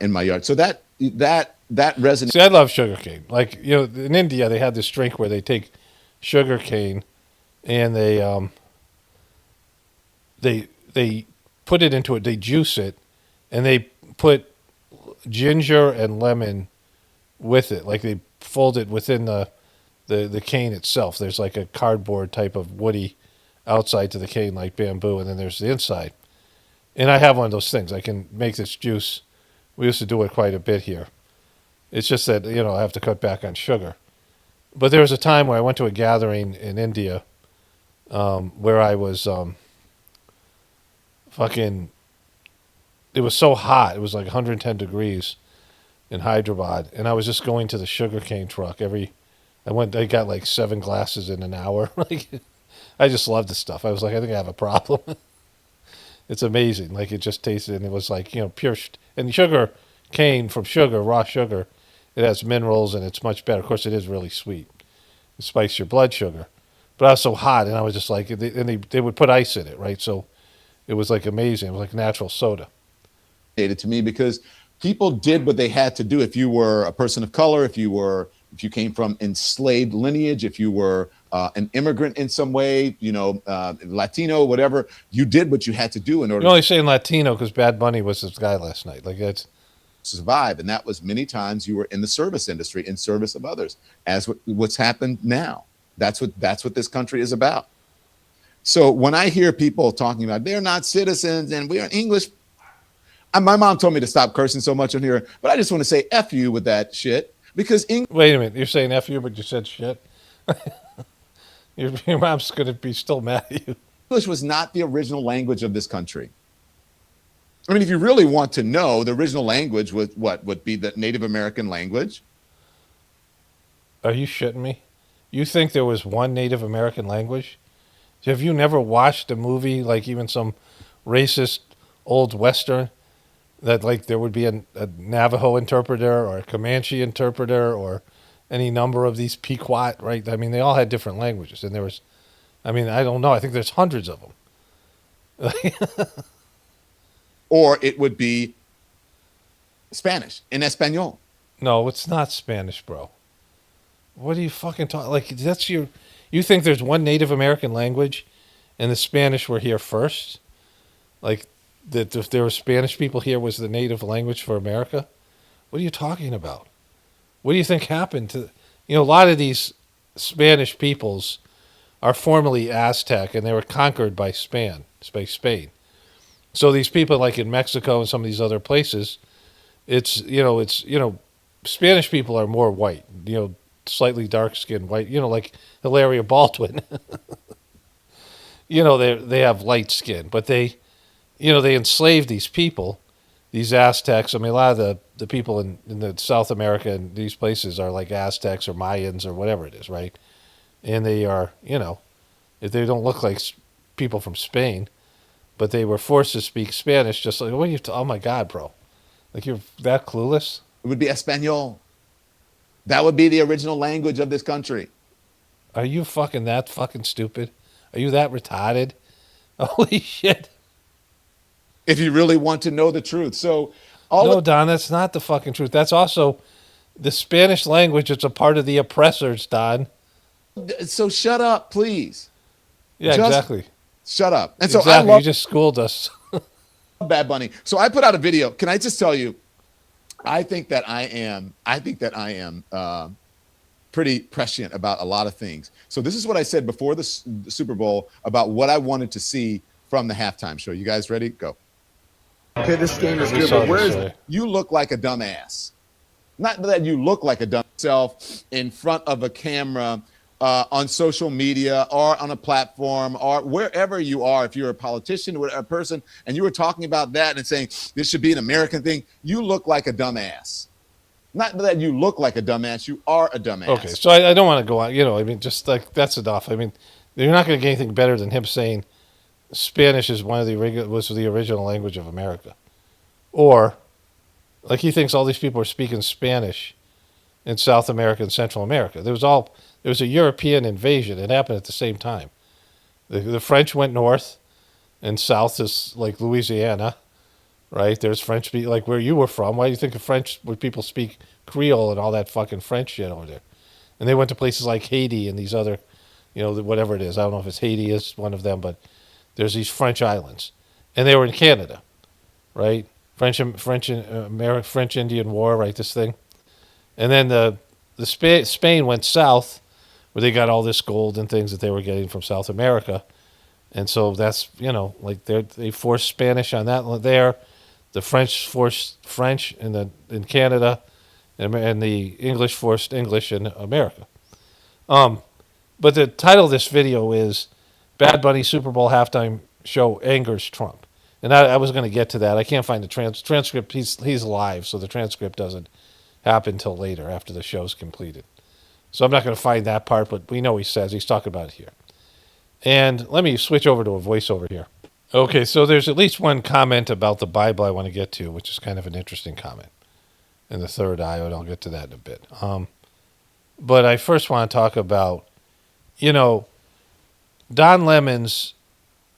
In my yard. So that resonates. See, I love sugarcane. Like, in India, they have this drink where they take sugarcane and they put it into it. They juice it, and they put ginger and lemon with it. Like, they fold it within the cane itself. There's like a cardboard type of woody outside to the cane, like bamboo, and then there's the inside. And I have one of those things. I can make this juice. We used to do it quite a bit here. It's just that, I have to cut back on sugar. But there was a time where I went to a gathering in India where I was fucking, it was so hot. It was like 110 degrees in Hyderabad, and I was just going to the sugarcane truck I got like 7 glasses in an hour. Like, I just love this stuff. I was like, I think I have a problem. It's amazing. Like, it just tasted, and it was like, pure, and sugar cane from sugar, raw sugar, it has minerals, and it's much better. Of course, it is really sweet. It spikes your blood sugar. But I was so hot, and I was just like, and they would put ice in it, right? So it was like amazing. It was like natural soda. To me, because people did what they had to do. If you were a person of color, if you came from enslaved lineage, if you were an immigrant in some way, Latino, whatever, you did what you had to do in order. You're only saying Latino because Badbunny was this guy last night. Like, that's survive, and that was many times you were in the service industry in service of others. As what's happened now, that's what this country is about. So when I hear people talking about they're not citizens and we are English. My mom told me to stop cursing so much on here, but I just want to say F you with that shit because Wait a minute. You're saying F you, but you said shit? Your mom's going to be still mad at you. English was not the original language of this country. I mean, if you really want to know, the original language would be the Native American language. Are you shitting me? You think there was one Native American language? Have you never watched a movie, like even some racist old Western, that like there would be a Navajo interpreter or a Comanche interpreter or any number of these Pequot, right? I mean, they all had different languages. And there was, I mean, I don't know. I think there's hundreds of them. Or it would be Spanish, in Espanol. No, it's not Spanish, bro. What are you fucking talking? Like, that's your, you think there's one Native American language and the Spanish were here first? Like, that if there were Spanish people here was the native language for America? What are you talking about? What do you think happened to, a lot of these Spanish peoples are formerly Aztec and they were conquered by Spain. So these people like in Mexico and some of these other places, it's Spanish people are more white, slightly dark-skinned white, like Hilaria Baldwin. They have light skin, but they enslaved these people, these Aztecs. I mean, a lot of the people in the South America and these places are like Aztecs or Mayans or whatever it is, right? And they are, if they don't look like people from Spain, but they were forced to speak Spanish, just like, what are you, oh my God, bro. Like, you're that clueless? It would be Espanol. That would be the original language of this country. Are you that fucking stupid? Are you that retarded? Holy shit. If you really want to know the truth. So, Don, that's not the fucking truth. That's also the Spanish language. It's a part of the oppressors, Don. So shut up, please. Yeah, exactly. Shut up. And exactly. So you just schooled us. Badbunny. So I put out a video. Can I just tell you, I think that I am pretty prescient about a lot of things. So this is what I said before the Super Bowl about what I wanted to see from the halftime show. You guys ready? Go. Okay, this game is good, but you look like a dumbass. Not that you look like a dumb self in front of a camera on social media or on a platform or wherever you are. If you're a politician or a person and you were talking about that and saying this should be an American thing, you look like a dumbass. Not that you look like a dumbass, you are a dumbass. Okay, so I don't want to go on, I mean, just like, that's enough. I mean, you're not going to get anything better than him saying Spanish is was the original language of America. Or, like, he thinks all these people are speaking Spanish in South America and Central America. There was a European invasion. It happened at the same time. The French went north, and south is like Louisiana, right? There's French people, like where you were from. Why do you think where people speak Creole and all that fucking French shit over there? And they went to places like Haiti and these other, whatever it is. I don't know if it's Haiti is one of them, but there's these French islands. And they were in Canada, right? French Indian War, right? This thing. And then Spain went south, where they got all this gold and things that they were getting from South America. And so that's, like they forced Spanish on that there. The French forced French in Canada, and the English forced English in America. But the title of this video is Bad Bunny Super Bowl halftime show angers Trump. And I was going to get to that. I can't find the transcript. He's live, so the transcript doesn't happen till later after the show's completed. So I'm not going to find that part, but we know he says. He's talking about it here. And let me switch over to a voiceover here. Okay, so there's at least one comment about the Bible I want to get to, which is kind of an interesting comment. In the third eye, and I'll get to that in a bit. But I first want to talk about, Don Lemon's.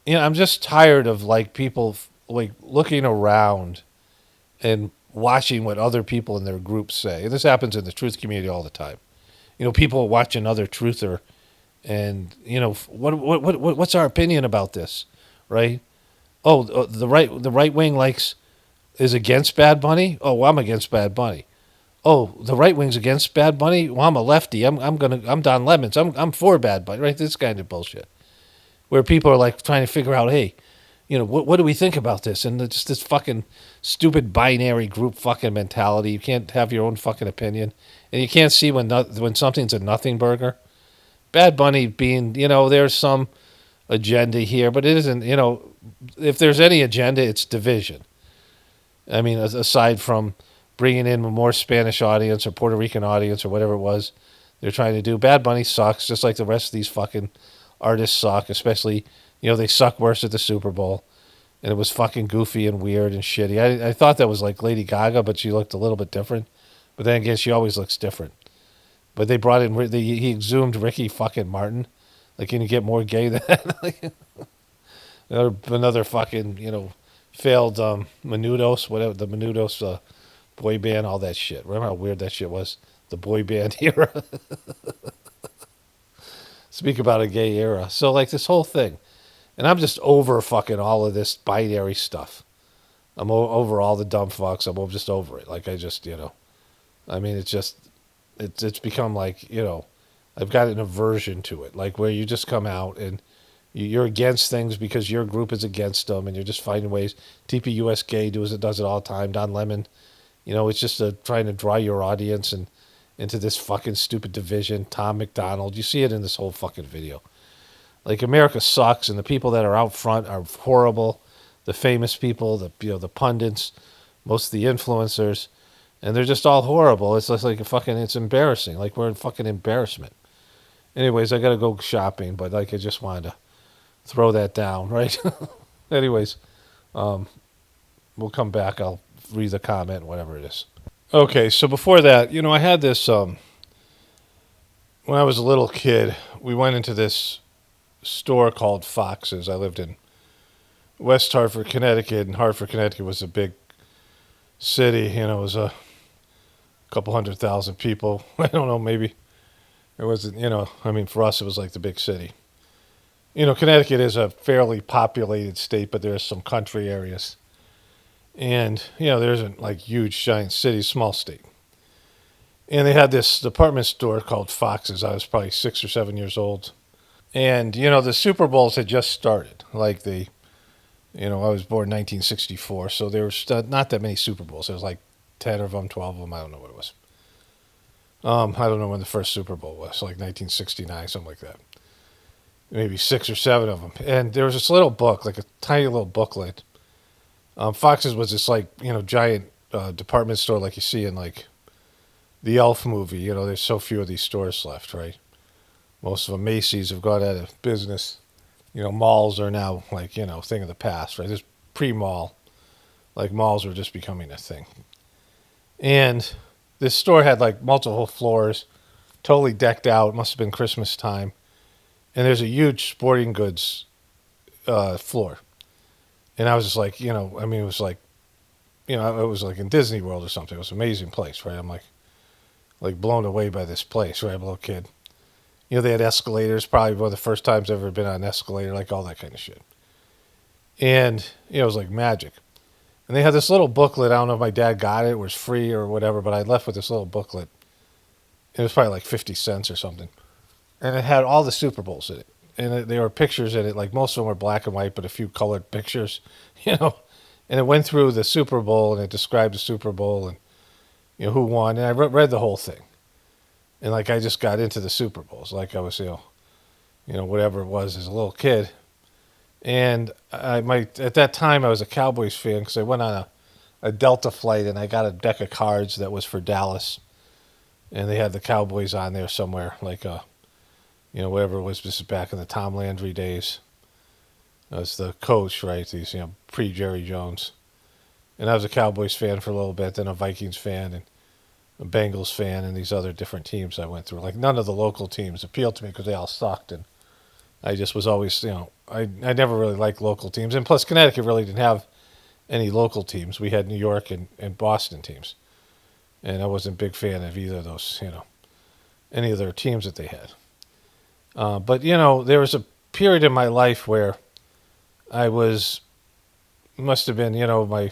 I'm just tired of like people like looking around and watching what other people in their groups say. And this happens in the truth community all the time. People watch another truther, and what's our opinion about this, right? Oh, the right wing is against Bad Bunny. Oh, well, I'm against Bad Bunny. Oh, the right wing's against Bad Bunny. Well, I'm a lefty. I'm Don Lemons. I'm for Bad Bunny. Right? This kind of bullshit, where people are like trying to figure out, hey, what do we think about this? And it's just this fucking stupid binary group fucking mentality. You can't have your own fucking opinion, and you can't see when something's a nothing burger. Bad Bunny being, there's some agenda here, but it isn't. If there's any agenda, it's division. I mean, aside from bringing in a more Spanish audience or Puerto Rican audience or whatever it was they're trying to do, Bad Bunny sucks, just like the rest of these fucking artists suck, especially, they suck worse at the Super Bowl. And it was fucking goofy and weird and shitty. I thought that was like Lady Gaga, but she looked a little bit different. But then again, she always looks different. But they brought in, he exhumed Ricky fucking Martin. Like, can you get more gay than that? another fucking, failed Menudos, whatever, the Menudos boy band, all that shit. Remember how weird that shit was? The boy band era. Speak about a gay era. So, like, this whole thing. And I'm just over fucking all of this binary stuff. I'm over all the dumb fucks. I'm just over it. Like, I just, I mean, it's become like, I've got an aversion to it. Like, where you just come out and you're against things because your group is against them, and you're just finding ways. TPUSK does it all the time. Don Lemon, it's just trying to draw your audience and into this fucking stupid division. Tom McDonald, you see it in this whole fucking video. Like, America sucks, and the people that are out front are horrible. The famous people, the pundits, most of the influencers, and they're just all horrible. It's just like it's embarrassing. Like, we're in fucking embarrassment. Anyways, I gotta go shopping, but like, I just wanted to throw that down, right? Anyways, we'll come back. I'll read the comment, whatever it is. Okay, so before that, I had this, when I was a little kid, we went into this store called Fox's. I lived in West Hartford, Connecticut, and Hartford, Connecticut was a big city. It was a couple 100,000 people. I don't know, maybe it wasn't, I mean, for us, it was like the big city. Connecticut is a fairly populated state, but there's some country areas. And, there isn't like huge giant cities, small state. And they had this department store called Fox's. I was probably 6 or 7 years old. And, the Super Bowls had just started. Like I was born in 1964, so there was not that many Super Bowls. There was like 10 of them, 12 of them. I don't know what it was. I don't know when the first Super Bowl was, like 1969, something like that. Maybe 6 or 7 of them. And there was this little book, like a tiny little booklet. Fox's was this like, giant department store like you see in like the Elf movie. There's so few of these stores left, right? Most of them, Macy's, have gone out of business. Malls are now like, thing of the past, right? There's pre-mall. Like, malls were just becoming a thing. And this store had like multiple floors, totally decked out. It must have been Christmas time. And there's a huge sporting goods floor. And I was just like, it was like, it was like in Disney World or something. It was an amazing place, right? I'm like blown away by this place, right? I'm a little kid. They had escalators, probably one of the first times I've ever been on an escalator, like all that kind of shit. And, it was like magic. And they had this little booklet. I don't know if my dad got it. It was free or whatever, but I left with this little booklet. It was probably like 50 cents or something. And it had all the Super Bowls in it. And there were pictures in it. Like, most of them were black and white, but a few colored pictures, And it went through the Super Bowl, and it described the Super Bowl and, who won. And I read the whole thing. And, like, I just got into the Super Bowls. Like, I was, whatever it was as a little kid. And at that time I was a Cowboys fan because I went on a Delta flight and I got a deck of cards that was for Dallas, and they had the Cowboys on there somewhere, like whatever it was. This is back in the Tom Landry days. I was the coach, right? These pre Jerry Jones, and I was a Cowboys fan for a little bit, then a Vikings fan and a Bengals fan, and these other different teams I went through. Like none of the local teams appealed to me because they all sucked, and I just was always I never really liked local teams, and plus Connecticut really didn't have any local teams. We had New York and Boston teams, and I wasn't a big fan of either of those, any of their teams that they had. But there was a period in my life where I must have been, my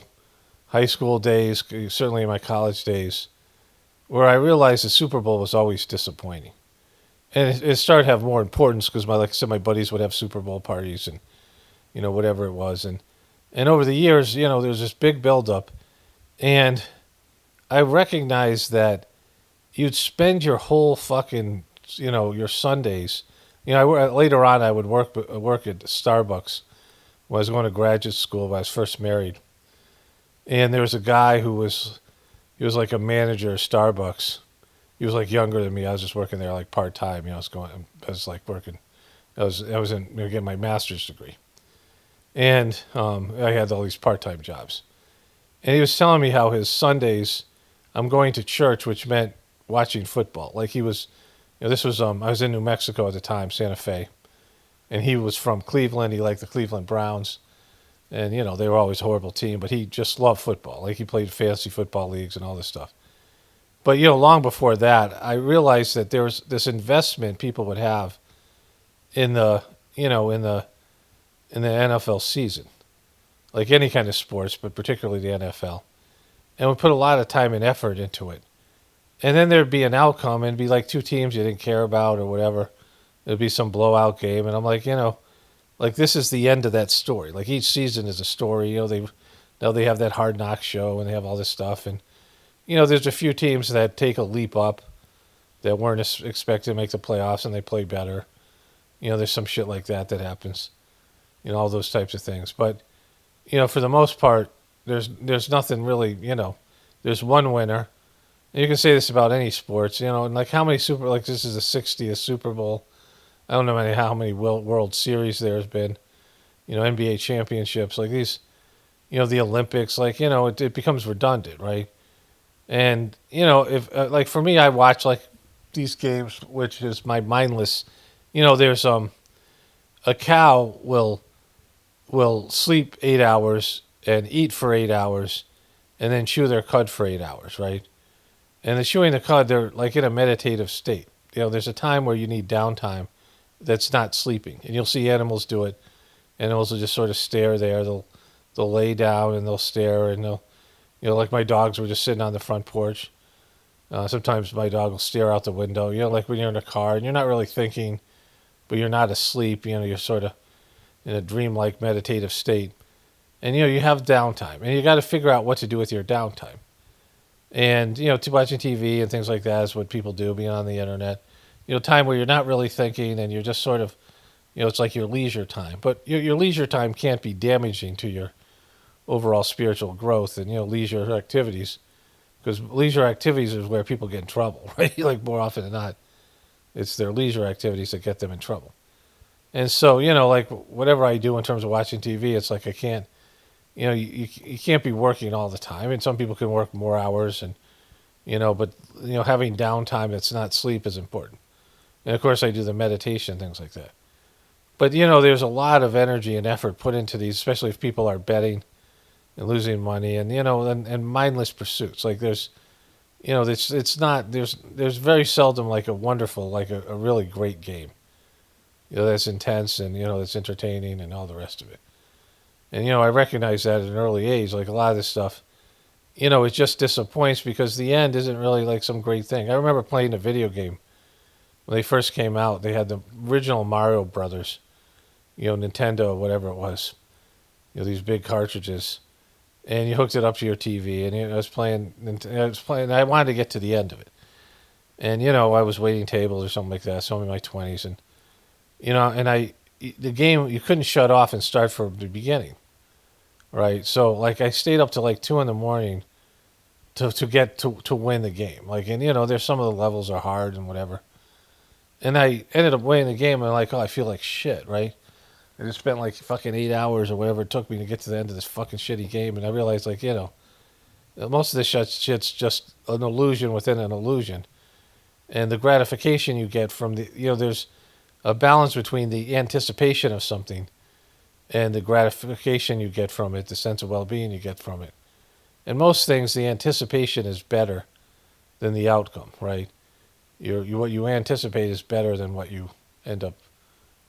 high school days, certainly in my college days, where I realized the Super Bowl was always disappointing. And it started to have more importance because, like I said, my buddies would have Super Bowl parties and, whatever it was. And over the years, there was this big buildup. And I recognized that you'd spend your whole fucking, your Sundays. Later on I would work at Starbucks when I was going to graduate school when I was first married. And there was a guy he was like a manager of Starbucks. He was like younger than me. I was just working there like part-time. I was like working. I was getting my master's degree. And I had all these part-time jobs. And he was telling me how his Sundays, I'm going to church, which meant watching football. Like he was, this was, I was in New Mexico at the time, Santa Fe. And he was from Cleveland. He liked the Cleveland Browns. And, they were always a horrible team, but he just loved football. Like he played fantasy football leagues and all this stuff. But, long before that, I realized that there was this investment people would have in the NFL season, like any kind of sports, but particularly the NFL, and we put a lot of time and effort into it. And then there'd be an outcome, and it'd be like two teams you didn't care about or whatever. It'd be some blowout game, and I'm like, like this is the end of that story. Like each season is a story. They have that Hard Knocks show, and they have all this stuff, and there's a few teams that take a leap up that weren't expected to make the playoffs, and they play better. There's some shit like that happens. All those types of things. But, for the most part, there's nothing really, there's one winner. And you can say this about any sports, and like how many this is the 60th Super Bowl. I don't know how many World Series there's been, NBA championships, like these, the Olympics, like, it becomes redundant, right? And, if, like for me, I watch like these games, which is my mindless, there's, a cow will sleep 8 hours and eat for 8 hours and then chew their cud for 8 hours, right? And the chewing the cud, they're like in a meditative state. There's a time where you need downtime that's not sleeping. And you'll see animals do it. Animals will just sort of stare there. They'll lay down and they'll stare and they'll, like my dogs were just sitting on the front porch. Sometimes my dog will stare out the window, like when you're in a car and you're not really thinking, but you're not asleep, you're sort of in a dreamlike meditative state. And, you have downtime. And you got to figure out what to do with your downtime. And, watching TV and things like that is what people do, being on the internet. Time where you're not really thinking and you're just sort of, it's like your leisure time. But your leisure time can't be damaging to your overall spiritual growth and, leisure activities. Because leisure activities is where people get in trouble, right? Like more often than not, it's their leisure activities that get them in trouble. And so, like whatever I do in terms of watching TV, it's like I can't, you can't be working all the time. And some people can work more hours and, but, having downtime that's not sleep is important. And of course I do the meditation, things like that. But, there's a lot of energy and effort put into these, especially if people are betting and losing money and, and mindless pursuits. Like there's, it's not, there's very seldom like a wonderful, like a really great game. That's intense and, that's entertaining and all the rest of it. And, I recognize that at an early age, like a lot of this stuff, it just disappoints because the end isn't really like some great thing. I remember playing a video game when they first came out. They had the original Mario Brothers, Nintendo, whatever it was, these big cartridges, and you hooked it up to your TV, and I was playing, and I wanted to get to the end of it. And, I was waiting tables or something like that, so I'm in my 20s, and, and the game, you couldn't shut off and start from the beginning, right? So like I stayed up to like 2 a.m. to win the game. Like, and there's some of the levels are hard and whatever. And I ended up winning the game, and I'm like, oh, I feel like shit, right? I just spent like fucking 8 hours or whatever it took me to get to the end of this fucking shitty game, and I realized, like, most of this shit's just an illusion within an illusion. And the gratification you get from there's a balance between the anticipation of something and the gratification you get from it, the sense of well-being you get from it. And most things, the anticipation is better than the outcome, right? What you anticipate is better than what you end up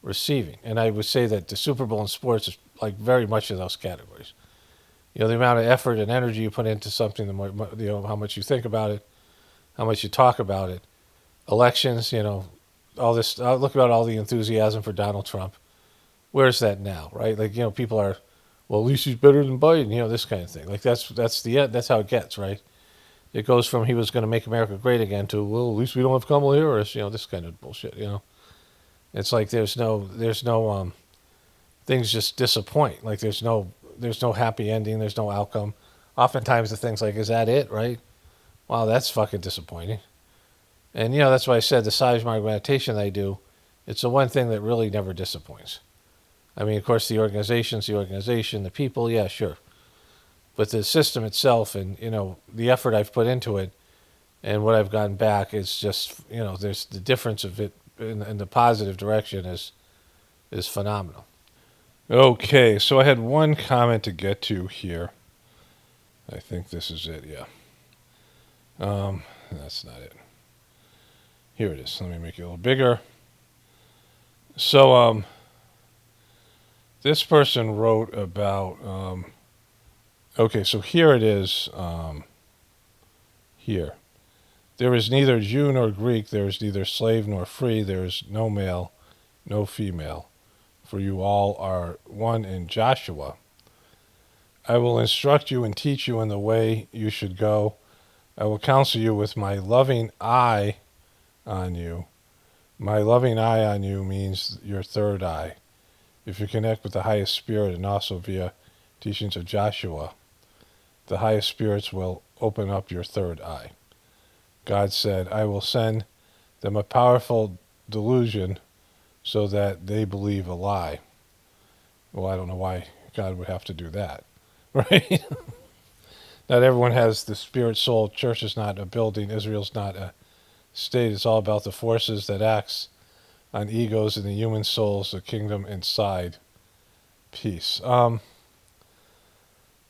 receiving. And I would say that the Super Bowl in sports is like very much in those categories. The amount of effort and energy you put into something, the more, how much you think about it, how much you talk about it. Elections, all this. Look about all the enthusiasm for Donald Trump. Where's that now, right? Like, people are, well, at least he's better than Biden, this kind of thing. Like that's how it gets, right? It goes from he was going to make America great again to, well, at least we don't have Kamala Harris, this kind of bullshit, It's like there's no things just disappoint. Like there's no happy ending, there's no outcome. Oftentimes the thing's like, is that it, right? Wow, that's fucking disappointing. And that's why I said the Sajma meditation I do, it's the one thing that really never disappoints. I mean, of course, the organization's the organization, the people, yeah, sure. But the system itself and, the effort I've put into it and what I've gotten back is just, there's the difference of it in the positive direction is phenomenal. Okay, so I had one comment to get to here. I think this is it, yeah. That's not it. Here it is. Let me make it a little bigger. So, this person wrote about, okay, so here it is, here. There is neither Jew nor Greek, there is neither slave nor free, there is no male, no female, for you all are one in Joshua. I will instruct you and teach you in the way you should go. I will counsel you with my loving eye on you. My loving eye on you means your third eye. If you connect with the highest spirit and also via teachings of Joshua, the highest spirits will open up your third eye. God said, I will send them a powerful delusion so that they believe a lie. Well, I don't know why God would have to do that, right? Not everyone has the spirit soul. Church is not a building. Israel's not a state. It's all about the forces that acts on egos in the human souls, the kingdom inside. Peace.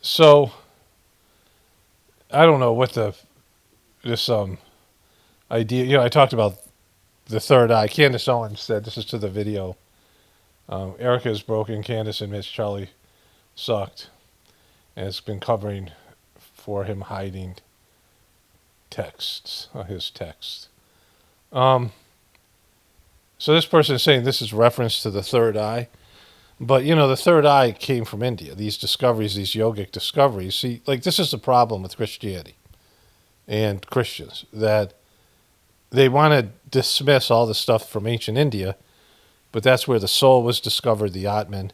So I don't know what this idea. I talked about the third eye. Candace Owens said, this is to the video. Erica is broken. Candace admits Charlie sucked, and it's been covering for him hiding texts, his text. So this person is saying this is reference to the third eye. But, the third eye came from India. These discoveries, these yogic discoveries. See, like, this is the problem with Christianity and Christians, that they want to dismiss all the stuff from ancient India, but that's where the soul was discovered, the Atman,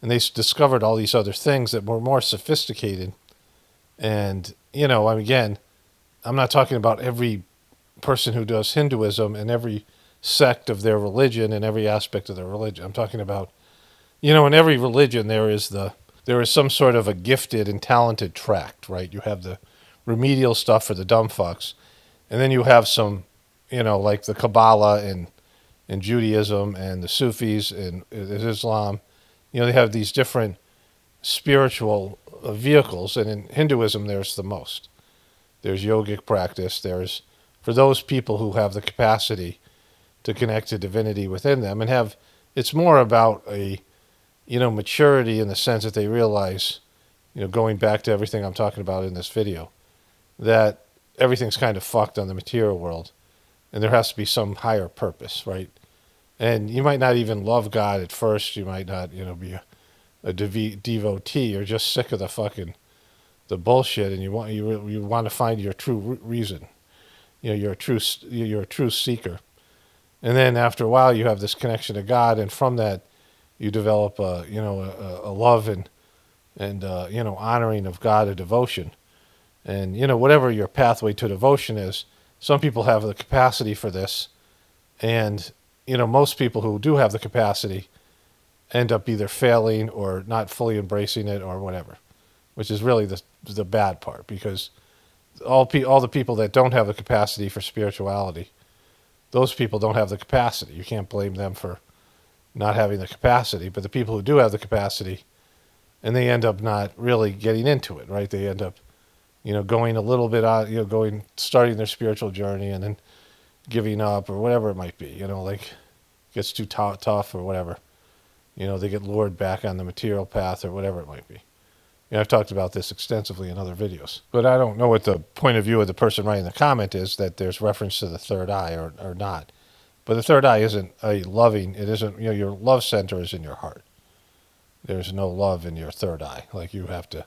and they discovered all these other things that were more sophisticated. And, again, I'm not talking about every person who does Hinduism and every sect of their religion and every aspect of their religion. I'm talking about, in every religion there is some sort of a gifted and talented tract, right? You have the remedial stuff for the dumb fucks, and then you have some, like the Kabbalah and Judaism and the Sufis and Islam. They have these different spiritual vehicles, and in Hinduism there's the most. There's yogic practice. There's, for those people who have the capacity to connect to divinity within them and have, it's more about a, maturity in the sense that they realize, going back to everything I'm talking about in this video, that everything's kind of fucked on the material world and there has to be some higher purpose, right? And you might not even love God at first. You might not, be a devotee. You're just sick of the bullshit, and you want to find your true reason. You're a true seeker. And then after a while, you have this connection to God, and from that, you develop a love and honoring of God, a devotion. And, whatever your pathway to devotion is, some people have the capacity for this. And, most people who do have the capacity end up either failing or not fully embracing it or whatever, which is really the bad part, because all the people that don't have the capacity for spirituality, those people don't have the capacity. You can't blame them for not having the capacity. But the people who do have the capacity, and they end up not really getting into it, right? They end up, going a little bit on, starting their spiritual journey and then giving up or whatever it might be, like gets too tough or whatever. They get lured back on the material path or whatever it might be. I've talked about this extensively in other videos. But I don't know what the point of view of the person writing the comment is, that there's reference to the third eye or not. But the third eye isn't it isn't, your love center is in your heart. There's no love in your third eye. Like, you have to,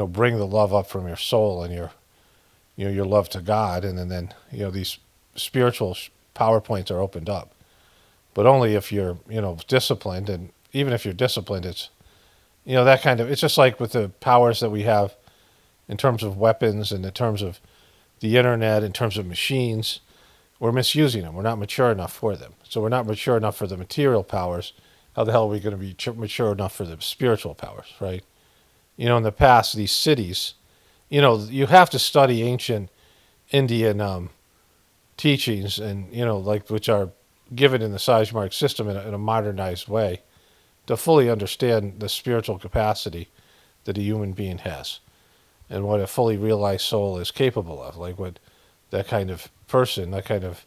bring the love up from your soul and your love to God. And then these spiritual power points are opened up. But only if you're, disciplined. And even if you're disciplined, it's, that kind of, it's just like with the powers that we have in terms of weapons and in terms of the internet, in terms of machines, we're misusing them. We're not mature enough for them. So we're not mature enough for the material powers. How the hell are we going to be mature enough for the spiritual powers, right? In the past, these cities, you have to study ancient Indian teachings and, which are given in the Sajmark system in a modernized way, to fully understand the spiritual capacity that a human being has and what a fully realized soul is capable of, like what that kind of person, that kind of,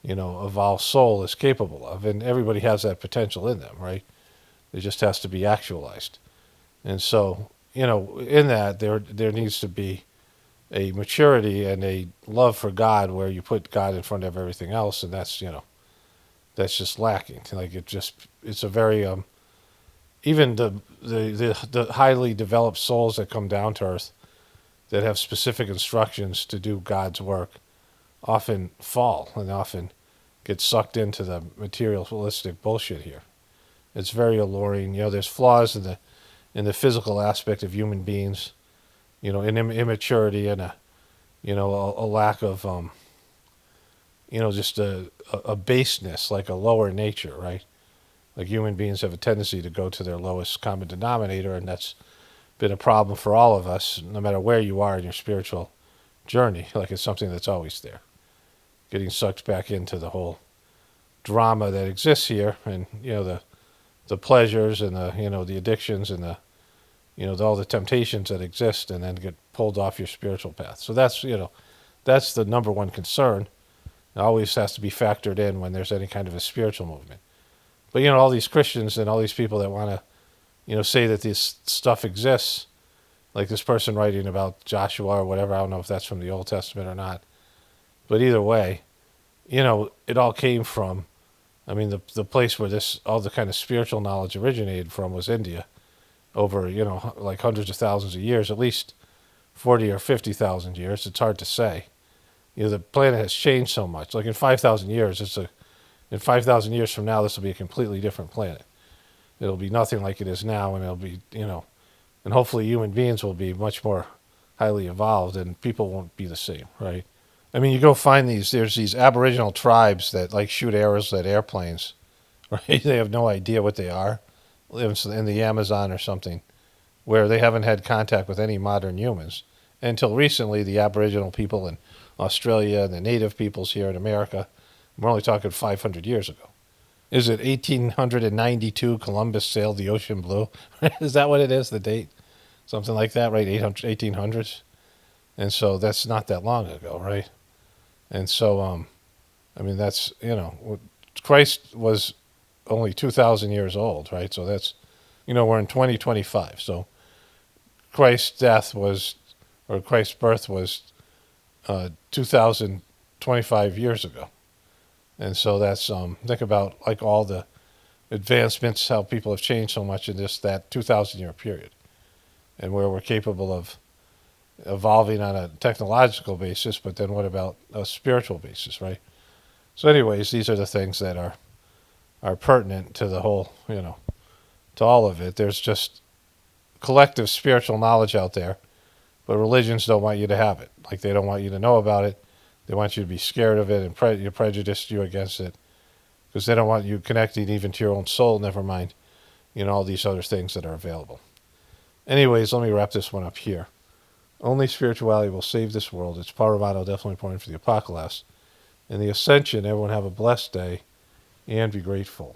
evolved soul is capable of. And everybody has that potential in them, right? It just has to be actualized. And so, in that, there needs to be a maturity and a love for God where you put God in front of everything else, and that's, that's just lacking. Like, it's a very, even the highly developed souls that come down to earth that have specific instructions to do God's work often fall and often get sucked into the materialistic bullshit here. It's very alluring. There's flaws in the physical aspect of human beings, in immaturity and a lack of, just a baseness, like a lower nature, right? Like, human beings have a tendency to go to their lowest common denominator, and that's been a problem for all of us, no matter where you are in your spiritual journey. Like, it's something that's always there. Getting sucked back into the whole drama that exists here, and, the pleasures and the addictions and all the temptations that exist, and then get pulled off your spiritual path. So that's, that's the number one concern. It always has to be factored in when there's any kind of a spiritual movement. But, all these Christians and all these people that want to, say that this stuff exists, like this person writing about Joshua or whatever, I don't know if that's from the Old Testament or not. But either way, it all came from, the place where all the kind of spiritual knowledge originated from was India over, like hundreds of thousands of years, at least 40 or 50,000 years. It's hard to say. The planet has changed so much. Like, in 5,000 years, in 5,000 years from now, this will be a completely different planet. It'll be nothing like it is now, and it'll be, and hopefully human beings will be much more highly evolved, and people won't be the same, right? You go find there's these Aboriginal tribes that, like, shoot arrows at airplanes, right? They have no idea what they are. Live in the Amazon or something, where they haven't had contact with any modern humans. Until recently, the Aboriginal people in Australia and the native peoples here in America, we're only talking 500 years ago. Is it 1892 Columbus sailed the ocean blue? Is that what it is, the date? Something like that, right? 1800s? And so that's not that long ago, right? And so, that's, Christ was only 2,000 years old, right? So that's, we're in 2025. So Christ's birth was 2,025 years ago. And so that's, think about, like, all the advancements, how people have changed so much in that 2,000-year period, and where we're capable of evolving on a technological basis, but then what about a spiritual basis, right? So anyways, these are the things that are pertinent to the whole, to all of it. There's just collective spiritual knowledge out there, but religions don't want you to have it. Like, they don't want you to know about it. They want you to be scared of it and prejudice you against it, because they don't want you connected even to your own soul, never mind, all these other things that are available. Anyways, let me wrap this one up here. Only spirituality will save this world. It's Parvado, definitely pointing for the apocalypse. And the ascension, everyone have a blessed day and be grateful.